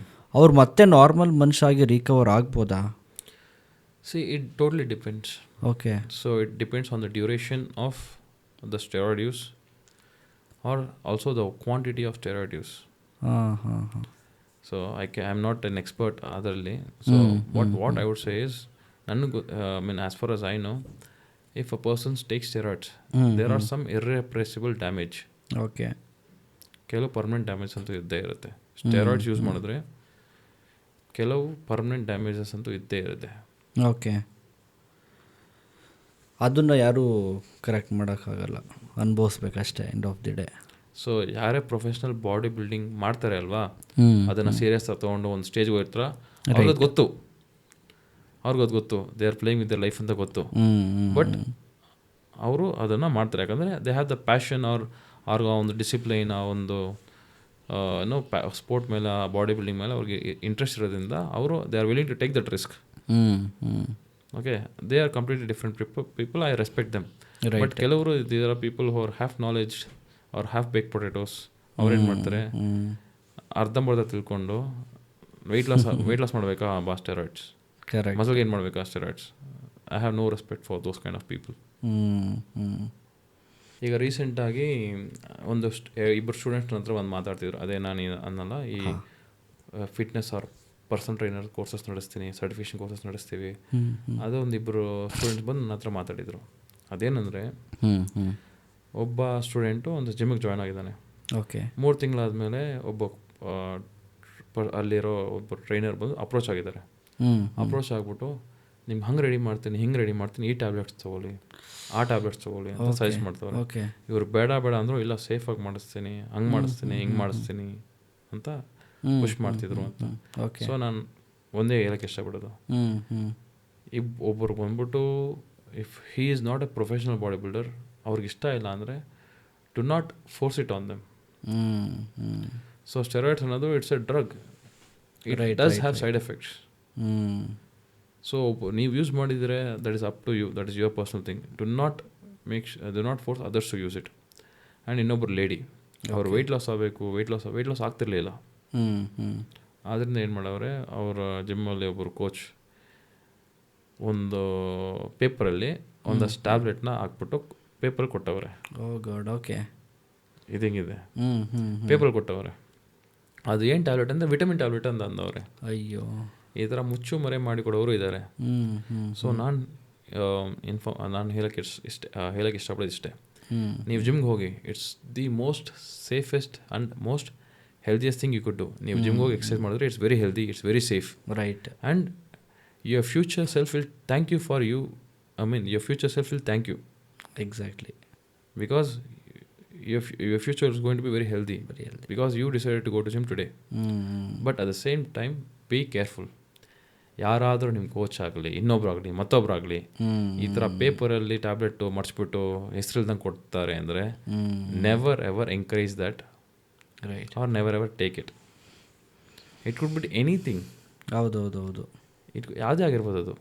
ಅವ್ರು ಮತ್ತೆ ನಾರ್ಮಲ್ ಮನುಷ್ಯ ಆಗಿ ರಿಕವರ್ ಆಗ್ಬೋದಾ? See, it totally depends. Okay. So it depends on the duration of the steroid use or also the quantity of steroid use. So I'm not an expert otherly. So what I would say is, as far as I know, if a person takes steroids, there are some irrepressible damage. Okay. ಕೆಲವು permanent damage ಅಂತೂ ಇದ್ದೇ ಇರುತ್ತೆ. Steroids use ಮಾಡಿದ್ರೆ ಕೆಲವು permanent damages ಅಂತೂ ಇದ್ದೇ ಇರುತ್ತೆ. Okay. ಅದನ್ನು ಯಾರೂ ಕರೆಕ್ಟ್ ಮಾಡೋಕ್ಕಾಗಲ್ಲ, ಅನುಭವಿಸ್ಬೇಕಷ್ಟೇ end of the day. So ಯಾರೇ ಪ್ರೊಫೆಷ್ನಲ್ ಬಾಡಿ ಬಿಲ್ಡಿಂಗ್ ಮಾಡ್ತಾರೆ ಅಲ್ವಾ, ಅದನ್ನು ಸೀರಿಯಸ್ ತೊಗೊಂಡು ಒಂದು ಸ್ಟೇಜ್ಗೆ ಹೋಗ್ತಾರ, ಅವ್ರಿಗೆ ಗೊತ್ತು they are playing with their life ಅಂತ ಗೊತ್ತು. ಬಟ್ ಅವರು ಅದನ್ನು ಮಾಡ್ತಾರೆ ಯಾಕಂದರೆ ದೇ ಹ್ಯಾವ್ ದ ಪ್ಯಾಷನ್ ಅವ್ರಿಗೆ ಒಂದು ಡಿಸಿಪ್ಲೈನ್, ಒಂದು ಸ್ಪೋರ್ಟ್ ಮೇಲೆ, ಬಾಡಿ ಬಿಲ್ಡಿಂಗ್ ಮೇಲೆ ಅವ್ರಿಗೆ ಇಂಟ್ರೆಸ್ಟ್ ಇರೋದ್ರಿಂದ ಅವರು they are willing to take that risk. Okay, they are completely different people, I respect them. But ಕೆಲವರು ಇದರ people who are have knowledge or have bake potatoes, ಅವ್ರೇನು ಮಾಡ್ತಾರೆ, ಅರ್ಧಂಬರ್ಧ ತಿಳ್ಕೊಂಡು ವೆಯ್ಟ್ ಲಾಸ್ ಮಾಡಬೇಕಾ ಬಾ ಸ್ಟೆರಾಯ್ಡ್ಸ್, ಮಸಲ್ಗೆ ಏನು ಮಾಡಬೇಕಾ steroids. I have no respect for those kind of people. ಈಗ ರೀಸೆಂಟಾಗಿ ಇಬ್ಬರು ಸ್ಟೂಡೆಂಟ್ಸ್ ಹತ್ರ ಒಂದು ಮಾತಾಡ್ತಿದ್ರು, ಅದೇ ನಾನು ಅನ್ನಲ್ಲ, ಈ fitness or personal trainer courses ನಡೆಸ್ತೀನಿ, ಸರ್ಟಿಫಿಕೇಷನ್ ಕೋರ್ಸಸ್ ನಡೆಸ್ತೀವಿ. ಅದು ಒಂದಿಬ್ಬರು ಸ್ಟೂಡೆಂಟ್ಸ್ ಬಂದು ನನ್ನ ಹತ್ರ ಮಾತಾಡಿದರು. ಅದೇನಂದರೆ, ಒಬ್ಬ ಸ್ಟೂಡೆಂಟು ಒಂದು ಜಿಮ್ಮಿಗೆ ಜಾಯ್ನ್ ಆಗಿದ್ದಾನೆ. ಓಕೆ, 3 ತಿಂಗಳಾದಮೇಲೆ ಒಬ್ಬ ಅಲ್ಲಿರೋ ಒಬ್ಬ ಟ್ರೈನರ್ ಬಂದು ಅಪ್ರೋಚ್ ಆಗಿದ್ದಾರೆ. ಅಪ್ರೋಚ್ ಆಗಿಬಿಟ್ಟು, ನಿಮ್ಗೆ ಹಂಗೆ ರೆಡಿ ಮಾಡ್ತೀನಿ, ಹಿಂಗೆ ರೆಡಿ ಮಾಡ್ತೀನಿ, ಈ ಟ್ಯಾಬ್ಲೆಟ್ಸ್ ತೊಗೊಳ್ಳಿ, ಆ ಟ್ಯಾಬ್ಲೆಟ್ಸ್ ತೊಗೊಳ್ಳಿ ಅಂತ ಸಜೆಸ್ಟ್ ಮಾಡ್ತಾರೆ. ಇವರು ಬೇಡ ಅಂದರು, ಇಲ್ಲ ಸೇಫಾಗಿ ಮಾಡಿಸ್ತೀನಿ, ಹಂಗೆ ಮಾಡಿಸ್ತೀನಿ, ಹಿಂಗೆ ಮಾಡಿಸ್ತೀನಿ ಅಂತ ಪುಷ್ ಮಾಡ್ತಿದ್ರು ಅಂತ. ಸೊ ನಾನು ಒಂದೇ ಹೇಳಕ್ಕೆ ಇಷ್ಟಪಡೋದು, ಒಬ್ಬರು ಬಂದ್ಬಿಟ್ಟು if he is not a professional body builder, ಅವ್ರಿಗೆ ಇಷ್ಟ ಇಲ್ಲ ಅಂದರೆ do not force it on them. So steroids ಅನ್ನೋದು it's a drug, it does have side effects. So ನೀವು ಯೂಸ್ ಮಾಡಿದರೆ that is up to you, that is your personal thing. Do not force others to use it. And ಇನ್ನೊಬ್ಬರು lady, ಅವ್ರು weight loss ಆಗಬೇಕು, weight loss ಆಗ್ತಿರ್ಲಿಲ್ಲ. ಆದ್ದರಿಂದ ಏನು ಮಾಡವ್ರೆ, ಅವರ ಜಿಮ್ಮಲ್ಲಿ ಒಬ್ಬರು ಕೋಚ್ ಒಂದು ಪೇಪರಲ್ಲಿ ಒಂದಷ್ಟು ಟ್ಯಾಬ್ಲೆಟ್ನ ಹಾಕ್ಬಿಟ್ಟು ಪೇಪರ್ ಕೊಟ್ಟವ್ರೆ. ಓಕೆ, ಇದು ಹಿಂಗಿದೆ, ಪೇಪರ್ ಕೊಟ್ಟವ್ರೆ. ಅದು ಏನು ಟ್ಯಾಬ್ಲೆಟ್ ಅಂದರೆ ವಿಟಮಿನ್ ಟ್ಯಾಬ್ಲೆಟ್ ಅಂತ ಅಂದವ್ರೆ. ಅಯ್ಯೋ, ಈ ಥರ ಮುಚ್ಚು ಮರೆ ಮಾಡಿಕೊಡೋರು ಇದ್ದಾರೆ. ಸೊ ನಾನು ಹೇಳಕ್ಕೆ ಇಷ್ಟಪಡೋದು ಇಷ್ಟೇ, ನೀವು ಜಿಮ್ಗೆ ಹೋಗಿ, it's the most safest and most healthiest thing you could do. ನೀವು ಜಿಮ್ಗೆ ಹೋಗಿ ಎಕ್ಸರ್ಸೈಸ್ ಮಾಡಿದ್ರೆ it's very healthy, it's very safe. Right. And your future self will thank you for you. Your future self will thank you. Exactly. Because your future is going to be very healthy because you decided to go to gym today. But at the same time, be careful. ಯಾರಾದರೂ ನಿಮ್ಮ coach ಆಗಲಿ, ಇನ್ನೊಬ್ರಾಗಲಿ, ಮತ್ತೊಬ್ಬರಾಗಲಿ ಈ ಥರ ಪೇಪರಲ್ಲಿ tablet ಮರ್ಚ್ಬಿಟ್ಟು ಹೆಸರಿಲ್ದಂಗೆ ಕೊಡ್ತಾರೆ ಅಂದರೆ never ever encourage that, right, or never ever take it. It could be anything. ಹೌದು, ಯಾವುದೇ ಆಗಿರ್ಬೋದು ಅದು.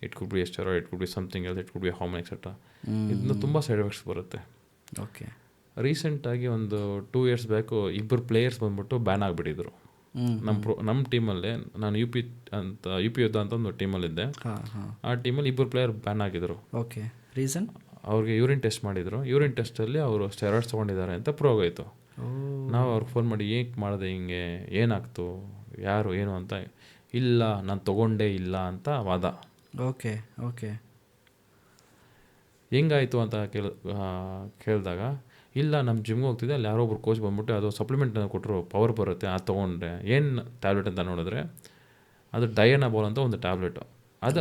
It could be a steroid, it could be something else, it could be hormone etcetera. ಇದನ್ನ ತುಂಬ ಸೈಡ್ ಎಫೆಕ್ಟ್ಸ್ ಬರುತ್ತೆ. Okay, ರೀಸೆಂಟಾಗಿ ಒಂದು 2 years back ಇಬ್ಬರು ಪ್ಲೇಯರ್ಸ್ ಬಂದ್ಬಿಟ್ಟು ಬ್ಯಾನ್ ಆಗಿಬಿಟ್ಟಿದ್ರು. ನಮ್ಮ ಟೀಮಲ್ಲೇ, ನಾನು ಯು ಪಿ ಯುದ್ಧ ಅಂತ ಒಂದು ಟೀಮಲ್ಲಿದ್ದೆ. ಆ ಟೀಮಲ್ಲಿ ಇಬ್ಬರು ಪ್ಲೇಯರ್ ಬ್ಯಾನ್ ಆಗಿದ್ರು. Okay, reason? ಅವ್ರಿಗೆ ಯೂರಿನ್ ಟೆಸ್ಟ್ ಮಾಡಿದ್ರು. ಯೂರಿನ್ ಟೆಸ್ಟಲ್ಲಿ ಅವರು ಸ್ಟೆರಾಯ್ಡ್ಸ್ ತೊಗೊಂಡಿದ್ದಾರೆ ಅಂತ ಪ್ರೂವ್ ಆಯಿತು. ನಾವು ಅವ್ರಿಗೆ ಫೋನ್ ಮಾಡಿ, ಏಕೆ ಮಾಡಿದೆ, ಹಿಂಗೆ ಏನಾಗ್ತು, ಯಾರು ಏನು ಅಂತ. ಇಲ್ಲ, ನಾನು ತೊಗೊಂಡೇ ಇಲ್ಲ ಅಂತ ವಾದ. ಓಕೆ ಹೆಂಗಾಯಿತು ಅಂತ ಕೇಳಿದಾಗ, ಇಲ್ಲ ನಮ್ಮ ಜಿಮ್ಗೆ ಹೋಗ್ತಿದ್ದೆ, ಅಲ್ಲಿ ಯಾರೋ ಒಬ್ರು ಕೋಚ್ ಬಂದ್ಬಿಟ್ಟು ಅದು ಸಪ್ಲಿಮೆಂಟ್ ಕೊಟ್ಟರು, ಪವರ್ ಬರುತ್ತೆ, ಅದು ತೊಗೊಂಡ್ರೆ. ಏನು ಟ್ಯಾಬ್ಲೆಟ್ ಅಂತ ನೋಡಿದ್ರೆ ಅದು ಡಯನಾಬೋಲ್ ಅಂತ ಒಂದು ಟ್ಯಾಬ್ಲೆಟ್,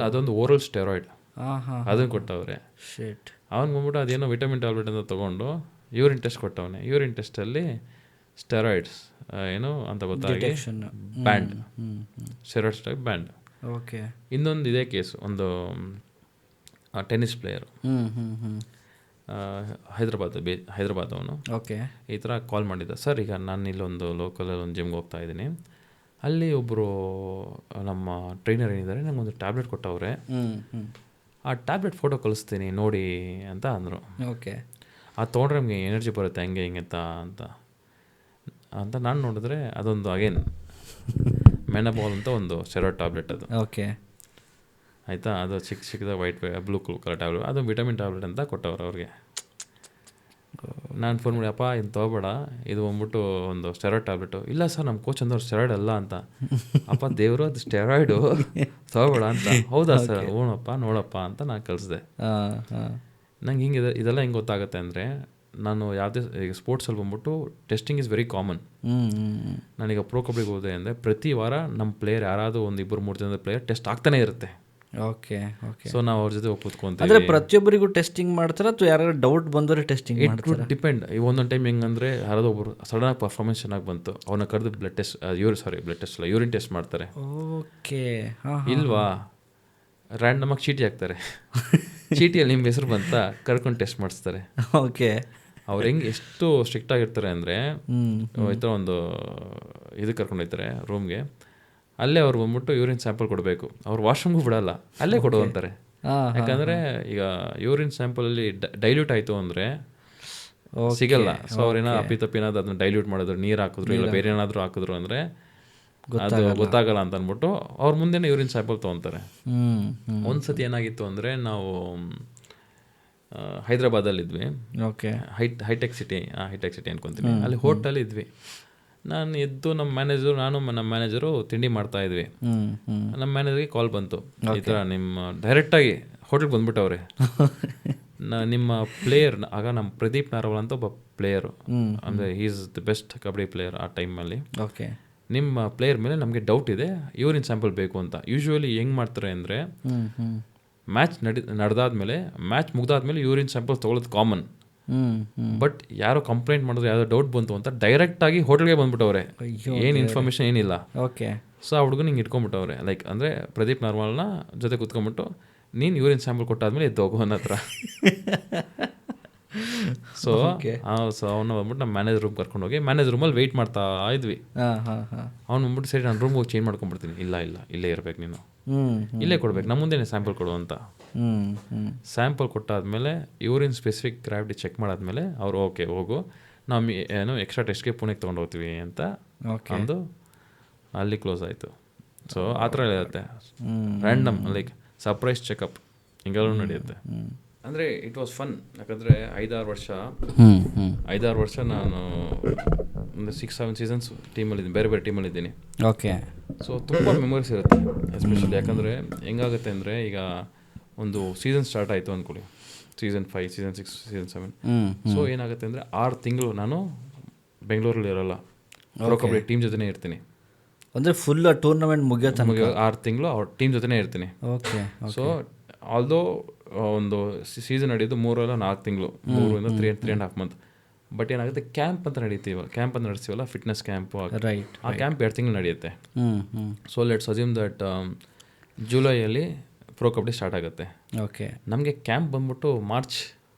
ಅದೊಂದು ಓರಲ್ ಸ್ಟೆರಾಯ್ಡ್, ಅದನ್ನು ಕೊಟ್ಟವ್ರೆ. ಅವನು ಬಂದ್ಬಿಟ್ಟು ಅದೇನೋ ವಿಟಮಿನ್ ಟ್ಯಾಬ್ಲೆಟ್ ಅಂತ ತೊಗೊಂಡು ಯೂರಿನ್ ಟೆಸ್ಟ್ ಕೊಟ್ಟವನೆ. ಯೂರಿನ್ ಟೆಸ್ಟಲ್ಲಿ ಸ್ಟೆರಾಯ್ಡ್ಸ್ ಏನು ಅಂತ ಗೊತ್ತಾಗಿ band, steroids type band. Okay, ಇನ್ನೊಂದು ಇದೇ ಕೇಸು, ಒಂದು ಟೆನ್ನಿಸ್ ಪ್ಲೇಯರು, ಹೈದ್ರಾಬಾದ್ ಅವನು. ಓಕೆ, ಈ ಥರ ಕಾಲ್ ಮಾಡಿದ್ದ, ಸರ್ ಈಗ ನಾನು ಇಲ್ಲೊಂದು ಲೋಕಲಲ್ಲಿ ಒಂದು ಜಿಮ್ಗೆ ಹೋಗ್ತಾ ಇದ್ದೀನಿ, ಅಲ್ಲಿ ಒಬ್ಬರು ನಮ್ಮ ಟ್ರೈನರ್ ಏನಿದ್ದಾರೆ ನನಗೊಂದು ಟ್ಯಾಬ್ಲೆಟ್ ಕೊಟ್ಟವ್ರೆ, ಆ ಟ್ಯಾಬ್ಲೆಟ್ ಫೋಟೋ ಕಳಿಸ್ತೀನಿ ನೋಡಿ ಅಂತ ಅಂದರು. ಓಕೆ, ಅದು ತೊಗೊಂಡ್ರೆ ನಮಗೆ ಎನರ್ಜಿ ಬರುತ್ತೆ ಹಂಗೆ ಹಿಂಗೆ ಅಂತ ನಾನು ನೋಡಿದ್ರೆ ಅದೊಂದು ಅಗೇನ್ ಮೆನಬಾಲ್ ಅಂತ ಒಂದು ಸ್ಟೆರಾಯ್ಡ್ ಟ್ಯಾಬ್ಲೆಟ್ ಅದು. ಓಕೆ, ಆಯಿತಾ, ಅದು ಚಿಕ್ಕದ ವೈಟ್ ಬ್ಲೂ ಕಲರ್ ಟ್ಯಾಬ್ಲೆಟ್, ಅದು ವಿಟಮಿನ್ ಟ್ಯಾಬ್ಲೆಟ್ ಅಂತ ಕೊಟ್ಟವ್ರು ಅವ್ರಿಗೆ. ನಾನು ಫೋನ್ ಮಾಡಿ, ಅಪ್ಪ ಇದು ತೊಗೊಬೇಡ, ಇದು ಬಂದ್ಬಿಟ್ಟು ಒಂದು ಸ್ಟೆರಾಯ್ಡ್ ಟ್ಯಾಬ್ಲೆಟು. ಇಲ್ಲ ಸರ್, ನಮ್ಮ ಕೋಚ್ ಅಂದವ್ರು ಸ್ಟೆರಾಯ್ಡ್ ಅಲ್ಲ ಅಂತ. ಅಪ್ಪ ದೇವರು, ಅದು ಸ್ಟೆರಾಯ್ಡು, ತೊಗೊಬೇಡ ಅಂತ. ಹೌದಾ ಸರ್, ಹ್ಞೂನಪ್ಪ ನೋಡಪ್ಪ ಅಂತ ನಾನು ಕಳಿಸ್ದೆ. ನಂಗೆ ಹಿಂಗೆ ಇದೆಲ್ಲ ಹೆಂಗೆ ಗೊತ್ತಾಗುತ್ತೆ ಅಂದರೆ, ನಾನು ಯಾವುದೇ ಈಗ ಸ್ಪೋರ್ಟ್ಸಲ್ಲಿ ಬಂದ್ಬಿಟ್ಟು ಟೆಸ್ಟಿಂಗ್ ಇಸ್ ವೆರಿ ಕಾಮನ್. ನಾನೀಗ ಪ್ರೋ ಕಬಡ್ಡಿಗೆ ಹೋದೆ ಅಂದರೆ ಪ್ರತಿ ವಾರ ನಮ್ಮ ಪ್ಲೇಯರ್ ಯಾರಾದರೂ ಒಂದು 2-3 ಜನದ ಪ್ಲೇಯರ್ ಟೆಸ್ಟ್ ಆಗ್ತಾನೆ ಇರುತ್ತೆ. ಓಕೆ, ಸೊ ನಾವು ಅವ್ರ ಜೊತೆ ಕೂತ್ಕೊಂತೀವಿ. ಅಂದರೆ ಪ್ರತಿಯೊಬ್ಬರಿಗೂ ಟೆಸ್ಟಿಂಗ್ ಮಾಡ್ತಾರೆ ಅಥವಾ ಯಾರು ಡೌಟ್ ಬಂದರೆ ಟೆಸ್ಟಿಂಗ್ ಮಾಡ್ತಾರೆ? ಡಿಪೆಂಡ್. ಈಗ ಒಂದೊಂದು ಟೈಮ್ ಹೆಂಗಂದರೆ ಯಾರಾದರೂ ಒಬ್ಬರು ಸಡನ್ನಾಗಿ ಪರ್ಫಾರ್ಮೆನ್ಸ್ ಚೆನ್ನಾಗಿ ಬಂತು, ಅವನ್ನ ಕರೆದು ಬ್ಲಡ್ ಟೆಸ್ಟ್ ಯೂರಿನ್ ಟೆಸ್ಟ್ ಮಾಡ್ತಾರೆ. ಓಕೆ, ಇಲ್ವಾ, ರ್ಯಾಂಡಮಾಗಿ ಚೀಟಿ ಹಾಕ್ತಾರೆ. ಚೀಟಿಯಲ್ಲಿ ನಿಮ್ಮ ಹೆಸರು ಬಂತ ಕರ್ಕೊಂಡು ಟೆಸ್ಟ್ ಮಾಡಿಸ್ತಾರೆ. ಓಕೆ, ಅವ್ರು ಹೆಂಗೆ ಎಷ್ಟು ಸ್ಟ್ರಿಕ್ಟ್ ಆಗಿರ್ತಾರೆ ಅಂದರೆ, ಈ ಥರ ಒಂದು ಇದು ಕರ್ಕೊಂಡು ಹೋಗ್ತಾರೆ ರೂಮ್ಗೆ, ಅಲ್ಲೇ ಅವ್ರು ಬಂದ್ಬಿಟ್ಟು ಯೂರಿನ್ ಸ್ಯಾಂಪಲ್ ಕೊಡಬೇಕು. ಅವ್ರು ವಾಶ್ರೂಮ್ಗೂ ಬಿಡಲ್ಲ, ಅಲ್ಲೇ ಕೊಡು ಅಂತಾರೆ. ಯಾಕಂದರೆ ಈಗ ಯೂರಿನ್ ಸ್ಯಾಂಪಲಲ್ಲಿ ಡೈಲ್ಯೂಟ್ ಆಯಿತು ಅಂದರೆ ಸಿಗಲ್ಲ. ಸೊ ಅವ್ರೇನೋ ಅಪ್ಪಿತಪ್ಪಿನಾದ್ರು ಅದನ್ನ ಡೈಲ್ಯೂಟ್ ಮಾಡಿದ್ರು, ನೀರು ಹಾಕಿದ್ರು ಇಲ್ಲ ಬೇರೆ ಏನಾದರೂ ಹಾಕಿದ್ರು ಅಂದರೆ ಅದು ಗೊತ್ತಾಗಲ್ಲ ಅಂತ ಅಂದ್ಬಿಟ್ಟು ಅವ್ರ ಮುಂದೆನೇ ಯೂರಿನ್ ಸ್ಯಾಂಪಲ್ ತೊಗೊತಾರೆ. ಒಂದ್ಸತಿ ಏನಾಗಿತ್ತು ಅಂದರೆ ನಾವು ಹೈದ್ರಾಬಾದಲ್ಲಿದ್ವಿ. ಹೈಟೆಕ್ ಸಿಟಿ ಅನ್ಕೊತೀನಿ. ಅಲ್ಲಿ ಹೋಟೆಲ್ ಇದ್ವಿ. ನಾನು ಎದ್ದು ನಮ್ಮ ಮ್ಯಾನೇಜರು ತಿಂಡಿ ಮಾಡ್ತಾ ಇದ್ವಿ. ನಮ್ಮ ಮ್ಯಾನೇಜರ್ಗೆ ಕಾಲ್ ಬಂತು, ಈ ಥರ ನಿಮ್ಮ ಡೈರೆಕ್ಟಾಗಿ ಹೋಟೆಲ್ಗೆ ಬಂದ್ಬಿಟ್ಟವ್ರೆ, ನಿಮ್ಮ ಪ್ಲೇಯರ್, ಆಗ ನಮ್ಮ ಪ್ರದೀಪ್ ನಾರವಲ್ ಅಂತ ಒಬ್ಬ ಪ್ಲೇಯರು, ಅಂದರೆ is the best kabaddi player ಆ ಟೈಮಲ್ಲಿ. ನಿಮ್ಮ ಪ್ಲೇಯರ್ ಮೇಲೆ ನಮಗೆ ಡೌಟ್ ಇದೆ, ಯೂರಿನ್ ಸ್ಯಾಂಪಲ್ ಬೇಕು ಅಂತ. ಯೂಶ್ವಲಿ ಹೆಂಗೆ ಮಾಡ್ತಾರೆ ಅಂದರೆ ಮ್ಯಾಚ್ ನಡೆದಾದ್ಮೇಲೆ, ಮ್ಯಾಚ್ ಮುಗ್ದಾದ್ಮೇಲೆ ಯೂರಿನ್ ಸ್ಯಾಂಪಲ್ ತೊಗೊಳ್ಳೋದು ಕಾಮನ್. ಬಟ್ ಯಾರೋ ಕಂಪ್ಲೇಂಟ್ ಮಾಡಿದ್ರು, ಯಾರೋ ಡೌಟ್ ಬಂತು ಅಂತ ಡೈರೆಕ್ಟಾಗಿ ಹೋಟೆಲ್ಗೆ ಬಂದ್ಬಿಟ್ಟವ್ರೆ, ಏನು ಇನ್ಫಾರ್ಮೇಷನ್ ಏನಿಲ್ಲ. ಸೊ ಆ ಹುಡುಗನ ಹಿಂಗೆ ಇಟ್ಕೊಂಡ್ಬಿಟ್ಟವ್ರೆ, ಲೈಕ್ ಅಂದರೆ ಪ್ರದೀಪ್ ನಾರ್ಮಲ್ನ ಜೊತೆ ಕುತ್ಕೊಂಡ್ಬಿಟ್ಟು ನೀನು ಯೂರಿನ್ ಸ್ಯಾಂಪಲ್ ಕೊಟ್ಟಾದ್ಮೇಲೆ ಎದ್ದು ಹೋಗು ಅನ್ನೋ ಹತ್ರ. ಸೊ ಅವನು ಬಂದ್ಬಿಟ್ಟು ನಮ್ಮ ಮ್ಯಾನೇಜರ್ ರೂಮ್ ಕರ್ಕೊಂಡೋಗಿ ಮ್ಯಾನೇಜರ್ ರೂಮಲ್ಲಿ ವೆಯ್ಟ್ ಮಾಡ್ತಾ ಇದ್ವಿ. ಅವ್ನು ಬಂದ್ಬಿಟ್ಟು ಸರಿ ನಾನು ರೂಮ್ ಹೋಗಿ ಚೇಂಜ್ ಮಾಡ್ಕೊಂಡ್ಬಿಡ್ತೀನಿ. ಇಲ್ಲ ಇಲ್ಲೇ ಇರ್ಬೇಕು, ನೀನು ಇಲ್ಲೇ ಕೊಡ್ಬೇಕು, ನಮ್ಮ ಮುಂದೆನೇ ಸ್ಯಾಂಪಲ್ ಕೊಡು ಅಂತ. ಸ್ಯಾಂಪಲ್ ಕೊಟ್ಟಾದ್ಮೇಲೆ ಯೂರಿನ್ ಸ್ಪೆಸಿಫಿಕ್ ಗ್ರಾವಿಟಿ ಚೆಕ್ ಮಾಡಾದ್ಮೇಲೆ ಅವರು ಓಕೆ ಹೋಗು, ನಾವು ಏನು ಎಕ್ಸ್ಟ್ರಾ ಟೆಸ್ಟ್ಗೆ ಪುಣೆಗೆ ತೊಗೊಂಡು ಹೋಗ್ತೀವಿ ಅಂತ ಅಂದು ಅಲ್ಲಿ ಕ್ಲೋಸ್ ಆಯಿತು. ಸೊ ಆ ಥರ ಇರುತ್ತೆ, ರ್ಯಾಂಡಮ್ ಲೈಕ್ ಸರ್ಪ್ರೈಸ್ ಚೆಕಪ್ ಹಿಂಗೆಲ್ಲೂ ನಡೆಯುತ್ತೆ. ಅಂದರೆ ಇಟ್ ವಾಸ್ ಫನ್. ಯಾಕಂದರೆ 5-6 ವರ್ಷ ನಾನು ಒಂದು 6-7 ಸೀಸನ್ಸ್ ಟೀಮಲ್ಲಿದ್ದೀನಿ, ಬೇರೆ ಬೇರೆ ಟೀಮಲ್ಲಿದ್ದೀನಿ. ಸೊ ತುಂಬ ಮೆಮೊರೀಸ್ ಇರುತ್ತೆ ಎಸ್ಪೆಷಲಿ. ಯಾಕಂದರೆ ಹೆಂಗಾಗುತ್ತೆ ಅಂದರೆ ಈಗ ಒಂದು ಸೀಸನ್ ಸ್ಟಾರ್ಟ್ ಆಯಿತು ಅಂದ್ಕೊಳ್ಳಿ, ಸೀಸನ್ 5, ಸೀಸನ್ 6, ಸೀಸನ್ 7. ಸೊ ಏನಾಗುತ್ತೆ ಅಂದರೆ 6 ತಿಂಗಳು ನಾನು ಬೆಂಗಳೂರಲ್ಲಿ ಇರೋಲ್ಲ, ಪ್ರೋ ಕಬಡ್ಡಿ ಟೀಮ್ ಜೊತೆನೇ ಇರ್ತೀನಿ. ಅಂದರೆ ಫುಲ್ ಟೂರ್ನಮೆಂಟ್ ಮುಗಿಯೋ 6 ತಿಂಗಳು ಅವ್ರ ಟೀಮ್ ಜೊತೆನೇ ಇರ್ತೀನಿ. ಸೊ ಆಲ್ದೋ ಒಂದು ಸೀಸನ್ ನಡೆಯೋದು 3-4 ತಿಂಗಳು, 3-3.5 ಮಂತ್. ಬಟ್ ಏನಾಗುತ್ತೆ, ಕ್ಯಾಂಪ್ ಅಂತ ನಡೆಸ್ತೀವಲ್ಲ, ಫಿಟ್ನೆಸ್ ಕ್ಯಾಂಪು, ಆ ಕ್ಯಾಂಪ್ 2 ತಿಂಗಳು ನಡೆಯುತ್ತೆ. ಸೊ ಲೆಟ್ಸ್ ಅಸ್ಯೂಮ್ ದಟ್ ಜುಲೈಯಲ್ಲಿ ಪ್ರೋ ಕಬಡ್ಡಿ ಸ್ಟಾರ್ಟ್ ಆಗುತ್ತೆ. ನಮಗೆ ಕ್ಯಾಂಪ್ ಬಂದ್ಬಿಟ್ಟು ಮಾರ್ಚ್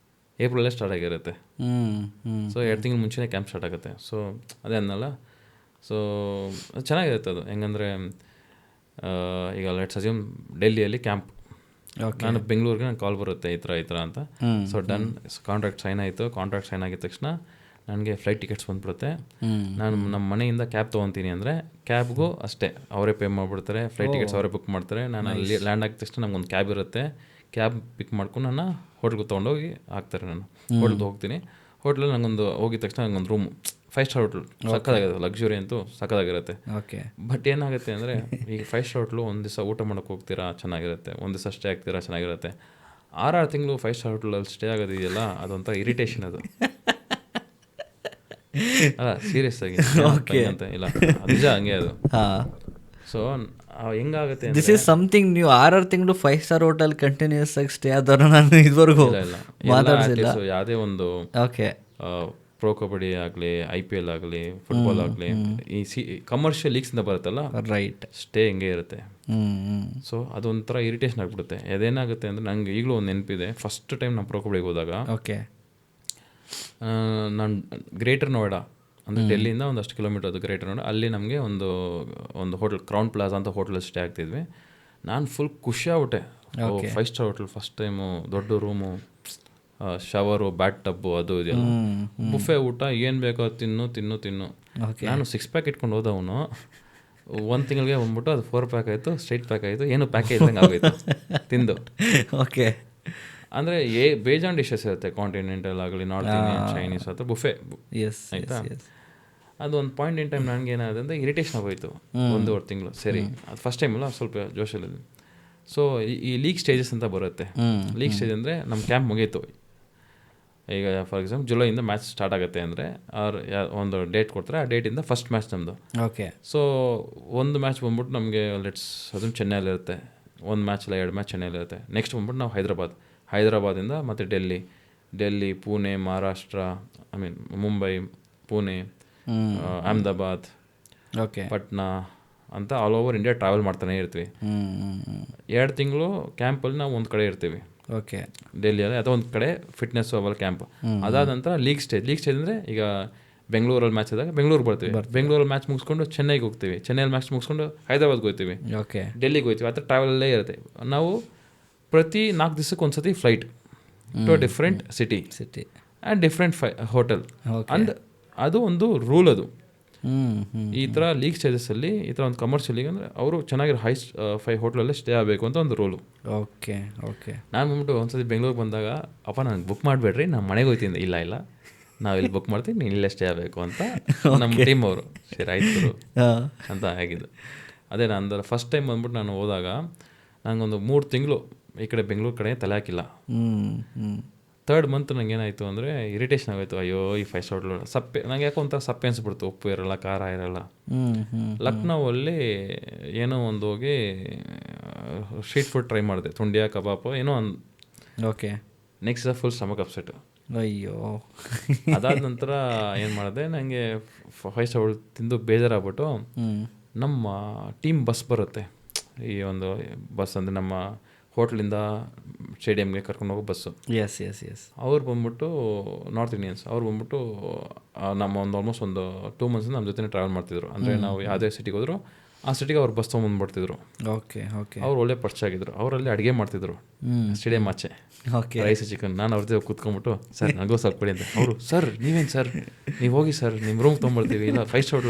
ಏಪ್ರಿಲಲ್ಲೇ ಸ್ಟಾರ್ಟ್ ಆಗಿರುತ್ತೆ. ಸೊ 2 ತಿಂಗಳು ಮುಂಚೆನೇ ಕ್ಯಾಂಪ್ ಸ್ಟಾರ್ಟ್ ಆಗುತ್ತೆ. ಸೊ ಅದೇ ಅನ್ನಲ್ಲ. ಸೊ ಚೆನ್ನಾಗಿರುತ್ತೆ ಅದು. ಹೆಂಗಂದರೆ ಈಗ ಲೆಟ್ಸ್ ಅಸ್ಯೂಮ್ ಡೆಲ್ಲಿಯಲ್ಲಿ ಕ್ಯಾಂಪ್, ನಾನು ಬೆಂಗಳೂರಿಗೆ ನಂಗೆ ಕಾಲ್ ಬರುತ್ತೆ ಈ ಥರ ಅಂತ. ಸೊ ಡನ್, ಕಾಂಟ್ರಾಕ್ಟ್ ಸೈನ್ ಆಯಿತು. ಕಾಂಟ್ರಾಕ್ಟ್ ಸೈನ್ ಆಗಿದ ತಕ್ಷಣ ನನಗೆ ಫ್ಲೈಟ್ ಟಿಕೆಟ್ಸ್ ಬಂದ್ಬಿಡುತ್ತೆ. ನಾನು ನಮ್ಮ ಮನೆಯಿಂದ ಕ್ಯಾಬ್ ತೊಗೊತೀನಿ ಅಂದರೆ ಕ್ಯಾಬ್ಗೂ ಅಷ್ಟೇ ಅವರೇ ಪೇ ಮಾಡಿಬಿಡ್ತಾರೆ, ಫ್ಲೈಟ್ ಟಿಕೆಟ್ಸ್ ಅವರೇ ಬುಕ್ ಮಾಡ್ತಾರೆ. ನಾನು ಅಲ್ಲಿ ಲ್ಯಾಂಡ್ ಆಗಿದ ತಕ್ಷಣ ನಮ್ಗೊಂದು ಕ್ಯಾಬ್ ಇರುತ್ತೆ, ಕ್ಯಾಬ್ ಪಿಕ್ ಮಾಡ್ಕೊಂಡು ನನ್ನ ಹೋಟ್ಲ್ಗೆ ತೊಗೊಂಡೋಗಿ ಹಾಕ್ತಾರೆ. ನಾನು ಹೋಟ್ಲ್ಗೆ ಹೋಗ್ತೀನಿ. ಹೋಟ್ಲಲ್ಲಿ ನನಗೊಂದು ಹೋಗಿದ ತಕ್ಷಣ ನನಗೊಂದು ರೂಮ್, 5 ಸ್ಟಾರ್ ಹೋಟ್ಲು, ಸಕ್ಕದಾಗಿರುತ್ತೆ, ಲಕ್ಸುರಿ ಅಂತೂ ಸಕ್ಕದಾಗಿರುತ್ತೆ. ಬಟ್ ಏನಾಗುತ್ತೆ ಅಂದರೆ ಈಗ 5 ಸ್ಟಾರ್ ಹೋಟ್ಲು ಒಂದು ದಿವಸ ಊಟ ಮಾಡೋಕ್ಕೆ ಹೋಗ್ತೀರಾ, ಚೆನ್ನಾಗಿರುತ್ತೆ. ಒಂದು ದಿವಸ ಸ್ಟೇ ಆಗ್ತೀರಾ, ಚೆನ್ನಾಗಿರುತ್ತೆ. 6 ತಿಂಗಳು 5 ಸ್ಟಾರ್ ಹೋಟ್ಲಲ್ಲಿ ಸ್ಟೇ ಆಗೋದಿದೆಯಲ್ಲ, ಅದೊಂಥರ ಇರಿಟೇಷನ್ ಅದು. ಅಲ್ಲ ಸೀರಿಯಸ್ ಆಗಿ ಅಂತ ಇಲ್ಲ, ನಿಜ ಹಂಗೆ ಅದು. ಸೊ ಹೆಂಗಾಗುತ್ತೆ, ದಿಸ್ ಈಸ್ ಸಮಥಿಂಗ್ ನೀವು 6 ತಿಂಗಳು 5 ಸ್ಟಾರ್ ಹೋಟೆಲ್ ಕಂಟಿನ್ಯೂಸ್ ಆಗಿ ಸ್ಟೇ ಆದವರು ನಾನು ಇದುವರೆಗೂ ಮಾತಾಡ್ಸಿಲ್ಲ. ಯಾವುದೇ ಒಂದು ಪ್ರೋ ಕಬಡ್ಡಿ ಆಗಲಿ, IPL ಆಗಲಿ, ಫುಟ್ಬಾಲ್ ಆಗಲಿ, ಈ ಕಮರ್ಷಿಯಲ್ ಲೀಗ್ಸಿಂದ ಬರುತ್ತಲ್ಲ, ರೈಟ್, ಸ್ಟೇ ಹಿಂಗೆ ಇರುತ್ತೆ. ಸೊ ಅದೊಂಥರ ಇರಿಟೇಷನ್ ಆಗಿಬಿಡುತ್ತೆ. ಅದೇನಾಗುತ್ತೆ ಅಂದರೆ ನಂಗೆ ಈಗಲೂ ಒಂದು ನೆನಪಿದೆ. ಫಸ್ಟ್ ಟೈಮ್ ನಾನು ಪ್ರೋ ಕಬಡ್ಡಿಗೆ ಹೋದಾಗ ನಾನು ಗ್ರೇಟರ್ ನೋಯ್ಡಾ ಅಂದರೆ ಡೆಲ್ಲಿಯಿಂದ ಒಂದಷ್ಟು ಕಿಲೋಮೀಟರ್ ಅದು ಗ್ರೇಟರ್ ನೋಯ್ಡಾ, ಅಲ್ಲಿ ನಮಗೆ ಒಂದು ಹೋಟೆಲ್ ಕ್ರೌನ್ ಪ್ಲಾಜಾ ಅಂತ ಹೋಟೆಲಲ್ಲಿ ಸ್ಟೇ ಆಗ್ತಿದ್ವಿ. ನಾನು ಫುಲ್ ಖುಷಿಯಾಗ್ಬಿಟ್ಟೆ. 5 ಸ್ಟಾರ್ ಹೋಟೆಲ್, ಫಸ್ಟ್ ಟೈಮು, ದೊಡ್ಡ ರೂಮು, ಶವರು, ಬ್ಯಾಟ್ ಟಬ್ಬು, ಅದು ಇದೆಯಲ್ಲ, ಬುಫೆ ಊಟ, ಏನು ಬೇಕೋ ತಿನ್ನು. ನಾನು 6 ಪ್ಯಾಕ್ ಇಟ್ಕೊಂಡು ಹೋದವನು 1 ತಿಂಗಳಿಗೆ ಬಂದ್ಬಿಟ್ಟು ಅದು 4 ಪ್ಯಾಕ್ ಆಯಿತು, ಸ್ಟ್ರೈಟ್ ಪ್ಯಾಕ್ ಆಯಿತು, ಏನು ಪ್ಯಾಕೇಜ್ ಆಗೋಯ್ತು ತಿಂದು. ಅಂದರೆ ಬೇಜಾನ್ ಡಿಶಸ್ ಇರುತ್ತೆ, ಕಾಂಟಿನೆಂಟಲ್ ಆಗಲಿ, ನಾರ್ತ್ ಇಂಡಿಯನ್, ಚೈನೀಸ್ ಅಥವಾ ಬುಫೆ, ಆಯಿತಾ. ಅದು ಒಂದು ಪಾಯಿಂಟ್ ಇನ್ ಟೈಮ್ ನನಗೆ ಏನಾಗುತ್ತೆ ಅಂದರೆ ಇರಿಟೇಷನ್ ಆಗೋಯ್ತು. 1.5 ತಿಂಗಳು ಸರಿ, ಅದು ಫಸ್ಟ್ ಟೈಮಲ್ಲ, ಸ್ವಲ್ಪ ಜೋಶಲ್ಲಿದ್ವಿ. ಸೊ ಈ ಲೀಗ್ ಸ್ಟೇಜಸ್ ಅಂತ ಬರುತ್ತೆ. ಲೀಗ್ ಸ್ಟೇಜ್ ಅಂದರೆ ನಮ್ಮ ಕ್ಯಾಂಪ್ ಮುಗೀತು. ಈಗ ಫಾರ್ ಎಕ್ಸಾಂಪಲ್ ಜುಲೈಯಿಂದ ಮ್ಯಾಚ್ ಸ್ಟಾರ್ಟ್ ಆಗುತ್ತೆ ಅಂದರೆ ಅವ್ರು ಒಂದು ಡೇಟ್ ಕೊಡ್ತಾರೆ, ಆ ಡೇಟಿಂದ ಫಸ್ಟ್ ಮ್ಯಾಚ್ ನಮ್ಮದು. ಸೊ ಒಂದು ಮ್ಯಾಚ್ ಬಂದ್ಬಿಟ್ಟು ನಮಗೆ ಅದನ್ನು ಚೆನ್ನೈಲಿರುತ್ತೆ, 1 ಮ್ಯಾಚ್ ಇಲ್ಲ 2 ಮ್ಯಾಚ್ ಚೆನ್ನೈಲಿರುತ್ತೆ. ನೆಕ್ಸ್ಟ್ ಬಂದ್ಬಿಟ್ಟು ನಾವು ಹೈದರಾಬಾದಿಂದ ಮತ್ತು ಡೆಲ್ಲಿ, ಪುಣೆ, ಮಹಾರಾಷ್ಟ್ರ, ಮುಂಬೈ, ಪುಣೆ, ಅಹಮದಾಬಾದ್, ಪಟ್ನಾ ಅಂತ ಆಲ್ ಓವರ್ ಇಂಡಿಯಾ ಟ್ರಾವೆಲ್ ಮಾಡ್ತಾನೆ ಇರ್ತೀವಿ. 2 ತಿಂಗಳು ಕ್ಯಾಂಪಲ್ಲಿ ನಾವು ಒಂದು ಕಡೆ ಇರ್ತೀವಿ, ಡೆಲ್ಲಿಯಲ್ಲಿ ಅಥವಾ ಒಂದು ಕಡೆ ಫಿಟ್ನೆಸ್ ಅವೆಲ್ಲ ಕ್ಯಾಂಪ್. ಅದಾದ ನಂತರ ಲೀಗ್ ಸ್ಟೇಜ್ ಅಂದರೆ ಈಗ ಬೆಂಗಳೂರಲ್ಲಿ ಮ್ಯಾಚ್ ಆದಾಗ ಬೆಂಗಳೂರಿಗೆ ಬರ್ತೀವಿ, ಬೆಂಗಳೂರಲ್ಲಿ ಮ್ಯಾಚ್ ಮುಗಿಸ್ಕೊಂಡು ಚೆನ್ನೈಗೆ ಹೋಗ್ತೀವಿ, ಚೆನ್ನೈಯಲ್ಲಿ ಮ್ಯಾಚ್ ಮುಗಿಸ್ಕೊಂಡು ಹೈದರಾಬಾದ್ಗೆ ಹೋಗ್ತೀವಿ, ಡೆಲ್ಲಿಗೆ ಹೋಗ್ತೀವಿ. ಆ ಥರ ಟ್ರಾವೆಲಲ್ಲೇ ಇರುತ್ತೆ. ನಾವು ಪ್ರತಿ 4 ದಿವಸಕ್ಕೆ ಒಂದ್ಸತಿ flight to a different city and different hotel. And ಅದು ಒಂದು ರೂಲ್. ಅದು ಈ ಥರ ಲೀಗ್ ಸ್ಟೇಜಸಲ್ಲಿ ಈ ಥರ ಒಂದು ಕಮರ್ಷಿಯಲ್ ಲೀಗ್ ಅಂದರೆ ಅವರು ಚೆನ್ನಾಗಿರೋ ಹೈ-ಫೈ ಹೋಟ್ಲಲ್ಲೇ ಸ್ಟೇ ಆಗಬೇಕು ಅಂತ ಒಂದು ರೂಲು. Okay okay. ನಾನು ಬಂದ್ಬಿಟ್ಟು ಒಂದ್ಸತಿ ಬೆಂಗಳೂರಿಗೆ ಬಂದಾಗ, ಅಪ್ಪ ನನಗೆ ಬುಕ್ ಮಾಡಿಬೇಡ್ರಿ, ನಾನು ಮನೆಗೆ ಹೋಗ್ತೀನಿ. ಇಲ್ಲ ನಾವು ಇಲ್ಲಿ ಬುಕ್ ಮಾಡ್ತೀವಿ, ನೀನು ಇಲ್ಲೇ ಸ್ಟೇ ಆಗಬೇಕು ಅಂತ ನಮ್ಮ ಟೀಮ್ ಅವರು. ಸರಿ ಆಯ್ತು ಅಂತ ಆಗಿದ್ದು. ಅದೇ ನಾನು ಫಸ್ಟ್ ಟೈಮ್ ಬಂದ್ಬಿಟ್ಟು ನಾನು ಹೋದಾಗ ನನಗೊಂದು 3 ತಿಂಗಳು ಈ ಕಡೆ ಬೆಂಗಳೂರು ಕಡೆ ತಲೆ ಹಾಕಿಲ್ಲ. 3rd ಮಂತ್ ನಂಗೆ ಏನಾಯಿತು ಅಂದರೆ ಇರಿಟೇಷನ್ ಆಗೋಯ್ತು. ಅಯ್ಯೋ ಈ 5 ಸ್ಟಾರ್ ಹೋಟ್ಲು ಸಪ್ಪೆ, ನಂಗೆ ಯಾಕೋ ಒಂಥರ ಸಪ್ಪೆ ಅನ್ಸ್ಬಿಡ್ತು. ಉಪ್ಪು ಇರಲ್ಲ, ಖಾರ ಇರಲ್ಲ. ಲಕ್ನೋವಲ್ಲಿ ಏನೋ ಒಂದು ಹೋಗಿ ಸ್ಟ್ರೀಟ್ ಫುಡ್ ಟ್ರೈ ಮಾಡಿದೆ, ತುಂಡಿಯಾ ಕಬಾಬ್ ಏನೋ ಒಂದು. Okay. Next full stomach upset. ಅಯ್ಯೋ. ಅದಾದ ನಂತರ ಏನು ಮಾಡಿದೆ, ನನಗೆ 5 ಸ್ಟಾರ್ ಹೋಟ್ಲು ತಿಂದು ಬೇಜಾರಾಗ್ಬಿಟ್ಟು ನಮ್ಮ ಟೀಮ್ ಬಸ್ ಬರುತ್ತೆ. ಈ ಒಂದು ಬಸ್ ಅಂದರೆ ನಮ್ಮ ಹೋಟ್ಲಿಂದ ಸ್ಟೇಡಿಯಮ್ಗೆ ಕರ್ಕೊಂಡು ಹೋಗೋ ಬಸ್ಸು. ಅವ್ರು ಬಂದ್ಬಿಟ್ಟು ನಾರ್ತ್ ಇಂಡಿಯನ್ಸ್. ಅವ್ರು ಬಂದ್ಬಿಟ್ಟು ನಮ್ಮ ಆಲ್ಮೋಸ್ಟ್ ಒಂದು 2 ಮಂತ್ಸ್ ನಮ್ಮ ಜೊತೆ ಟ್ರಾವೆಲ್ ಮಾಡ್ತಿದ್ರು. ಅಂದರೆ ನಾವು ಯಾವುದೇ ಸಿಟಿಗೆ ಹೋದ್ರು ಆ ಸಿಟಿಗೆ ಅವ್ರು ಬಸ್ ತೊಗೊಂಬಂದ್ಬಿಡ್ತಿದ್ರು. Okay okay. ಅವ್ರು ಒಳ್ಳೆ ಪರಿಚಯ ಆಗಿದ್ರು. ಅವರಲ್ಲಿ ಅಡುಗೆ ಮಾಡ್ತಿದ್ರು ಸ್ಟೇಡಿಯಂ ಆಚೆ, ರೈಸ್ ಚಿಕನ್. ನಾನು ಅವ್ರ ಜೊತೆ ಕೂತ್ಕೊಂಡ್ಬಿಟ್ಟು, ಸರ್ ನನಗೂ ಸ್ವಲ್ಪ ಕೊಡಿ ಅಂತ. ಅವರು, ಸರ್ ನೀವೇನು ಸರ್, ನೀವು ಹೋಗಿ ಸರ್, ನಿಮ್ಮ ರೂಮ್ ತೊಗೊಂಬರ್ತೀವಿ. ಇಲ್ಲ 5 ಸ್ಟಾರ್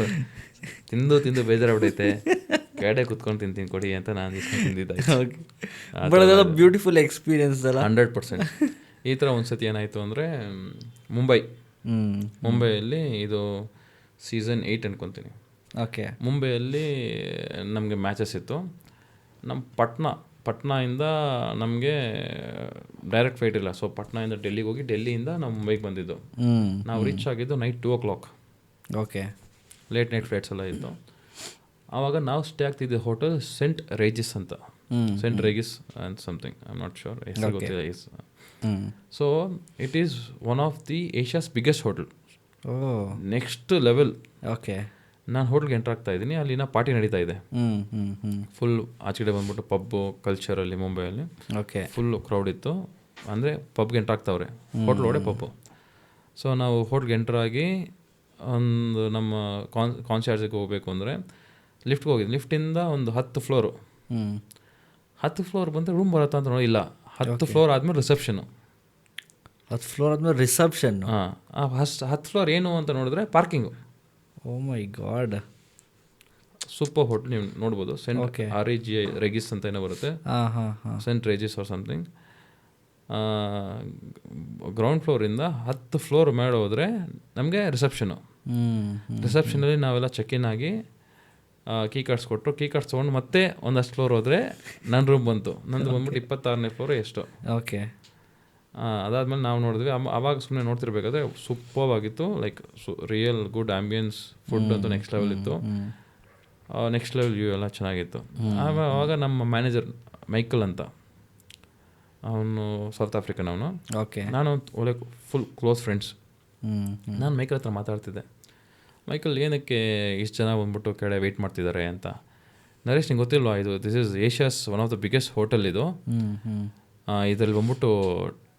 ತಿಂದು ಬೇಜಾರಾಗ್ಬಿಟ್ಟೈತೆ, ಕೆಡೆ ಕುತ್ಕೊಂಡು ತಿಂತೀನಿ ಕೊಡಿ ಅಂತ ನಾನು ಇಸ್ಕೊಂಡು ತಿಂದಿದ್ದೆ. ಬ್ಯೂಟಿಫುಲ್ ಎಕ್ಸ್ಪೀರಿಯನ್ಸ್ ಅಲ್ಲ. 100%. ಈ ಥರ ಒಂದ್ಸತಿ ಏನಾಯಿತು ಅಂದರೆ ಮುಂಬೈಯಲ್ಲಿ ಇದು ಸೀಸನ್ 8 ಅನ್ಕೊತೀನಿ. ಓಕೆ. ಮುಂಬೈಯಲ್ಲಿ ನಮಗೆ ಮ್ಯಾಚಸ್ ಇತ್ತು. ನಮ್ಮ ಪಟ್ನಾಯಿಂದ ನಮಗೆ ಡೈರೆಕ್ಟ್ ಫ್ಲೈಟ್ ಇಲ್ಲ. ಸೊ ಪಟ್ನಾದಿಂದ ಡೆಲ್ಲಿಗೆ ಹೋಗಿ, ಡೆಲ್ಲಿಯಿಂದ ನಾವು ಮುಂಬೈಗೆ ಬಂದಿದ್ದು. ನಾವು ರೀಚ್ ಆಗಿದ್ದು night 2 o'clock. Okay. Late night flights ಎಲ್ಲ ಇತ್ತು. ಆವಾಗ ನಾವು ಸ್ಟೇ ಆಗ್ತಿದ್ದ ಹೋಟೆಲ್ ಸೆಂಟ್ ರೇಜಿಸ್ ಅಂತ. St Regis and something, I am not sure, ಹೆಸರು ಗೊತ್ತಿಲ್ಲ. So it is one of the Asia's biggest hotel. Next level. Okay. ನಾನು ಹೋಟ್ಲ್ಗೆ ಎಂಟರ್ ಆಗ್ತಾ ಇದ್ದೀನಿ, ಅಲ್ಲಿನ ಪಾರ್ಟಿ ನಡೀತಾ ಇದೆ. ಫುಲ್ ಆಚೆಗಡೆ ಬಂದ್ಬಿಟ್ಟು ಪಬ್ಬು ಕಲ್ಚರಲ್ಲಿ ಮುಂಬೈಯಲ್ಲಿ. ಓಕೆ. ಫುಲ್ ಕ್ರೌಡ್ ಇತ್ತು. ಅಂದರೆ ಪಬ್ಗೆ ಎಂಟರ್ ಆಗ್ತಾವ್ರೆ, ಹೋಟ್ಲ್ ಒಡೆ ಪಬ್ಬು. ಸೊ ನಾವು ಹೋಟ್ಲ್ಗೆ ಎಂಟರ್ ಆಗಿ ಒಂದು ನಮ್ಮ ಕಾನ್ಸರ್ಟ್ಸಿಗೆ ಹೋಗಬೇಕು ಅಂದರೆ ಲಿಫ್ಟ್ಗೆ ಹೋಗಿದ್ದು. ಲಿಫ್ಟಿಂದ ಒಂದು 10 ಫ್ಲೋರು. 10 ಫ್ಲೋರ್ ಬಂದರೆ ರೂಮ್ ಬರುತ್ತಾ ಅಂತ ಇಲ್ಲ. 10 ಫ್ಲೋರ್ ಆದಮೇಲೆ ರಿಸೆಪ್ಷನು. 10 ಫ್ಲೋರ್ ಆದಮೇಲೆ ರಿಸೆಪ್ಷನ್. ಹಾಂ. 10 ಫ್ಲೋರ್ ಏನು ಅಂತ ನೋಡಿದ್ರೆ parking. Oh my god. Super hotel, ನೀವು ನೋಡ್ಬೋದು. ಸೆಂಟ್ ರೇಗಿಸ್ ಅಂತ ಏನೋ ಬರುತ್ತೆ. St Regis or something. Ground ಫ್ಲೋರಿಂದ 10 ಫ್ಲೋರ್ ಮೇಲೆ ಹೋದರೆ ನಮಗೆ ರಿಸೆಪ್ಷನು. ರಿಸೆಪ್ಷನಲ್ಲಿ ನಾವೆಲ್ಲ ಚೆಕ್ ಇನ್ ಆಗಿ ಕೀ ಕಾರ್ಡ್ಸ್ ಕೊಟ್ಟರು. ಕೀ ಕಾರ್ಡ್ಸ್ ತೊಗೊಂಡು ಮತ್ತೆ ಒಂದಷ್ಟು ಫ್ಲೋರ್ ಹೋದರೆ ನನ್ನ ರೂಮ್ ಬಂತು. ನಂದು ಬಂದ್ಬಿಟ್ಟು 26ನೇ ಫ್ಲೋರ್ ಎಷ್ಟು. ಓಕೆ. ಅದಾದಮೇಲೆ ನಾವು ನೋಡಿದ್ವಿ. ಆವಾಗ ಸುಮ್ಮನೆ ನೋಡ್ತಿರ್ಬೇಕಾದ್ರೆ ಸೂಪರ್ ಆಗಿತ್ತು. Like real good ambience, food ಅಂತೂ ನೆಕ್ಸ್ಟ್ ಲೆವೆಲ್ ಇತ್ತು. ನೆಕ್ಸ್ಟ್ ಲೆವೆಲ್ ವ್ಯೂ ಎಲ್ಲ ಚೆನ್ನಾಗಿತ್ತು. ಆವಾಗ ನಮ್ಮ ಮ್ಯಾನೇಜರ್ ಮೈಕಲ್ ಅಂತ, ಅವನು ಸೌತ್ ಆಫ್ರಿಕನ್ ಅವನು. ಓಕೆ. ನಾನು ಒಳ್ಳೆ ಫುಲ್ ಕ್ಲೋಸ್ ಫ್ರೆಂಡ್ಸ್. ನಾನು ಮೈಕಲ್ ಹತ್ರ ಮಾತಾಡ್ತಿದ್ದೆ. ಮೈಕಲ್, ಏನಕ್ಕೆ ಇಷ್ಟು ಜನ ಬಂದ್ಬಿಟ್ಟು ಕೆಳಗೆ ವೆಯ್ಟ್ ಮಾಡ್ತಿದ್ದಾರೆ ಅಂತ. ನರೇಶ್, ನಿಂಗೆ ಗೊತ್ತಿಲ್ವಾ, this is Asia's one of the biggest hotel ಇದು. ಇದರಲ್ಲಿ ಬಂದ್ಬಿಟ್ಟು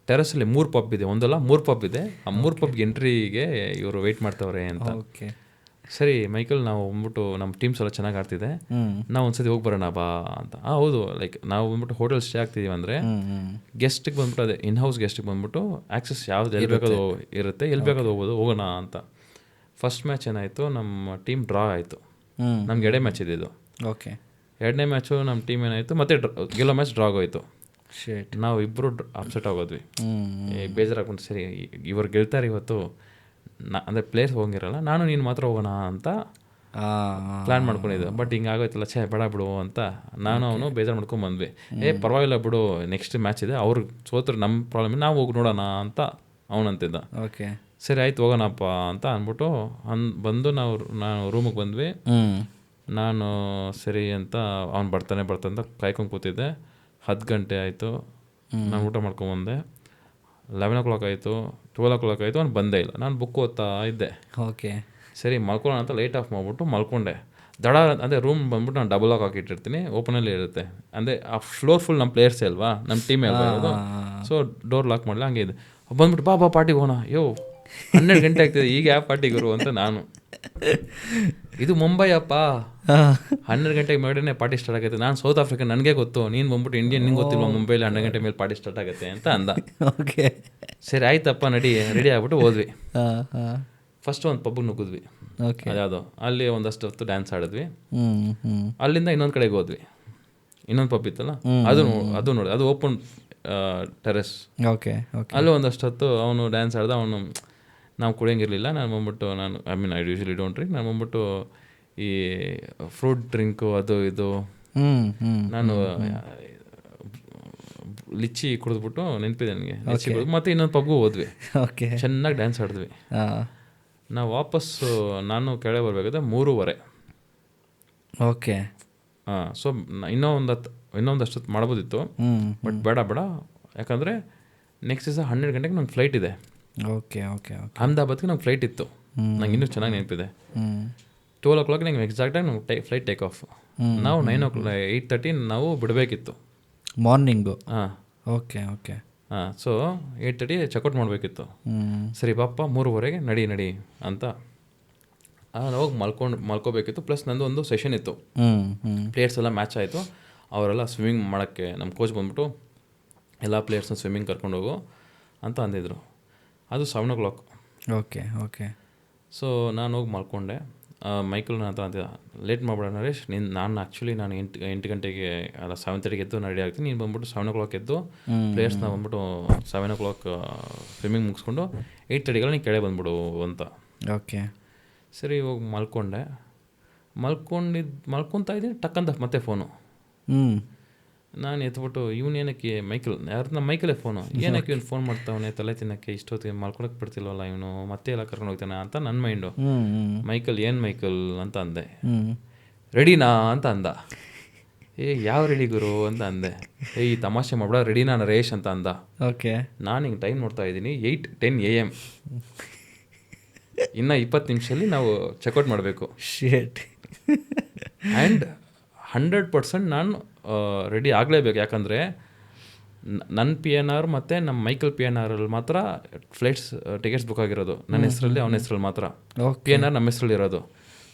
ಟೆರಸಲ್ಲಿ 3 ಪಬ್ ಇದೆ, ಒಂದಲ್ಲ 3 ಪಬ್ ಇದೆ. ಆ 3 ಪಬ್ಗೆ ಎಂಟ್ರಿಗೆ ಇವರು ವೆಯ್ಟ್ ಮಾಡ್ತಾವ್ರೆ ಅಂತ. ಓಕೆ. ಸರಿ ಮೈಕಲ್, ನಾವು ಬಂದ್ಬಿಟ್ಟು ನಮ್ಮ ಟೀಮ್ಸ್ ಎಲ್ಲ ಚೆನ್ನಾಗಿ ಆಡ್ತಿದೆ, ನಾವು ಒಂದ್ಸತಿ ಹೋಗಿ ಬರೋಣ ಬಾ ಅಂತ. ಹೌದು, ಲೈಕ್ ನಾವು ಬಂದ್ಬಿಟ್ಟು ಹೋಟೆಲ್ ಸ್ಟೇ ಆಗ್ತಿದ್ದೀವಿ ಅಂದರೆ ಗೆಸ್ಟಿಗೆ ಬಂದ್ಬಿಟ್ಟು ಅದೇ ಇನ್ಹೌಸ್ ಗೆಸ್ಟಿಗೆ ಬಂದ್ಬಿಟ್ಟು ಆ್ಯಕ್ಸಸ್ ಯಾವ್ದು ಎಲ್ಲಿ ಬೇಕಾದ್ರು ಇರುತ್ತೆ, ಎಲ್ಲಿ ಬೇಕಾದ್ರು ಹೋಗೋಣ ಅಂತ. ಫಸ್ಟ್ ಮ್ಯಾಚ್ ಏನಾಯಿತು, ನಮ್ಮ ಟೀಮ್ ಡ್ರಾ ಆಯಿತು. ನಮ್ಗೆ 2 ಮ್ಯಾಚ್ ಇದ್ದಿದ್ದು. ಓಕೆ. 2ನೇ ಮ್ಯಾಚು ನಮ್ಮ ಟೀಮ್ ಏನಾಯಿತು, ಮತ್ತೆ ಗೆಲ್ಲೋ ಮ್ಯಾಚ್ ಡ್ರಾ ಆಗೋಯ್ತು. ನಾವು ಇಬ್ಬರು ಅಪ್ಸೆಟ್ ಆಗೋದ್ವಿ. ಬೇಜಾರಾಗ್ಬಿಟ್ಟು, ಸರಿ ಇವ್ರು ಗೆಲ್ತಾರೆ ಇವತ್ತು, ಅಂದರೆ ಪ್ಲೇಯರ್ಸ್ ಹೋಗಿರಲ್ಲ, ನಾನು ನೀನು ಮಾತ್ರ ಹೋಗೋಣ ಅಂತ ಪ್ಲ್ಯಾನ್ ಮಾಡ್ಕೊಂಡಿದ್ದು. ಬಟ್ ಹಿಂಗಾಗೋಯ್ತಲ್ಲ, ಬೇಡ ಬಿಡು ಅಂತ ನಾನು ಅವನು ಬೇಜಾರು ಮಾಡ್ಕೊಂಡು ಬಂದ್ವಿ. ಪರವಾಗಿಲ್ಲ ಬಿಡು, ನೆಕ್ಸ್ಟ್ ಮ್ಯಾಚ್ ಇದೆ, ಅವ್ರು ಸೋತ್ರು ನಮ್ಮ ಪ್ರಾಬ್ಲಮ್, ನಾವು ಹೋಗಿ ನೋಡೋಣ ಅಂತ ಅವನಂತಿದ್ದ. ಓಕೆ. ಸರಿ ಆಯ್ತು ಹೋಗೋಣಪ್ಪ ಅಂತ ಅಂದ್ಬಿಟ್ಟು ಬಂದು ನಾನು ರೂಮಿಗೆ ಬಂದ್ವಿ. ನಾನು ಸರಿ ಅಂತ ಅವ್ನು ಬರ್ತಾನೆ ಅಂತ ಕಾಯ್ಕೊಂಡು ಕೂತಿದ್ದೆ. 10 ಗಂಟೆ ಆಯಿತು, ನಾನು ಊಟ ಮಾಡ್ಕೊಂಬಂದೆ. 11 o'clock ಆಯಿತು, 12 o'clock ಆಯಿತು, ಅವ್ನು ಬಂದೇ ಇಲ್ಲ. ನಾನು ಬುಕ್ ಓದ್ತಾ ಇದ್ದೆ. ಓಕೆ. ಸರಿ ಮಲ್ಕೊಳ್ಳೋಣ ಅಂತ ಲೈಟ್ ಆಫ್ ಮಾಡಿಬಿಟ್ಟು ಮಲ್ಕೊಂಡೆ. ದಡ ಅಂದರೆ ರೂಮ್ ಬಂದ್ಬಿಟ್ಟು ನಾನು ಡಬಲ್ ಲಾಕ್ ಹಾಕಿಟ್ಟಿರ್ತೀನಿ, ಓಪನಲ್ಲಿ ಇರುತ್ತೆ. ಅಂದರೆ ಆ ಫ್ಲೋರ್ ಫುಲ್ ನಮ್ಮ ಪ್ಲೇಯರ್ಸೇ ಅಲ್ವಾ, ನಮ್ಮ ಟೀಮೇ ಅಲ್ವಾ ಇರೋದು. ಸೊ ಡೋರ್ ಲಾಕ್ ಮಾಡಲಿ, ಹಂಗೆ ಇದೆ. ಬಂದ್ಬಿಟ್ಟು ಬಾ ಪಾರ್ಟಿಗೆ ಹೋಗೋಣ. 12 ಗಂಟೆ ಆಗ್ತದೆ, ಈಗ ಯಾವ ಪಾರ್ಟಿ ಗುರು ಅಂತ ನಾನು. ಇದು ಮುಂಬೈ ಅಪ್ಪ, 12 ಗಂಟೆಗೆ ಮೇಡನೆ ಪಾರ್ಟಿ ಸ್ಟಾರ್ಟ್ ಆಗುತ್ತೆ. ನಾನು ಸೌತ್ ಆಫ್ರಿಕಾ, ನನಗೆ ಗೊತ್ತು, ನೀನು ಬಂದ್ಬಿಟ್ಟು ಇಂಡಿಯನ್, ನಿಂಗೆ ಗೊತ್ತಿಲ್ವ ಮುಂಬೈಲಿ 12 ಗಂಟೆ ಮೇಲೆ ಪಾರ್ಟಿ ಸ್ಟಾರ್ಟ್ ಆಗುತ್ತೆ ಅಂತ ಅಂದ. ಓಕೆ, ಸರಿ ಆಯ್ತಪ್ಪ ರೆಡಿ ಆಗ್ಬಿಟ್ಟು ಹೋದ್ವಿ. ಫಸ್ಟ್ ಒಂದು ಪಬ್ಗೆ ನುಗ್ಗಿದ್ವಿ, ಅದ್ಯಾವುದೋ ಅಲ್ಲಿ ಒಂದಷ್ಟು ಹೊತ್ತು ಡ್ಯಾನ್ಸ್ ಆಡಿದ್ವಿ. ಅಲ್ಲಿಂದ ಇನ್ನೊಂದು ಕಡೆಗೆ ಹೋದ್ವಿ, ಇನ್ನೊಂದು ಪಬ್ ಇತ್ತಲ್ಲ, ಅದು ನೋಡಿ, ಅದು ಓಪನ್ ಟೆರೆಸ್. ಓಕೆ, ಅಲ್ಲೂ ಒಂದಷ್ಟು ಹೊತ್ತು ಅವನು ಡ್ಯಾನ್ಸ್ ಆಡ್ದ. ಅವನು ನಾವು ಕುಡಿಯೋಂಗಿರಲಿಲ್ಲ. ನಾನು ಬಂದ್ಬಿಟ್ಟು ಐ ಯೂಶಲಿ ಡೋಂಟ್ ಡ್ರಿಂಕ್. ನಾನು ಬಂದ್ಬಿಟ್ಟು ಈ ಫ್ರೂಟ್ ಡ್ರಿಂಕು ಅದು ಇದು ನಾನು ಲಿಚ್ಚಿ ಕುಡಿದ್ಬಿಟ್ಟು ನೆನಪಿದೆ ನನಗೆ, ಲಿಚ್ಚಿ ಕುಡಿದು ಮತ್ತೆ ಇನ್ನೊಂದು ಪಬ್ಗೂ ಹೋದ್ವಿ. ಚೆನ್ನಾಗಿ ಡ್ಯಾನ್ಸ್ ಆಡಿದ್ವಿ. ನಾವು ವಾಪಸ್ಸು ನಾನು ಕೆಳಗೆ ಬರಬೇಕಾದ್ರೆ 3:30. ಓಕೆ, ಸೊ ಇನ್ನೊಂದಷ್ಟು ಮಾಡ್ಬೋದಿತ್ತು, ಬಟ್ ಬೇಡ ಯಾಕಂದರೆ ನೆಕ್ಸ್ಟ್ ದಿವಸ 12 ಗಂಟೆಗೆ ನಂಗೆ ಫ್ಲೈಟ್ ಇದೆ. ಓಕೆ, ಅಹಮದಾಬಾದ್ಗೆ ನಂಗೆ ಫ್ಲೈಟ್ ಇತ್ತು. ನಂಗೆ ಇನ್ನೂ ಚೆನ್ನಾಗಿ ನೆನಪಿದೆ. 12 o'clock ನಂಗೆ ಎಕ್ಸಾಕ್ಟಾಗಿ ನಂಗೆ ಫ್ಲೈಟ್ ಟೇಕ್ ಆಫ್. ನಾವು 8:30 ನಾವು ಬಿಡಬೇಕಿತ್ತು ಮಾರ್ನಿಂಗು. ಓಕೆ, ಸೊ 8:30 ಚೆಕ್ಔಟ್ ಮಾಡಬೇಕಿತ್ತು. ಸರಿ ಪಾಪ 3:30 ನಡಿ ಅಂತ ಹೋಗಿ ಮಲ್ಕೋಬೇಕಿತ್ತು. ಪ್ಲಸ್ ನಂದು ಒಂದು ಸೆಷನ್ ಇತ್ತು, ಪ್ಲೇಯರ್ಸ್ ಎಲ್ಲ ಮ್ಯಾಚ್ ಆಯಿತು. ಅವರೆಲ್ಲ ಸ್ವಿಮ್ಮಿಂಗ್ ಮಾಡೋಕ್ಕೆ ನಮ್ಮ ಕೋಚ್ ಬಂದ್ಬಿಟ್ಟು ಎಲ್ಲ ಪ್ಲೇಯರ್ಸ್ನ ಸ್ವಿಮ್ಮಿಂಗ್ ಕರ್ಕೊಂಡು ಹೋಗು ಅಂತ ಅಂದಿದ್ರು. ಅದು 7 o'clock. ಓಕೆ. ಸೊ ನಾನು ಹೋಗಿ ಮಲ್ಕೊಂಡೆ. ಮೈಕಲ್ ನನ್ನ ಹತ್ರ ಅಂತಿದ್ದ, ಲೇಟ್ ಮಾಡ್ಬೇಡ ನರೇಶ್, ನಾನು 8 ಗಂಟೆಗೆ ಅಲ್ಲ 7:30 ಎದ್ದು ರೆಡಿ ಆಗ್ತೀನಿ, ನೀನು ಬಂದ್ಬಿಟ್ಟು 7 o'clock ಎದ್ದು ಪ್ಲೇಯರ್ಸ್ನ ಬಂದ್ಬಿಟ್ಟು 7 o'clock ಸ್ವಿಮ್ಮಿಂಗ್ ಮುಗಿಸ್ಕೊಂಡು 8:30 ನೀನು ಕೆಳಗೆ ಬಂದ್ಬಿಡು ಅಂತ. ಓಕೆ, ಸರಿ ಹೋಗಿ ಮಲ್ಕೊತಾ ಇದ್ದೀನಿ. ಟಕ್ಕಂತ ಮತ್ತೆ ಫೋನು. ನಾನು ಎತ್ಬಿಟ್ಟು ಇವನೇನಕ್ಕೆ ನಮ್ಮ ಮೈಕಲೇ ಫೋನು, ಏನಕ್ಕೆ ಇವನು ಫೋನ್ ಮಾಡ್ತಾವನೆ ತಲೆ ತಿನ್ನಕ್ಕೆ, ಇಷ್ಟೊತ್ತಿಗೆ ಮಲ್ಕೊಳಕ್ಕೆ ಬಿಡ್ತಿಲ್ವಲ್ಲ ಇವನು, ಮತ್ತೆ ಎಲ್ಲ ಕರ್ಕೊಂಡು ಹೋಗ್ತಾನೆ ಅಂತ ನನ್ನ ಮೈಂಡು. ಮೈಕಲ್ ಅಂತ ಅಂದೆ. ರೆಡಿನಾ ಅಂತ ಅಂದ. ಯಾವ ರೆಡಿ ಗುರು ಅಂತ ಅಂದೆ. ಈ ತಮಾಷೆ ಮಾಡ್ಬೇಡ, ರೆಡಿನಾ ನರೇಶ್ ಅಂತ ಅಂದ. ಓಕೆ, ನಾನು ಹಿಂಗೆ ಟೈಮ್ ನೋಡ್ತಾ ಇದ್ದೀನಿ, 8:10 AM. ಇನ್ನು 20 ನಿಮಿಷದಲ್ಲಿ ನಾವು ಚೆಕ್ಔಟ್ ಮಾಡಬೇಕು. ಆ್ಯಂಡ್ 100% ನಾನು ರೆಡಿ ಆಗಲೇಬೇಕು. ಯಾಕಂದರೆ ನನ್ನ PNR ಮತ್ತು ನಮ್ಮ ಮೈಕಲ್ PNR ಮಾತ್ರ ಫ್ಲೈಟ್ಸ್ ಟಿಕೆಟ್ಸ್ ಬುಕ್ ಆಗಿರೋದು. ನನ್ನ ಹೆಸರಲ್ಲಿ, ಅವನ ಹೆಸರಲ್ಲಿ ಮಾತ್ರ. PNR ನಮ್ಮ ಹೆಸರಲ್ಲಿ ಇರೋದು.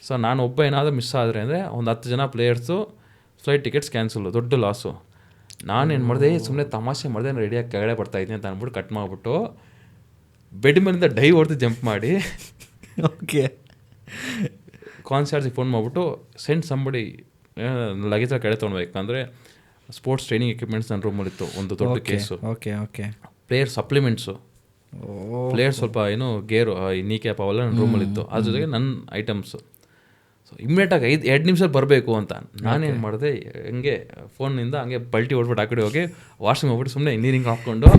ಸೊ ನಾನು ಒಬ್ಬ ಏನಾದರೂ ಮಿಸ್ ಆದರೆ ಅಂದರೆ ಒಂದು 10 ಜನ ಪ್ಲೇಯರ್ಸು ಫ್ಲೈಟ್ ಟಿಕೆಟ್ಸ್ ಕ್ಯಾನ್ಸಲು, ದೊಡ್ಡ ಲಾಸು. ನಾನೇನು ಮಾಡಿದೆ, ಸುಮ್ಮನೆ ತಮಾಷೆ ಮಾಡಿದೆ, ನಾನು ರೆಡಿಯಾಗಿ ಕೆಳಗಡೆ ಬರ್ತಾಯಿದ್ದೀನಿ ಅಂತ ಅಂದ್ಬಿಟ್ಟು ಕಟ್ ಮಾಡಿಬಿಟ್ಟು ಬೆಡ್ ಮೇಲಿಂದ ಡೈ ಹೊಡೆದು ಜಂಪ್ ಮಾಡಿ ಓಕೆ ಕಾನ್ಸರ್ಟ್ಸಿಗೆ ಫೋನ್ ಮಾಡಿಬಿಟ್ಟು ಸೆಂಡ್ ಸಂಬಡಿ ಲಗೇಜ್ ಕೆಳಗೆ ತೊಗೊಳ್ಬೇಕು. ಅಂದರೆ ಸ್ಪೋರ್ಟ್ಸ್ ಟ್ರೈನಿಂಗ್ ಎಕ್ವಿಪ್ಮೆಂಟ್ಸ್ ನನ್ನ ರೂಮಲ್ಲಿತ್ತು, ಒಂದು ದೊಡ್ಡ ಕೇಸು. ಪ್ಲೇಯರ್ ಸಪ್ಲಿಮೆಂಟ್ಸು, ಪ್ಲೇಯರ್ ಸ್ವಲ್ಪ ಏನು ಗೇರು, ನೀ ಕ್ಯಾಪ್ ಅವೆಲ್ಲ ನನ್ನ ರೂಮಲ್ಲಿತ್ತು. ಅದ್ರ ಜೊತೆಗೆ ನನ್ನ ಐಟಮ್ಸು. ಸೊ ಇಮ್ಮಿಡಿಯೇಟಾಗಿ 2 ನಿಮಿಷದಲ್ಲಿ ಬರಬೇಕು ಅಂತ ನಾನೇನು ಮಾಡಿದೆ, ಹಂಗೆ ಫೋನಿಂದ ಹಂಗೆ ಪಲ್ಟಿ ಹೊಡ್ಬಿಟ್ಟು ಆ ಕಡೆ ಹೋಗಿ ವಾಶ್ರೂಮ್ ಹೋಗ್ಬಿಟ್ಟು ಸುಮ್ಮನೆ ನೀರಿಂಗ್ ಹಾಕ್ಕೊಂಡು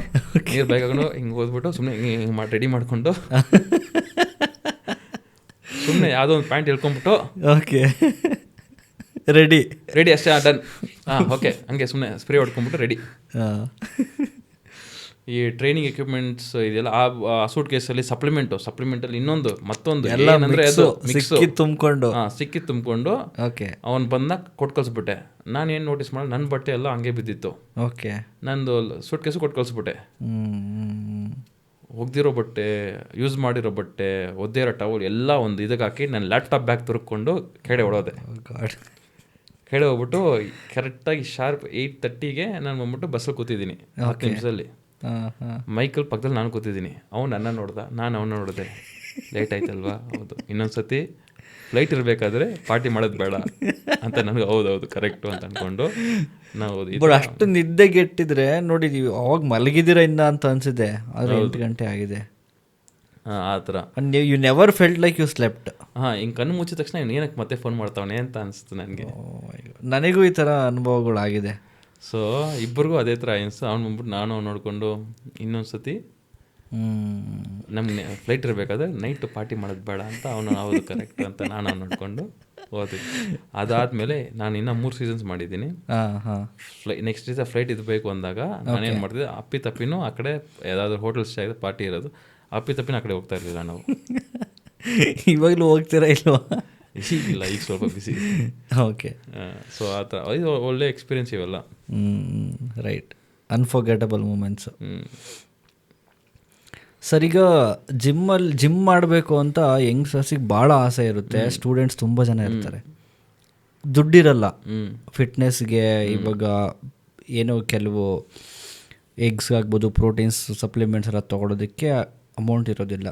ನೀರು ಬೇಕಾಕೊಂಡು ಹಿಂಗೆ ಹೋದ್ಬಿಟ್ಟು ಸುಮ್ಮನೆ ಹಿಂಗೆ ರೆಡಿ ಮಾಡಿಕೊಂಡು ಸುಮ್ಮನೆ ಯಾವುದೋ ಒಂದು ಪ್ಯಾಂಟ್ ಹೇಳ್ಕೊಂಬಿಟ್ಟು ಓಕೆ ರೆಡಿ ಅಷ್ಟೇ, ಡನ್. ಓಕೆ, ಹಂಗೆ ಸುಮ್ಮನೆ ಸ್ಪ್ರೇ ಹೊಡ್ಕೊಂಬಿಟ್ಟು ರೆಡಿ. ಈ ಟ್ರೈನಿಂಗ್ ಎಕ್ವಿಪ್ಮೆಂಟ್ಸ್ ಇದೆಲ್ಲ ಆ ಸೂಟ್ ಕೇಸಲ್ಲಿ ಸಪ್ಲಿಮೆಂಟಲ್ಲಿ ಮತ್ತೊಂದು ಏನಂದರೆ ಅದು ಸಿಕ್ಕಿ ತುಂಬಿಕೊಂಡು ಅವನು ಬಂದಾಗ ಕೊಟ್ಟು ಕಳಿಸ್ಬಿಟ್ಟೆ. ನಾನೇನು ನೋಟಿಸ್ ಮಾಡಿ ನನ್ನ ಬಟ್ಟೆ ಎಲ್ಲ ಹಂಗೆ ಬಿದ್ದಿತ್ತು. ಓಕೆ, ನಂದು ಸೂಟ್ ಕೇಸು ಕೊಟ್ಟು ಕಳಿಸ್ಬಿಟ್ಟೆ. ಒಗ್ದಿರೋ ಬಟ್ಟೆ, ಯೂಸ್ ಮಾಡಿರೋ ಬಟ್ಟೆ, ಒದ್ದೇ ಇರೋ ಟವಲ್ ಎಲ್ಲ ಒಂದು ಇದಕ್ಕೆ ಹಾಕಿ ನನ್ನ ಲ್ಯಾಪ್ಟಾಪ್ ಬ್ಯಾಗ್ ತುರ್ಕೊಂಡು ಕೆಳಗೆ ಹೊಡೋದೆ. ಕೆಳಗೆ ಹೋಗ್ಬಿಟ್ಟು ಕರೆಕ್ಟಾಗಿ ಶಾರ್ಪ್ 8:30 ನಾನು ಬಂದ್ಬಿಟ್ಟು ಬಸ್ಸಲ್ಲಿ ಕೂತಿದ್ದೀನಿ. 10 ನಿಮಿಷದಲ್ಲಿ ಮೈಕಲ್ ಪಕ್ಕದಲ್ಲಿ ನಾನು ಕೂತಿದ್ದೀನಿ. ಅವ್ನು ನನ್ನ ನೋಡ್ದ, ನಾನು ಅವನ್ನ ನೋಡಿದೆ. ಲೇಟ್ ಆಯ್ತಲ್ವಾ? ಹೌದು, ಇನ್ನೊಂದ್ಸತಿ ಫ್ಲೈಟ್ ಇರಬೇಕಾದ್ರೆ ಪಾರ್ಟಿ ಮಾಡೋದು ಬೇಡ ಅಂತ ನನಗೆ ಹೌದೌದು ಕರೆಕ್ಟು ಅಂತ ಅಂದ್ಕೊಂಡು ನಾವು ಅಷ್ಟು ನಿದ್ದೆಗೆಟ್ಟಿದ್ರೆ ನೋಡಿದೀವಿ. ಅವಾಗ ಮಲಗಿದ್ದೀರ ಇನ್ನ ಅಂತ ಅನ್ಸಿದೆ, ಆದರೆ 8 ಗಂಟೆ ಆಗಿದೆ. ಆ ಥರ you never felt like you slept. ಹಿಂಗೆ ಕಣ್ಣು ಮುಚ್ಚಿದ ತಕ್ಷಣ ಏನಕ್ಕೆ ಮತ್ತೆ ಫೋನ್ ಮಾಡ್ತಾವನೆ ಅಂತ ಅನಿಸ್ತು ನನಗೆ. ನನಗೂ ಈ ಥರ ಅನುಭವಗಳಾಗಿದೆ. ಸೊ ಇಬ್ಬರಿಗೂ ಅದೇ ಥರ ಅನಿಸ್ತು. ಅವ್ನು ಬಂದ್ಬಿಟ್ಟು ನಾನು ನೋಡಿಕೊಂಡು ಇನ್ನೊಂದು ಸತಿ ನಮ್ಗೆ ಫ್ಲೈಟ್ ಇರಬೇಕಾದ್ರೆ ನೈಟ್ ಪಾರ್ಟಿ ಮಾಡೋದು ಬೇಡ ಅಂತ ಅವನು ಹೌದು ಕರೆಕ್ಟ್ ಅಂತ ನಾನು ನೋಡಿಕೊಂಡು ಹೋದ್ವಿ. ಅದಾದಮೇಲೆ ನಾನು ಇನ್ನೂ 3 ಸೀಸನ್ಸ್ ಮಾಡಿದ್ದೀನಿ. ನೆಕ್ಸ್ಟ್ ದಿವಸ ಫ್ಲೈಟ್ ಇರಬೇಕು ಅಂದಾಗ ನಾನೇನು ಮಾಡ್ತಿದ್ದೆ, ಅಪ್ಪಿತಪ್ಪಿನೂ ಆ ಕಡೆ ಯಾವುದಾದ್ರೂ ಹೋಟೆಲ್ ಸ್ಟೇ ಆಗಿದೆ ಪಾರ್ಟಿ ಇರೋದು, ಅಪ್ಪಿತಪ್ಪಿನ ಆ ಕಡೆ ಹೋಗ್ತಾ ಇರಲಿಲ್ಲ ನಾವು. ಇವಾಗಲೂ ಹೋಗ್ತೀರಾ ಇಲ್ವಾ? ಇಲ್ಲ, ಈಗ ಸ್ವಲ್ಪ ಬಿಸಿ. ಓಕೆ, ಸೊ ಆ ಥರ ಇದು ಒಳ್ಳೆ ಎಕ್ಸ್ಪೀರಿಯನ್ಸ್ ಇವೆಲ್ಲ. Right, unforgettable movements. ಸರ್ ಈಗ ಜಿಮ್ ಮಾಡಬೇಕು ಅಂತ ಯಂಗ್ಸ್ಟರ್ಸಿಗೆ ಭಾಳ ಆಸೆ ಇರುತ್ತೆ. ಸ್ಟೂಡೆಂಟ್ಸ್ ತುಂಬ ಜನ ಇರ್ತಾರೆ, ದುಡ್ಡಿರಲ್ಲ ಫಿಟ್ನೆಸ್ಗೆ. ಇವಾಗ ಏನೋ ಕೆಲವು ಎಗ್ಸ್ ಆಗ್ಬೋದು, ಪ್ರೋಟೀನ್ಸ್ ಸಪ್ಲಿಮೆಂಟ್ಸ್ ಎಲ್ಲ ತೊಗೊಳೋದಕ್ಕೆ ಅಮೌಂಟ್ ಇರೋದಿಲ್ಲ.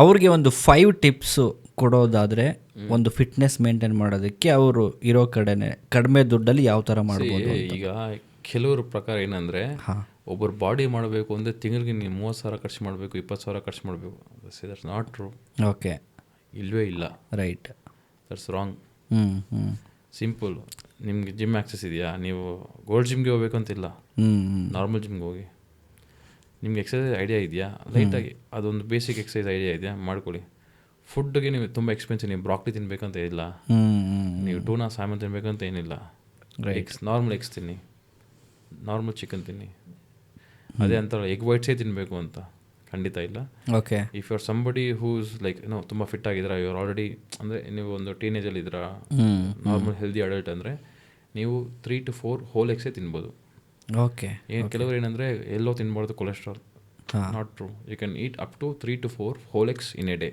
ಅವ್ರಿಗೆ ಒಂದು 5 ಟಿಪ್ಸು ಕೊಡೋದಾದರೆ ಒಂದು ಫಿಟ್ನೆಸ್ ಮೇಂಟೈನ್ ಮಾಡೋದಕ್ಕೆ ಅವರು ಇರೋ ಕಡೆನೆ ಕಡಿಮೆ ದುಡ್ಡಲ್ಲಿ ಯಾವ ಥರ ಮಾಡ್ಬೋದು? ಈಗ ಕೆಲವ್ರ ಪ್ರಕಾರ ಏನಂದರೆ, ಒಬ್ಬರು ಬಾಡಿ ಮಾಡಬೇಕು ಅಂದರೆ ತಿಂಗಳಿಗೆ ನೀವು 30,000 ಖರ್ಚು ಮಾಡಬೇಕು, 20,000 ಖರ್ಚು ಮಾಡಬೇಕು. That's not true. ಓಕೆ, ಇಲ್ವೇ ಇಲ್ಲ. Right, that's wrong. ಸಿಂಪಲ್. ನಿಮಗೆ ಜಿಮ್ ಆಕ್ಸೆಸ್ ಇದೆಯಾ, ನೀವು ಗೋಲ್ಡ್ ಜಿಮ್ಗೆ ಹೋಗ್ಬೇಕು ಅಂತಿಲ್ಲ, ನಾರ್ಮಲ್ ಜಿಮ್ಗೆ ಹೋಗಿ. ನಿಮ್ಗೆ ಎಕ್ಸಸೈಸ್ ಐಡಿಯಾ ಇದೆಯಾ, ಲೈಟಾಗಿ ಅದೊಂದು ಬೇಸಿಕ್ ಎಕ್ಸಸೈಸ್ ಐಡಿಯಾ ಇದೆಯಾ, ಮಾಡ್ಕೊಳ್ಳಿ. ಫುಡ್ಗೆ ನೀವು ತುಂಬ ಎಕ್ಸ್ಪೆನ್ಸಿವ್, ನೀವು ಬ್ರಾಕ್ಲಿ ತಿನ್ಬೇಕಂತ ಇಲ್ಲ, ನೀವು ಟೂನಾ ಸ್ಯಾಮನ್ ತಿನ್ಬೇಕಂತ ಏನಿಲ್ಲ. ನಾರ್ಮಲ್ ಎಗ್ಸ್ ತಿನ್ನಿ, ನಾರ್ಮಲ್ ಚಿಕನ್ ತಿನ್ನಿ. ಅದೇ ಅಂತ ಎಗ್ ವೈಟ್ಸೇ ತಿನ್ನಬೇಕು ಅಂತ ಖಂಡಿತ ಇಲ್ಲ. Okay, if you are somebody whose like ಏನೋ ತುಂಬ ಫಿಟ್ ಆಗಿದ್ದೀರಾ, ಇವ್ರು ಆಲ್ರೆಡಿ ಅಂದರೆ ನೀವು ಒಂದು ಟೀನೇಜಲ್ಲಿ ಇದ್ದೀರಾ, ನಾರ್ಮಲ್ ಹೆಲ್ದಿ ಅಡಲ್ಟ್ ಅಂದರೆ ನೀವು 3 to 4 ಹೋಲ್ ಎಗ್ಸೇ ತಿನ್ಬೋದು. ಓಕೆ, ಕೆಲವರು ಏನಂದರೆ ಎಲ್ಲೋ ತಿನ್ಬಾರ್ದು cholesterol. Not true. You can eat up to 3 to 4 whole eggs in a day.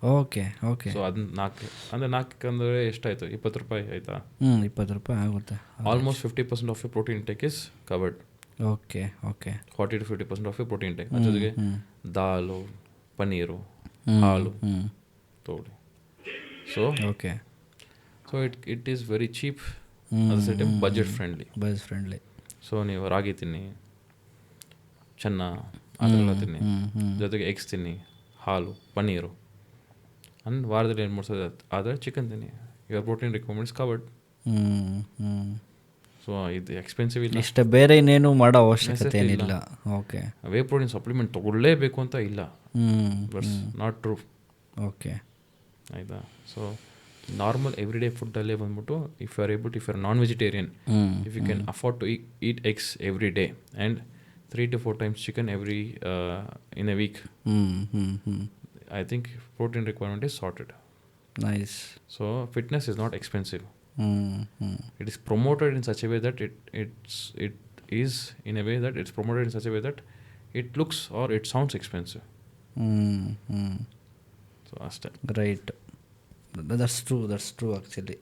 Okay, okay. So ಅದನ್ನ 4 ಅಂದರೆ ಎಷ್ಟಾಯಿತು? 20 ರೂಪಾಯಿ ಆಯಿತಾ? 20 ರೂಪಾಯಿ ಆಗುತ್ತೆ. Almost 50% of you protein intake is covered. Okay, okay. 40 to 50% of you protein intake. ಅದ್ರ ಜೊತೆಗೆ ದಾಲು, ಪನ್ನೀರು, ಹಾಲು ತಗೊಳ್ಳಿ. So okay, so it is very cheap, at the time budget friendly. So ನೀವು ರಾಗಿ ತಿನ್ನಿ, ಚೆನ್ನ ಅದೆಲ್ಲ ತಿನ್ನಿ, ಜೊತೆಗೆ ಎಗ್ಸ್ ತಿನ್ನಿ, ಹಾಲು, ಪನ್ನೀರು. ಅಂಡ್ ವಾರದಲ್ಲಿ 2-3 ಸಲ ಆದರೆ ಚಿಕನ್ ತಿನ್ನಿ. Your protein requirements covered. So ಇದು ಎಕ್ಸ್ಪೆನ್ಸಿವ್ ಇಲ್ಲ, ಇಷ್ಟೇ, ಬೇರೆ ಇನ್ನೇನು ಮಾಡೋ ಅವಶ್ಯಕತೆ ಏನಿಲ್ಲ. ಓಕೆ, ವೇ ಪ್ರೋಟೀನ್ ಸಪ್ಲಿಮೆಂಟ್ ತೊಗೊಳ್ಳೇಬೇಕು ಅಂತ ಇಲ್ಲ. Buts not true. ಓಕೆ, ಆಯಿತಾ? ಸೊ ನಾರ್ಮಲ್ ಎವ್ರಿ ಡೇ ಫುಡ್ಡಲ್ಲೇ ಬಂದ್ಬಿಟ್ಟು if you are able to, if you are non vegetarian, if you can afford to eat eggs every day and 3 to 4 times chicken every in a week, I think protein requirement is sorted. Nice. So fitness is not expensive. It is promoted in such a way that it is in a way that it's promoted in such a way that it looks or it sounds expensive. So ask that. Right. That's true actually.